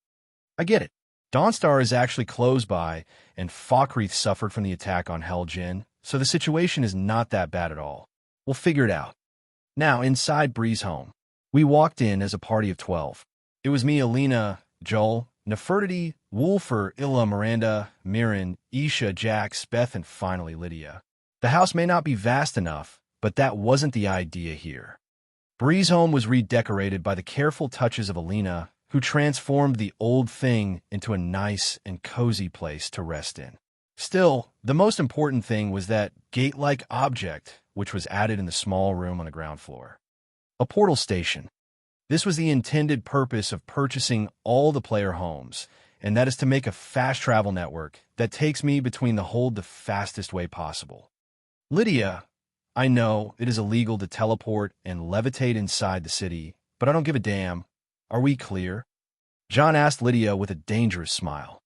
[SPEAKER 1] I get it. Dawnstar is actually close by, and Falkreath suffered from the attack on Helgen, so the situation is not that bad at all. We'll figure it out. Now, inside Bree's home. We walked in as a party of 12. It was me, Alina, Joel, Nefertiti, Wulfr, Illa, Miranda, Mirren, Isha, Jax, Beth, and finally Lydia. The house may not be vast enough, but that wasn't the idea here. Bree's home was redecorated by the careful touches of Alina, who transformed the old thing into a nice and cozy place to rest in. Still, the most important thing was that gate-like object, which was added in the small room on the ground floor. A portal station. This was the intended purpose of purchasing all the player homes, and that is to make a fast travel network that takes me between the hold the fastest way possible. Lydia, I know it is illegal to teleport and levitate inside the city, but I don't give a damn. Are we clear? John asked Lydia with a dangerous smile.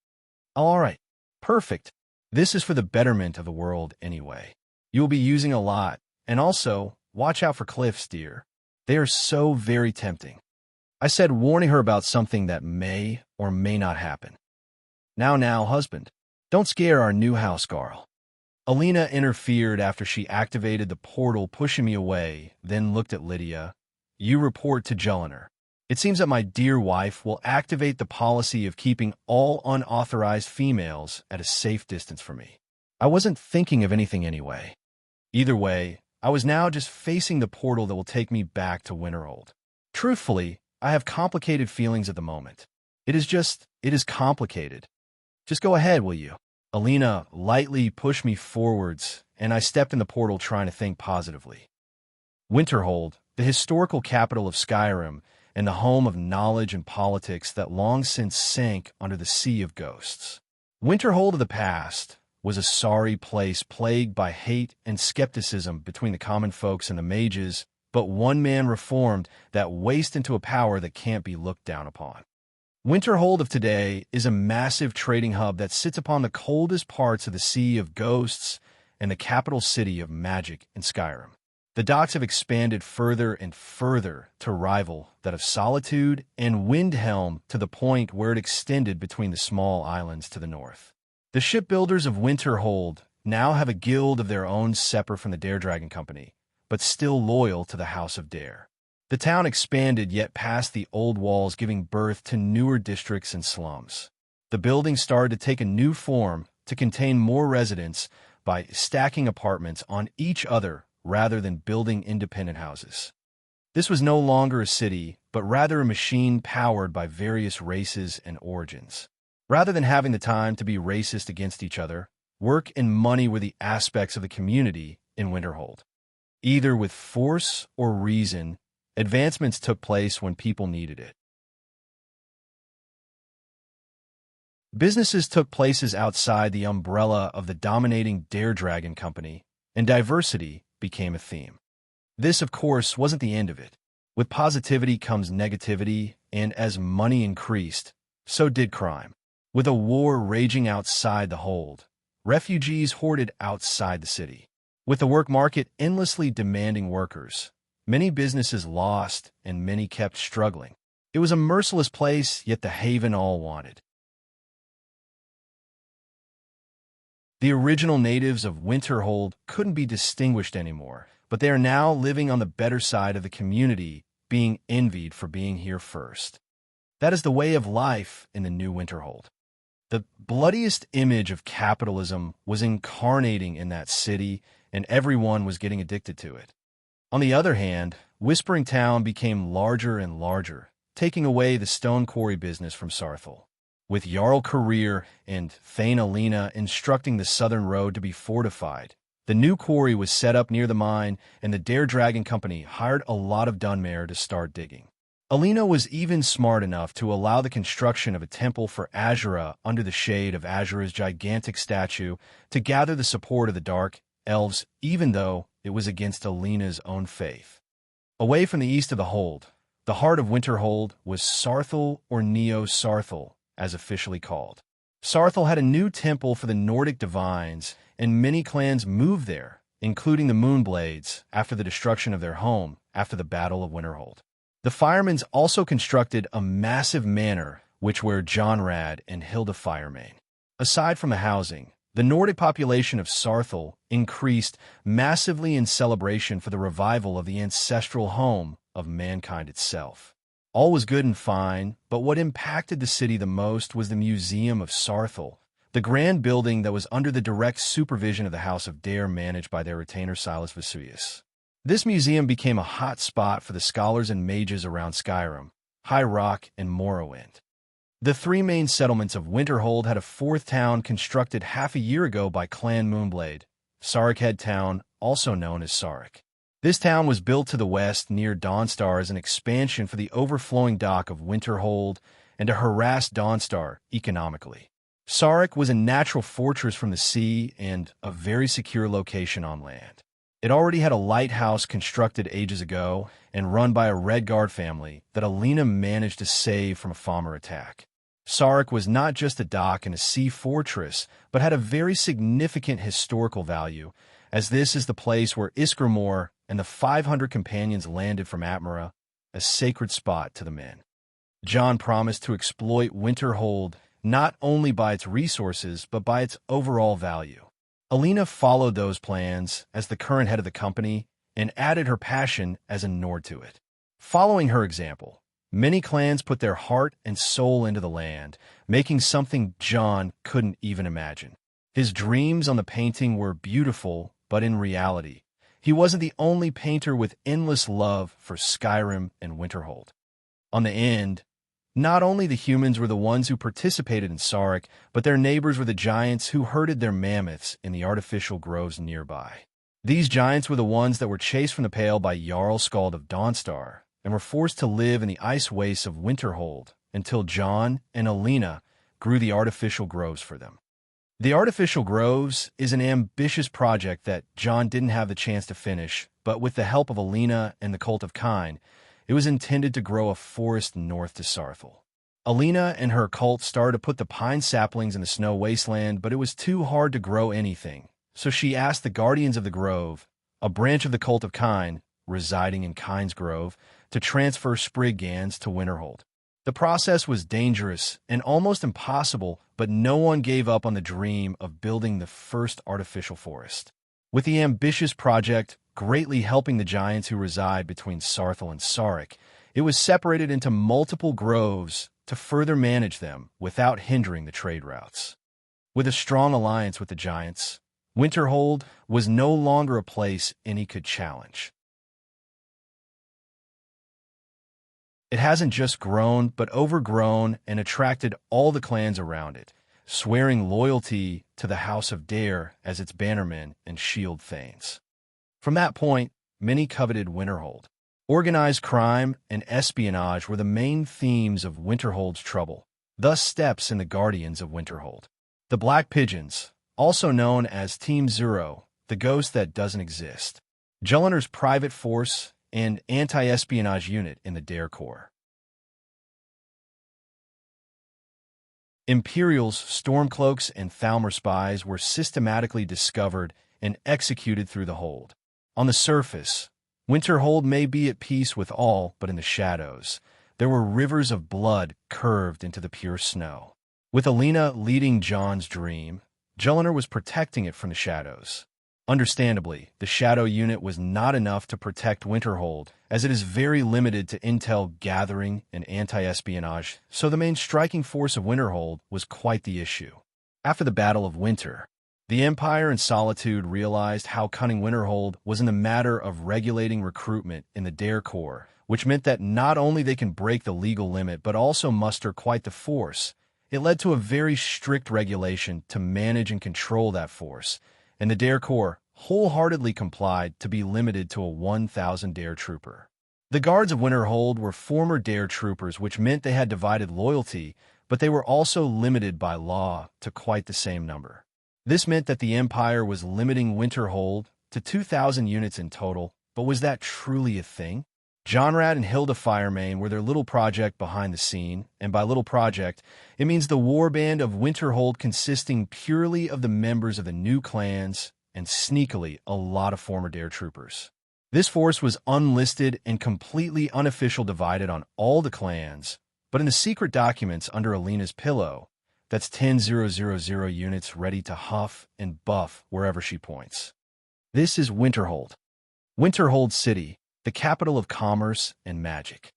[SPEAKER 1] All right. Perfect. This is for the betterment of the world anyway. You will be using a lot, and also, watch out for cliffs, dear. They are so very tempting. I said, warning her about something that may or may not happen. Now, husband. Don't scare our new house girl. Alina interfered after she activated the portal, pushing me away, then looked at Lydia. You report to Jeliner. It seems that my dear wife will activate the policy of keeping all unauthorized females at a safe distance from me. I wasn't thinking of anything anyway. Either way, I was now just facing the portal that will take me back to Winterhold. Truthfully, I have complicated feelings at the moment. It is complicated. Just go ahead, will you? Alina lightly pushed me forwards, and I stepped in the portal trying to think positively. Winterhold, the historical capital of Skyrim, and the home of knowledge and politics that long since sank under the sea of ghosts. Winterhold of the past was a sorry place plagued by hate and skepticism between the common folks and the mages, but one man reformed that waste into a power that can't be looked down upon. Winterhold of today is a massive trading hub that sits upon the coldest parts of the Sea of Ghosts and the capital city of magic in Skyrim. The docks have expanded further and further to rival that of Solitude and Windhelm to the point where it extended between the small islands to the north. The shipbuilders of Winterhold now have a guild of their own separate from the Dare Dragon Company, but still loyal to the House of Dare. The town expanded yet past the old walls, giving birth to newer districts and slums. The buildings started to take a new form to contain more residents by stacking apartments on each other rather than building independent houses. This was no longer a city, but rather a machine powered by various races and origins. Rather than having the time to be racist against each other, work and money were the aspects of the community in Winterhold. Either with force or reason, advancements took place when people needed it. Businesses took places outside the umbrella of the dominating Dare Dragon Company, and diversity became a theme. This, of course, wasn't the end of it. With positivity comes negativity, and as money increased, so did crime. With a war raging outside the hold, refugees hoarded outside the city. With the work market endlessly demanding workers, many businesses lost and many kept struggling. It was a merciless place, yet the haven all wanted. The original natives of Winterhold couldn't be distinguished anymore, but they are now living on the better side of the community, being envied for being here first. That is the way of life in the new Winterhold. The bloodiest image of capitalism was incarnating in that city, and everyone was getting addicted to it. On the other hand, Whispering Town became larger and larger, taking away the stone quarry business from Sarthal. With Jarl Career and Thane Alina instructing the southern road to be fortified, the new quarry was set up near the mine, and the Dare Dragon Company hired a lot of Dunmare to start digging. Alina was even smart enough to allow the construction of a temple for Azura under the shade of Azura's gigantic statue to gather the support of the Dark Elves, even though it was against Alina's own faith. Away from the east of the hold, the heart of Winterhold was Sarthal, or Neo-Sarthal, as officially called. Sarthal had a new temple for the Nordic divines, and many clans moved there, including the Moonblades, after the destruction of their home after the Battle of Winterhold. The Firemans also constructed a massive manor, which were Jonrad and Hilda Firemane. Aside from the housing, the Nordic population of Sarthal increased massively in celebration for the revival of the ancestral home of mankind itself. All was good and fine, but what impacted the city the most was the Museum of Sarthal, the grand building that was under the direct supervision of the House of Dare, managed by their retainer Silas Vesuvius. This museum became a hot spot for the scholars and mages around Skyrim, High Rock, and Morrowind. The three main settlements of Winterhold had a fourth town constructed half a year ago by Clan Moonblade, Sarikhead Town, also known as Sarek. This town was built to the west near Dawnstar as an expansion for the overflowing dock of Winterhold and to harass Dawnstar economically. Sarek was a natural fortress from the sea and a very secure location on land. It already had a lighthouse constructed ages ago and run by a Redguard family that Alina managed to save from a Falmer attack. Sarek was not just a dock and a sea fortress, but had a very significant historical value, as this is the place where Iskramor and the 500 companions landed from Atmara, a sacred spot to the men. John promised to exploit Winterhold not only by its resources, but by its overall value. Alina followed those plans as the current head of the company and added her passion as a Nord to it. Following her example, many clans put their heart and soul into the land, making something John couldn't even imagine. His dreams on the painting were beautiful, but in reality, he wasn't the only painter with endless love for Skyrim and Winterhold. On the end, not only the humans were the ones who participated in Sarek, but their neighbors were the giants who herded their mammoths in the artificial groves nearby. These giants were the ones that were chased from the Pale by Jarl Skald of Dawnstar and were forced to live in the ice wastes of Winterhold until John and Alina grew the artificial groves for them. The artificial groves is an ambitious project that John didn't have the chance to finish, but with the help of Alina and the Cult of Kine, it was intended to grow a forest north to Sarthal. Alina and her cult started to put the pine saplings in the snow wasteland, but it was too hard to grow anything. So she asked the Guardians of the Grove, a branch of the Cult of Kine, residing in Kine's Grove, to transfer Spriggans to Winterhold. The process was dangerous and almost impossible, but no one gave up on the dream of building the first artificial forest. With the ambitious project greatly helping the giants who reside between Sarthal and Sarek, it was separated into multiple groves to further manage them without hindering the trade routes. With a strong alliance with the giants, Winterhold was no longer a place any could challenge. It hasn't just grown, but overgrown and attracted all the clans around it, swearing loyalty to the House of Dare as its bannermen and shield thanes. From that point, many coveted Winterhold. Organized crime and espionage were the main themes of Winterhold's trouble, thus steps in the Guardians of Winterhold. The Black Pigeons, also known as Team Zero, the ghost that doesn't exist, Jeliner's private force and anti-espionage unit in the Dare Corps. Imperial's Stormcloaks and Thalmor spies were systematically discovered and executed through the hold. On the surface, Winterhold may be at peace with all, but in the shadows, there were rivers of blood curved into the pure snow. With Alina leading John's dream, Jeliner was protecting it from the shadows. Understandably, the Shadow Unit was not enough to protect Winterhold, as it is very limited to intel gathering and anti-espionage, so the main striking force of Winterhold was quite the issue. After the Battle of Winter, the Empire in Solitude realized how cunning Winterhold was in the matter of regulating recruitment in the Dare Corps, which meant that not only they can break the legal limit but also muster quite the force. It led to a very strict regulation to manage and control that force, and the Dare Corps wholeheartedly complied to be limited to a 1,000 Dare trooper. The guards of Winterhold were former Dare troopers, which meant they had divided loyalty, but they were also limited by law to quite the same number. This meant that the Empire was limiting Winterhold to 2,000 units in total, but was that truly a thing? Jonrad and Hilda Firemane were their little project behind the scene, and by little project, it means the warband of Winterhold consisting purely of the members of the new clans and sneakily a lot of former Dare troopers. This force was unlisted and completely unofficial, divided on all the clans, but in the secret documents under Alina's pillow, that's 10,000 units ready to huff and buff wherever she points. This is Winterhold. Winterhold City, the capital of commerce and magic.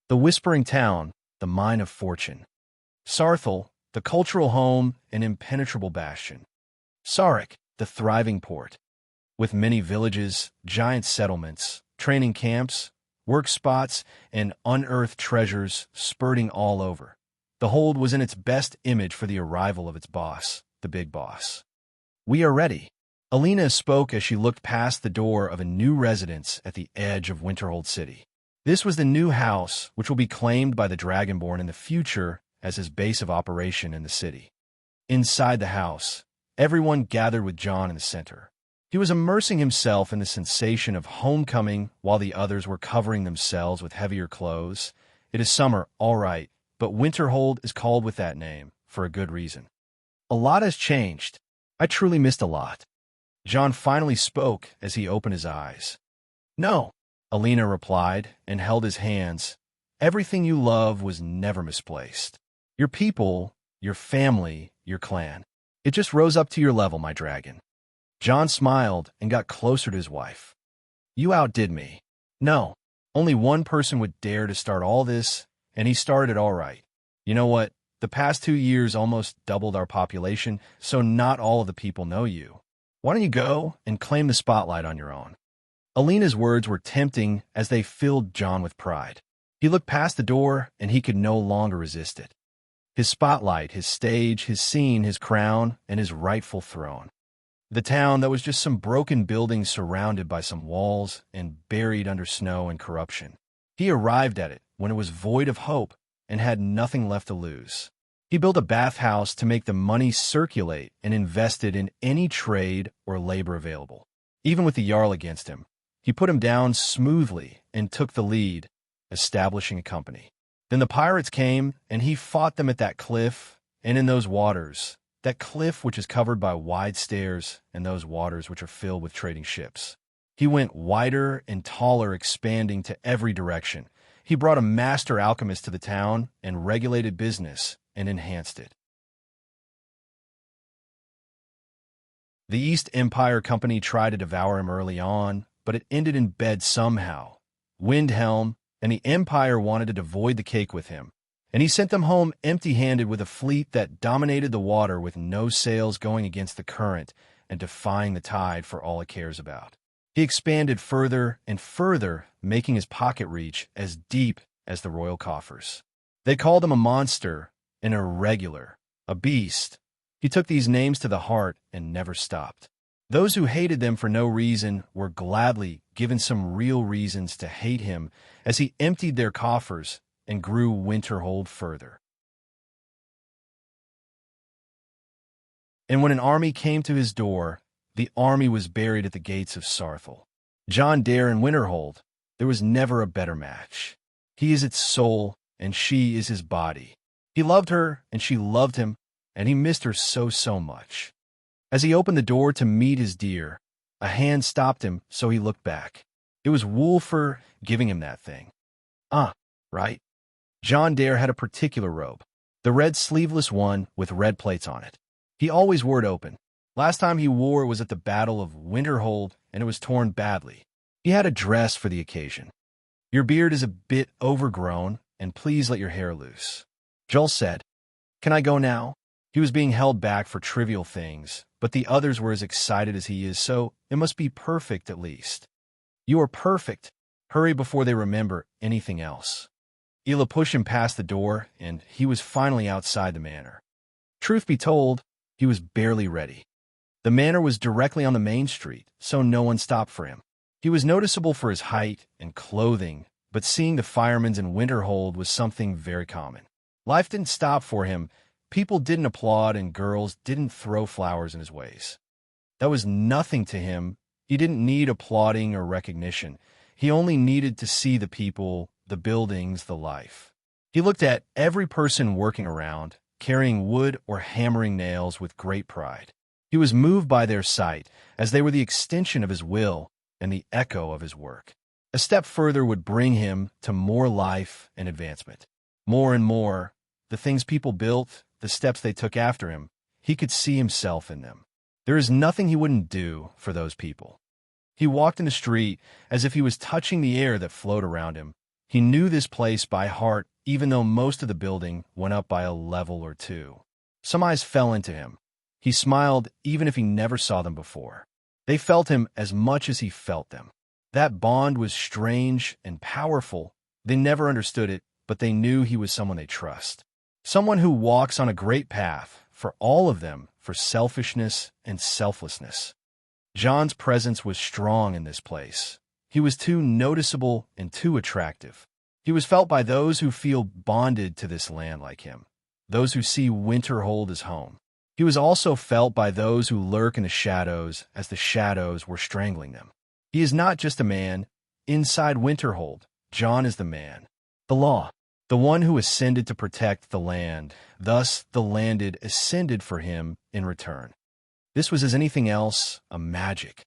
[SPEAKER 1] The Whispering Town, the mine of fortune. Sarthal, the cultural home and impenetrable bastion. Sarek, the thriving port. With many villages, giant settlements, training camps, work spots, and unearthed treasures spurting all over. The hold was in its best image for the arrival of its boss, the big boss. "We are ready." Alina spoke as she looked past the door of a new residence at the edge of Winterhold City. This was the new house, which will be claimed by the Dragonborn in the future as his base of operation in the city. Inside the house, everyone gathered with John in the center. He was immersing himself in the sensation of homecoming while the others were covering themselves with heavier clothes. It is summer, all right, but Winterhold is called with that name for a good reason. A lot has changed. I truly missed a lot. John finally spoke as he opened his eyes. "No," Alina replied and held his hands. Everything you love was never misplaced. Your people, your family, your clan. It just rose up to your level, my dragon. John smiled and got closer to his wife. You outdid me. No, only one person would dare to start all this, and he started it all right. You know what? The past 2 years almost doubled our population, so not all of the people know you. Why don't you go and claim the spotlight on your own? Alina's words were tempting as they filled John with pride. He looked past the door, and he could no longer resist it. His spotlight, his stage, his scene, his crown, and his rightful throne. The town that was just some broken buildings surrounded by some walls and buried under snow and corruption. He arrived at it when it was void of hope and had nothing left to lose. He built a bathhouse to make the money circulate and invested in any trade or labor available. Even with the Jarl against him, he put him down smoothly and took the lead, establishing a company. Then the pirates came, and he fought them at that cliff and in those waters, that cliff which is covered by wide stairs and those waters which are filled with trading ships. He went wider and taller, expanding to every direction. He brought a master alchemist to the town and regulated business and enhanced it. The East Empire Company tried to devour him early on, but it ended in bed somehow. Windhelm and the Empire wanted to avoid the cake with him, and he sent them home empty-handed with a fleet that dominated the water with no sails going against the current and defying the tide for all it cares about. He expanded further and further, making his pocket reach as deep as the royal coffers. They called him a monster, an irregular, a beast. He took these names to the heart and never stopped. Those who hated them for no reason were gladly given some real reasons to hate him as he emptied their coffers and grew Winterhold further. And when an army came to his door, the army was buried at the gates of Sarthel. John Dare and Winterhold, there was never a better match. He is its soul, and she is his body. He loved her, and she loved him, and he missed her so much. As he opened the door to meet his dear, a hand stopped him, so he looked back. It was Wolfer giving him that thing. Right? John Dare had a particular robe, the red sleeveless one with red plates on it. He always wore it open. Last time he wore it was at the Battle of Winterhold, and it was torn badly. He had a dress for the occasion. Your beard is a bit overgrown, and please let your hair loose. Joel said, Can I go now? He was being held back for trivial things, but the others were as excited as he is, so it must be perfect at least. You are perfect. Hurry before they remember anything else. Ela pushed him past the door, and he was finally outside the manor. Truth be told, he was barely ready. The manor was directly on the main street, so no one stopped for him. He was noticeable for his height and clothing, but seeing the firemen's in Winterhold was something very common. Life didn't stop for him. People didn't applaud, and girls didn't throw flowers in his ways. That was nothing to him. He didn't need applauding or recognition. He only needed to see the people, the buildings, the life. He looked at every person working around, carrying wood or hammering nails with great pride. He was moved by their sight, as they were the extension of his will and the echo of his work. A step further would bring him to more life and advancement. More and more, the things people built, the steps they took after him, he could see himself in them. There is nothing he wouldn't do for those people. He walked in the street as if he was touching the air that flowed around him. He knew this place by heart, even though most of the building went up by a level or two. Some eyes fell into him. He smiled even if he never saw them before. They felt him as much as he felt them. That bond was strange and powerful. They never understood it, but they knew he was someone they trust. Someone who walks on a great path, for all of them, for selfishness and selflessness. John's presence was strong in this place. He was too noticeable and too attractive. He was felt by those who feel bonded to this land like him, those who see Winterhold as home. He was also felt by those who lurk in the shadows as the shadows were strangling them. He is not just a man. Inside Winterhold, John is the man. The law. The one who ascended to protect the land. Thus, the landed ascended for him in return. This was as anything else, a magic.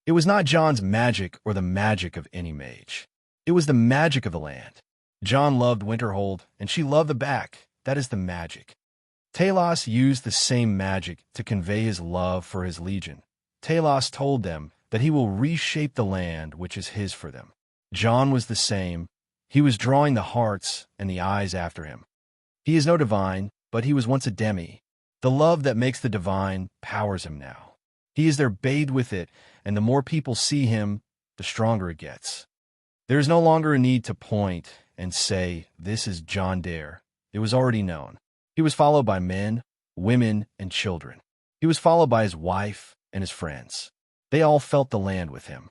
[SPEAKER 1] It was not John's magic or the magic of any mage. It was the magic of the land. John loved Winterhold, and she loved the back. That is the magic. Talos used the same magic to convey his love for his legion. Talos told them that he will reshape the land which is his for them. John was the same. He was drawing the hearts and the eyes after him. He is no divine, but he was once a demi. The love that makes the divine powers him now. He is there bathed with it, and the more people see him, the stronger it gets. There is no longer a need to point and say, "This is John Dare." It was already known. He was followed by men, women, and children. He was followed by his wife and his friends. They all felt the land with him.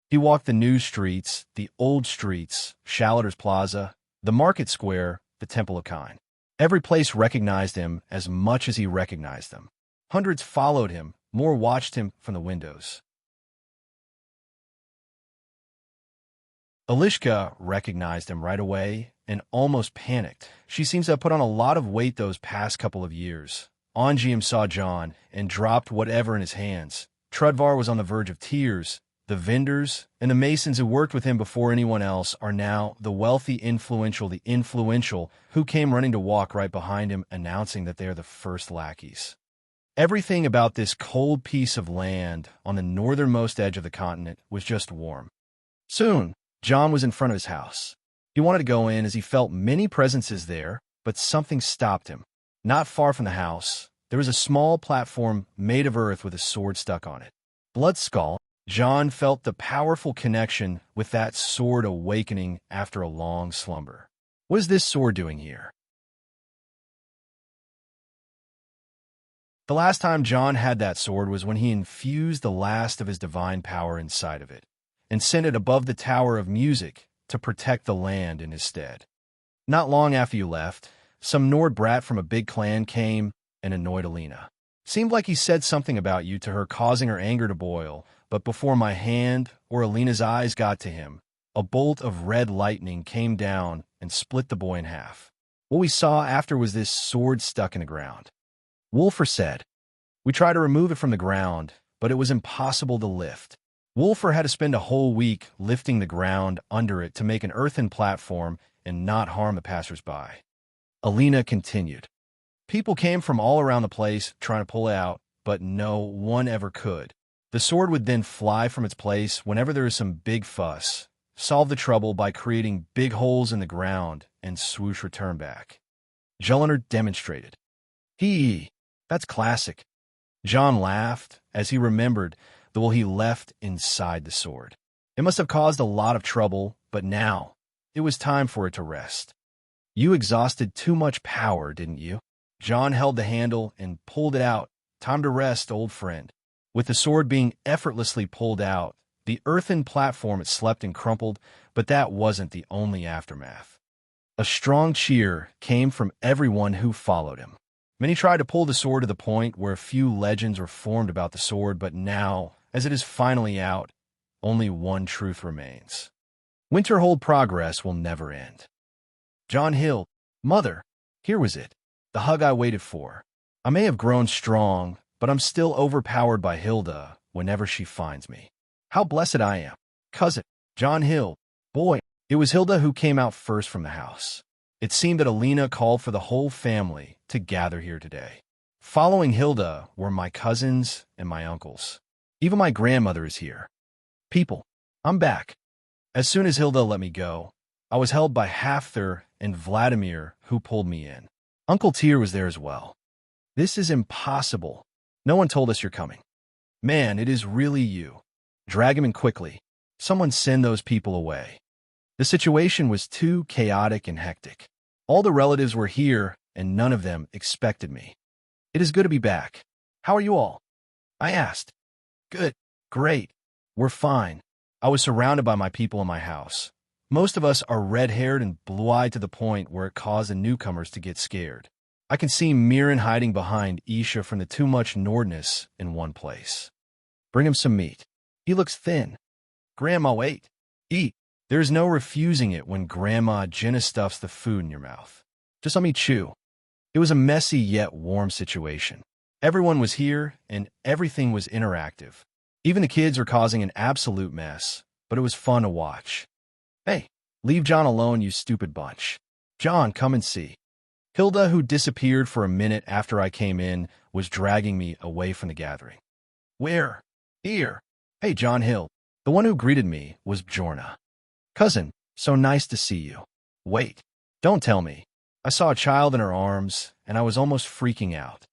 [SPEAKER 1] He walked the new streets, the old streets, Shalater's Plaza, the market square, the Temple of Kine. Every place recognized him as much as he recognized them. Hundreds followed him, more watched him from the windows. Alishka recognized him right away and almost panicked. She seems to have put on a lot of weight those past couple of years. Angium saw John and dropped whatever in his hands. Trudvar was on the verge of tears. The vendors and the masons who worked with him before anyone else are now the wealthy, the influential, who came running to walk right behind him, announcing that they are the first lackeys. Everything about this cold piece of land on the northernmost edge of the continent was just warm. Soon, John was in front of his house. He wanted to go in as he felt many presences there, but something stopped him. Not far from the house, there was a small platform made of earth with a sword stuck on it. Blood Skull. John felt the powerful connection with that sword awakening after a long slumber. What is this sword doing here? The last time John had that sword was when he infused the last of his divine power inside of it and sent it above the Tower of Music to protect the land in his stead. Not long after you left, some Nord brat from a big clan came and annoyed Alina. Seemed like he said something about you to her, causing her anger to boil, but before my hand or Alina's eyes got to him, a bolt of red lightning came down and split the boy in half. What we saw after was this sword stuck in the ground. Wolfer said, "We tried to remove it from the ground, but it was impossible to lift." Wolfer had to spend a whole week lifting the ground under it to make an earthen platform and not harm the passers-by. Alina continued. People came from all around the place trying to pull it out, but no one ever could. The sword would then fly from its place whenever there was some big fuss, solve the trouble by creating big holes in the ground, and swoosh return back. Jelliner demonstrated. That's classic. John laughed as he remembered the will he left inside the sword. It must have caused a lot of trouble, but now it was time for it to rest. You exhausted too much power, didn't you? John held the handle and pulled it out. Time to rest, old friend. With the sword being effortlessly pulled out, the earthen platform it slept and crumpled, but that wasn't the only aftermath. A strong cheer came from everyone who followed him. Many tried to pull the sword to the point where a few legends were formed about the sword, but now, as it is finally out, only one truth remains. Winterhold progress will never end. John Hill, Mother, here was it, the hug I waited for. I may have grown strong, but I'm still overpowered by Hilda whenever she finds me. How blessed I am. Cousin, John Hill, boy, it was Hilda who came out first from the house. It seemed that Alina called for the whole family to gather here today. Following Hilda were my cousins and my uncles. Even my grandmother is here. People, I'm back. As soon as Hilda let me go, I was held by Hafthor and Vladimir, who pulled me in. Uncle Tyr was there as well. This is impossible. No one told us you're coming. Man, it is really you. Drag him in quickly. Someone send those people away. The situation was too chaotic and hectic. All the relatives were here, and none of them expected me. It is good to be back. How are you all? I asked. Good. Great. We're fine. I was surrounded by my people in my house. Most of us are red-haired and blue-eyed to the point where it caused the newcomers to get scared. I can see Mirren hiding behind Isha from the too much Nordness in one place. Bring him some meat. He looks thin. Grandma, wait. Eat. There's no refusing it when Grandma Jenna stuffs the food in your mouth. Just let me chew. It was a messy yet warm situation. Everyone was here, and everything was interactive. Even the kids were causing an absolute mess, but it was fun to watch. Hey, Leave John alone, you stupid bunch. John, come and see. Hilda, who disappeared for a minute after I came in, was dragging me away from the gathering. Where? Here. Hey, John Hill. The one who greeted me was Bjorna. Cousin, so nice to see you. Wait. Don't tell me. I saw a child in her arms, and I was almost freaking out.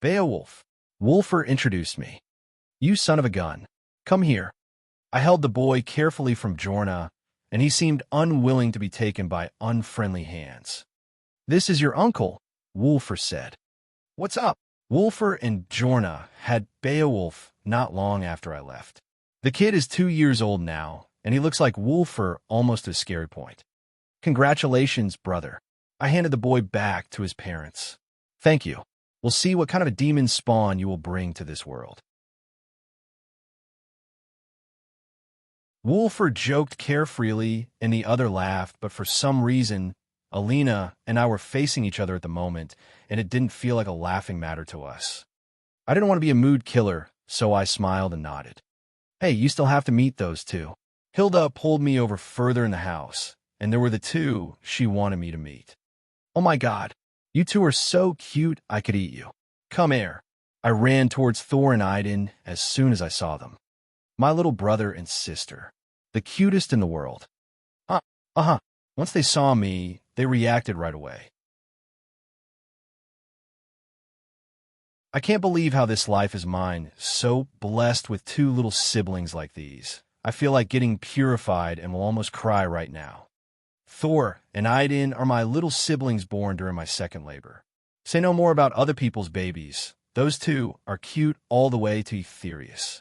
[SPEAKER 1] Beowulf. Wolfer introduced me. You son of a gun. Come here. I held the boy carefully from Bjorna, and he seemed unwilling to be taken by unfriendly hands. This is your uncle, Wolfer said. What's up? Wolfer and Bjorna had Beowulf not long after I left. The kid is 2 years old now, and he looks like Wolfer almost to a scary point. Congratulations, brother. I handed the boy back to his parents. Thank you. We'll see what kind of a demon spawn you will bring to this world. Wolfer joked carefreely, and the other laughed, but for some reason, Alina and I were facing each other at the moment, and it didn't feel like a laughing matter to us. I didn't want to be a mood killer, so I smiled and nodded. Hey, you still have to meet those two. Hilda pulled me over further in the house, and there were the two she wanted me to meet. Oh my God, you two are so cute I could eat you. Come here. I ran towards Thor and Idun as soon as I saw them. My little brother and sister. The cutest in the world. Once they saw me, they reacted right away. I can't believe how this life is mine, so blessed with two little siblings like these. I feel like getting purified and will almost cry right now. Thor and Idun are my little siblings born during my second labor. Say no more about other people's babies. Those two are cute all the way to ethereous.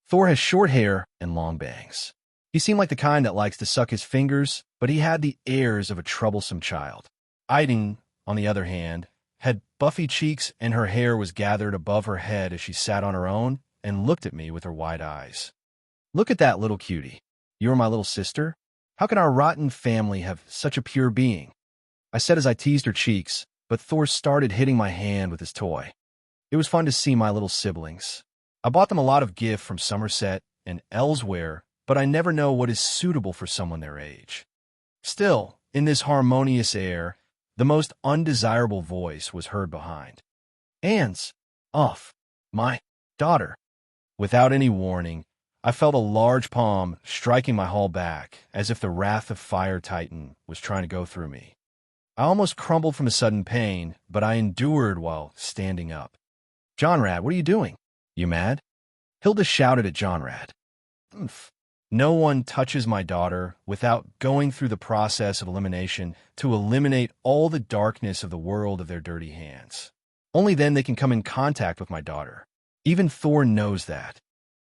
[SPEAKER 1] Thor has short hair and long bangs. He seemed like the kind that likes to suck his fingers, but he had the airs of a troublesome child. Idun, on the other hand, had buffy cheeks and her hair was gathered above her head as she sat on her own and looked at me with her wide eyes. Look at that little cutie. You're my little sister? How can our rotten family have such a pure being? I said as I teased her cheeks, but Thor started hitting my hand with his toy. It was fun to see my little siblings. I bought them a lot of gift from Somerset and elsewhere, but I never know what is suitable for someone their age. Still, in this harmonious air, the most undesirable voice was heard behind. Hands off my daughter. Without any warning, I felt a large palm striking my whole back, as if the wrath of Fire Titan was trying to go through me. I almost crumbled from a sudden pain, but I endured while standing up. Johnrad, what are you doing? You mad? Hilda shouted at Johnrad. No one touches my daughter without going through the process of elimination to eliminate all the darkness of the world of their dirty hands. Only then they can come in contact with my daughter. Even Thor knows that.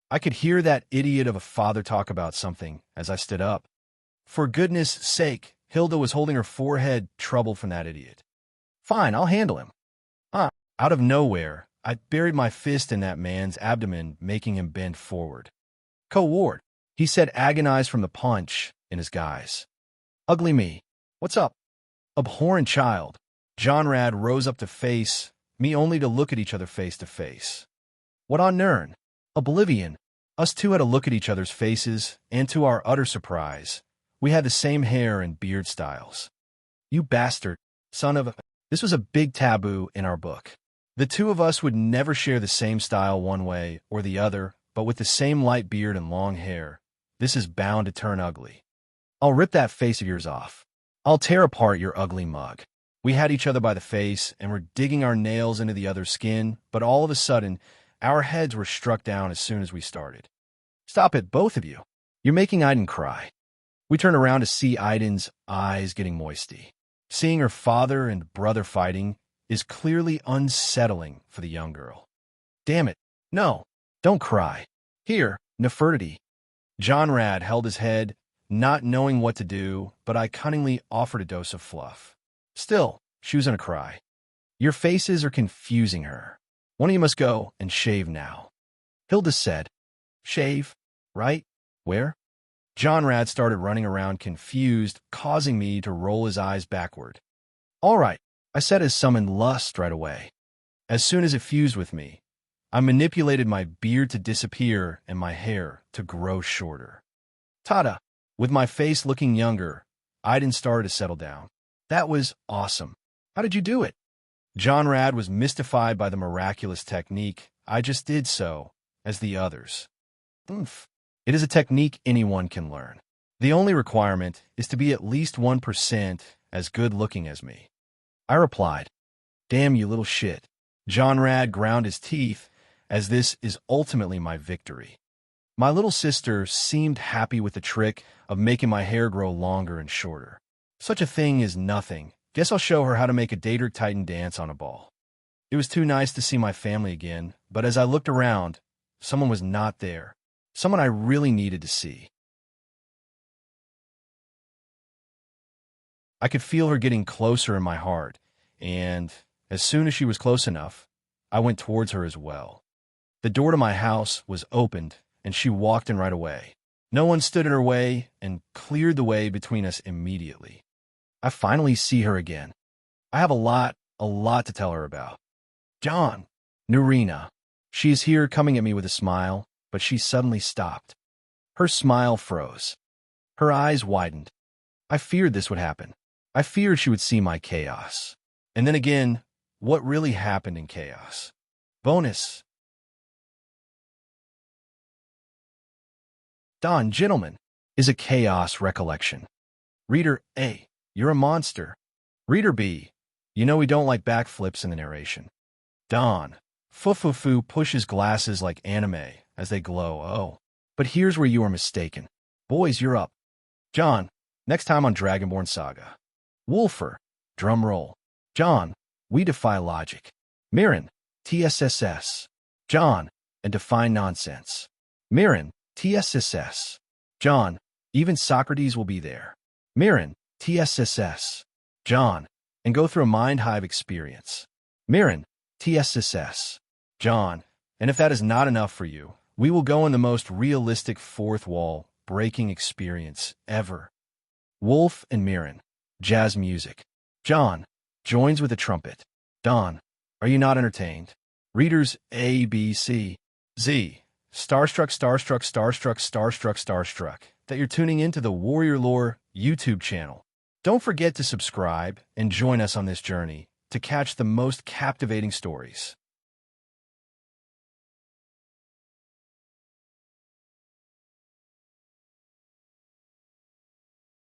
[SPEAKER 1] I could hear that idiot of a father talk about something as I stood up. For goodness sake, Hilda was holding her forehead, troubled from that idiot. Fine, I'll handle him. Out of nowhere, I buried my fist in that man's abdomen, making him bend forward. Co-ward, he said, agonized from the punch in his guise. Ugly me. What's up? Abhorrent child. Johnrad rose up to face me only to look at each other face to face. What on Nern? Oblivion. Us two had a look at each other's faces, and to our utter surprise, we had the same hair and beard styles. You bastard, son of a... This was a big taboo in our book. The two of us would never share the same style one way or the other, but with the same light beard and long hair, this is bound to turn ugly. I'll rip that face of yours off. I'll tear apart your ugly mug. We had each other by the face and were digging our nails into the other's skin, but all of a sudden, our heads were struck down as soon as we started. Stop it, both of you. You're making Idun cry. We turned around to see Idun's eyes getting moisty. Seeing her father and brother fighting is clearly unsettling for the young girl. Damn it. No, don't cry. Here, Nefertiti. Johnrad held his head, not knowing what to do, but I cunningly offered a dose of fluff. Still, she was gonna cry. Your faces are confusing her. One of you must go and shave now. Hilda said. Shave? Right? Where? Johnrad started running around confused, causing me to roll his eyes backward. All right, I said as summoned lust right away. As soon as it fused with me, I manipulated my beard to disappear and my hair to grow shorter. Tada! With my face looking younger, I didn't start to settle down. That was awesome. How did you do it? John Rad was mystified by the miraculous technique. I just did so, as the others. Oomph. It is a technique anyone can learn. The only requirement is to be at least 1% as good-looking as me. I replied, damn you little shit. John Rad ground his teeth, as this is ultimately my victory. My little sister seemed happy with the trick of making my hair grow longer and shorter. Such a thing is nothing. Guess I'll show her how to make a Dater Titan dance on a ball. It was too nice to see my family again, but as I looked around, someone was not there. Someone I really needed to see. I could feel her getting closer in my heart, and as soon as she was close enough, I went towards her as well. The door to my house was opened, and she walked in right away. No one stood in her way and cleared the way between us immediately. I finally see her again. I have a lot to tell her about. John, Narina. She is here coming at me with a smile, but she suddenly stopped. Her smile froze. Her eyes widened. I feared this would happen. I feared she would see my chaos. And then again, what really happened in chaos? Bonus. Don, gentlemen, is a chaos recollection. Reader A, you're a monster. Reader B, you know we don't like backflips in the narration. Don, Fufufu pushes glasses like anime as they glow. Oh, but here's where you are mistaken. Boys, you're up. John, next time on Dragonborn Saga. Wolfer, drum roll. John, we defy logic. Mirren, TSSS. John, and define nonsense. Mirren, TSSS. John, even Socrates will be there. Mirren, TSSS. John, and go through a mind hive experience. Mirren, TSSS. John, and if that is not enough for you, we will go in the most realistic fourth wall breaking experience ever. Wolf and Mirren, jazz music. John, joins with a trumpet. Don, are you not entertained? Readers A, B, C, Z, starstruck, starstruck, starstruck, starstruck, starstruck, that you're tuning into the Warrior Lore YouTube channel. Don't forget to subscribe and join us on this journey to catch the most captivating stories.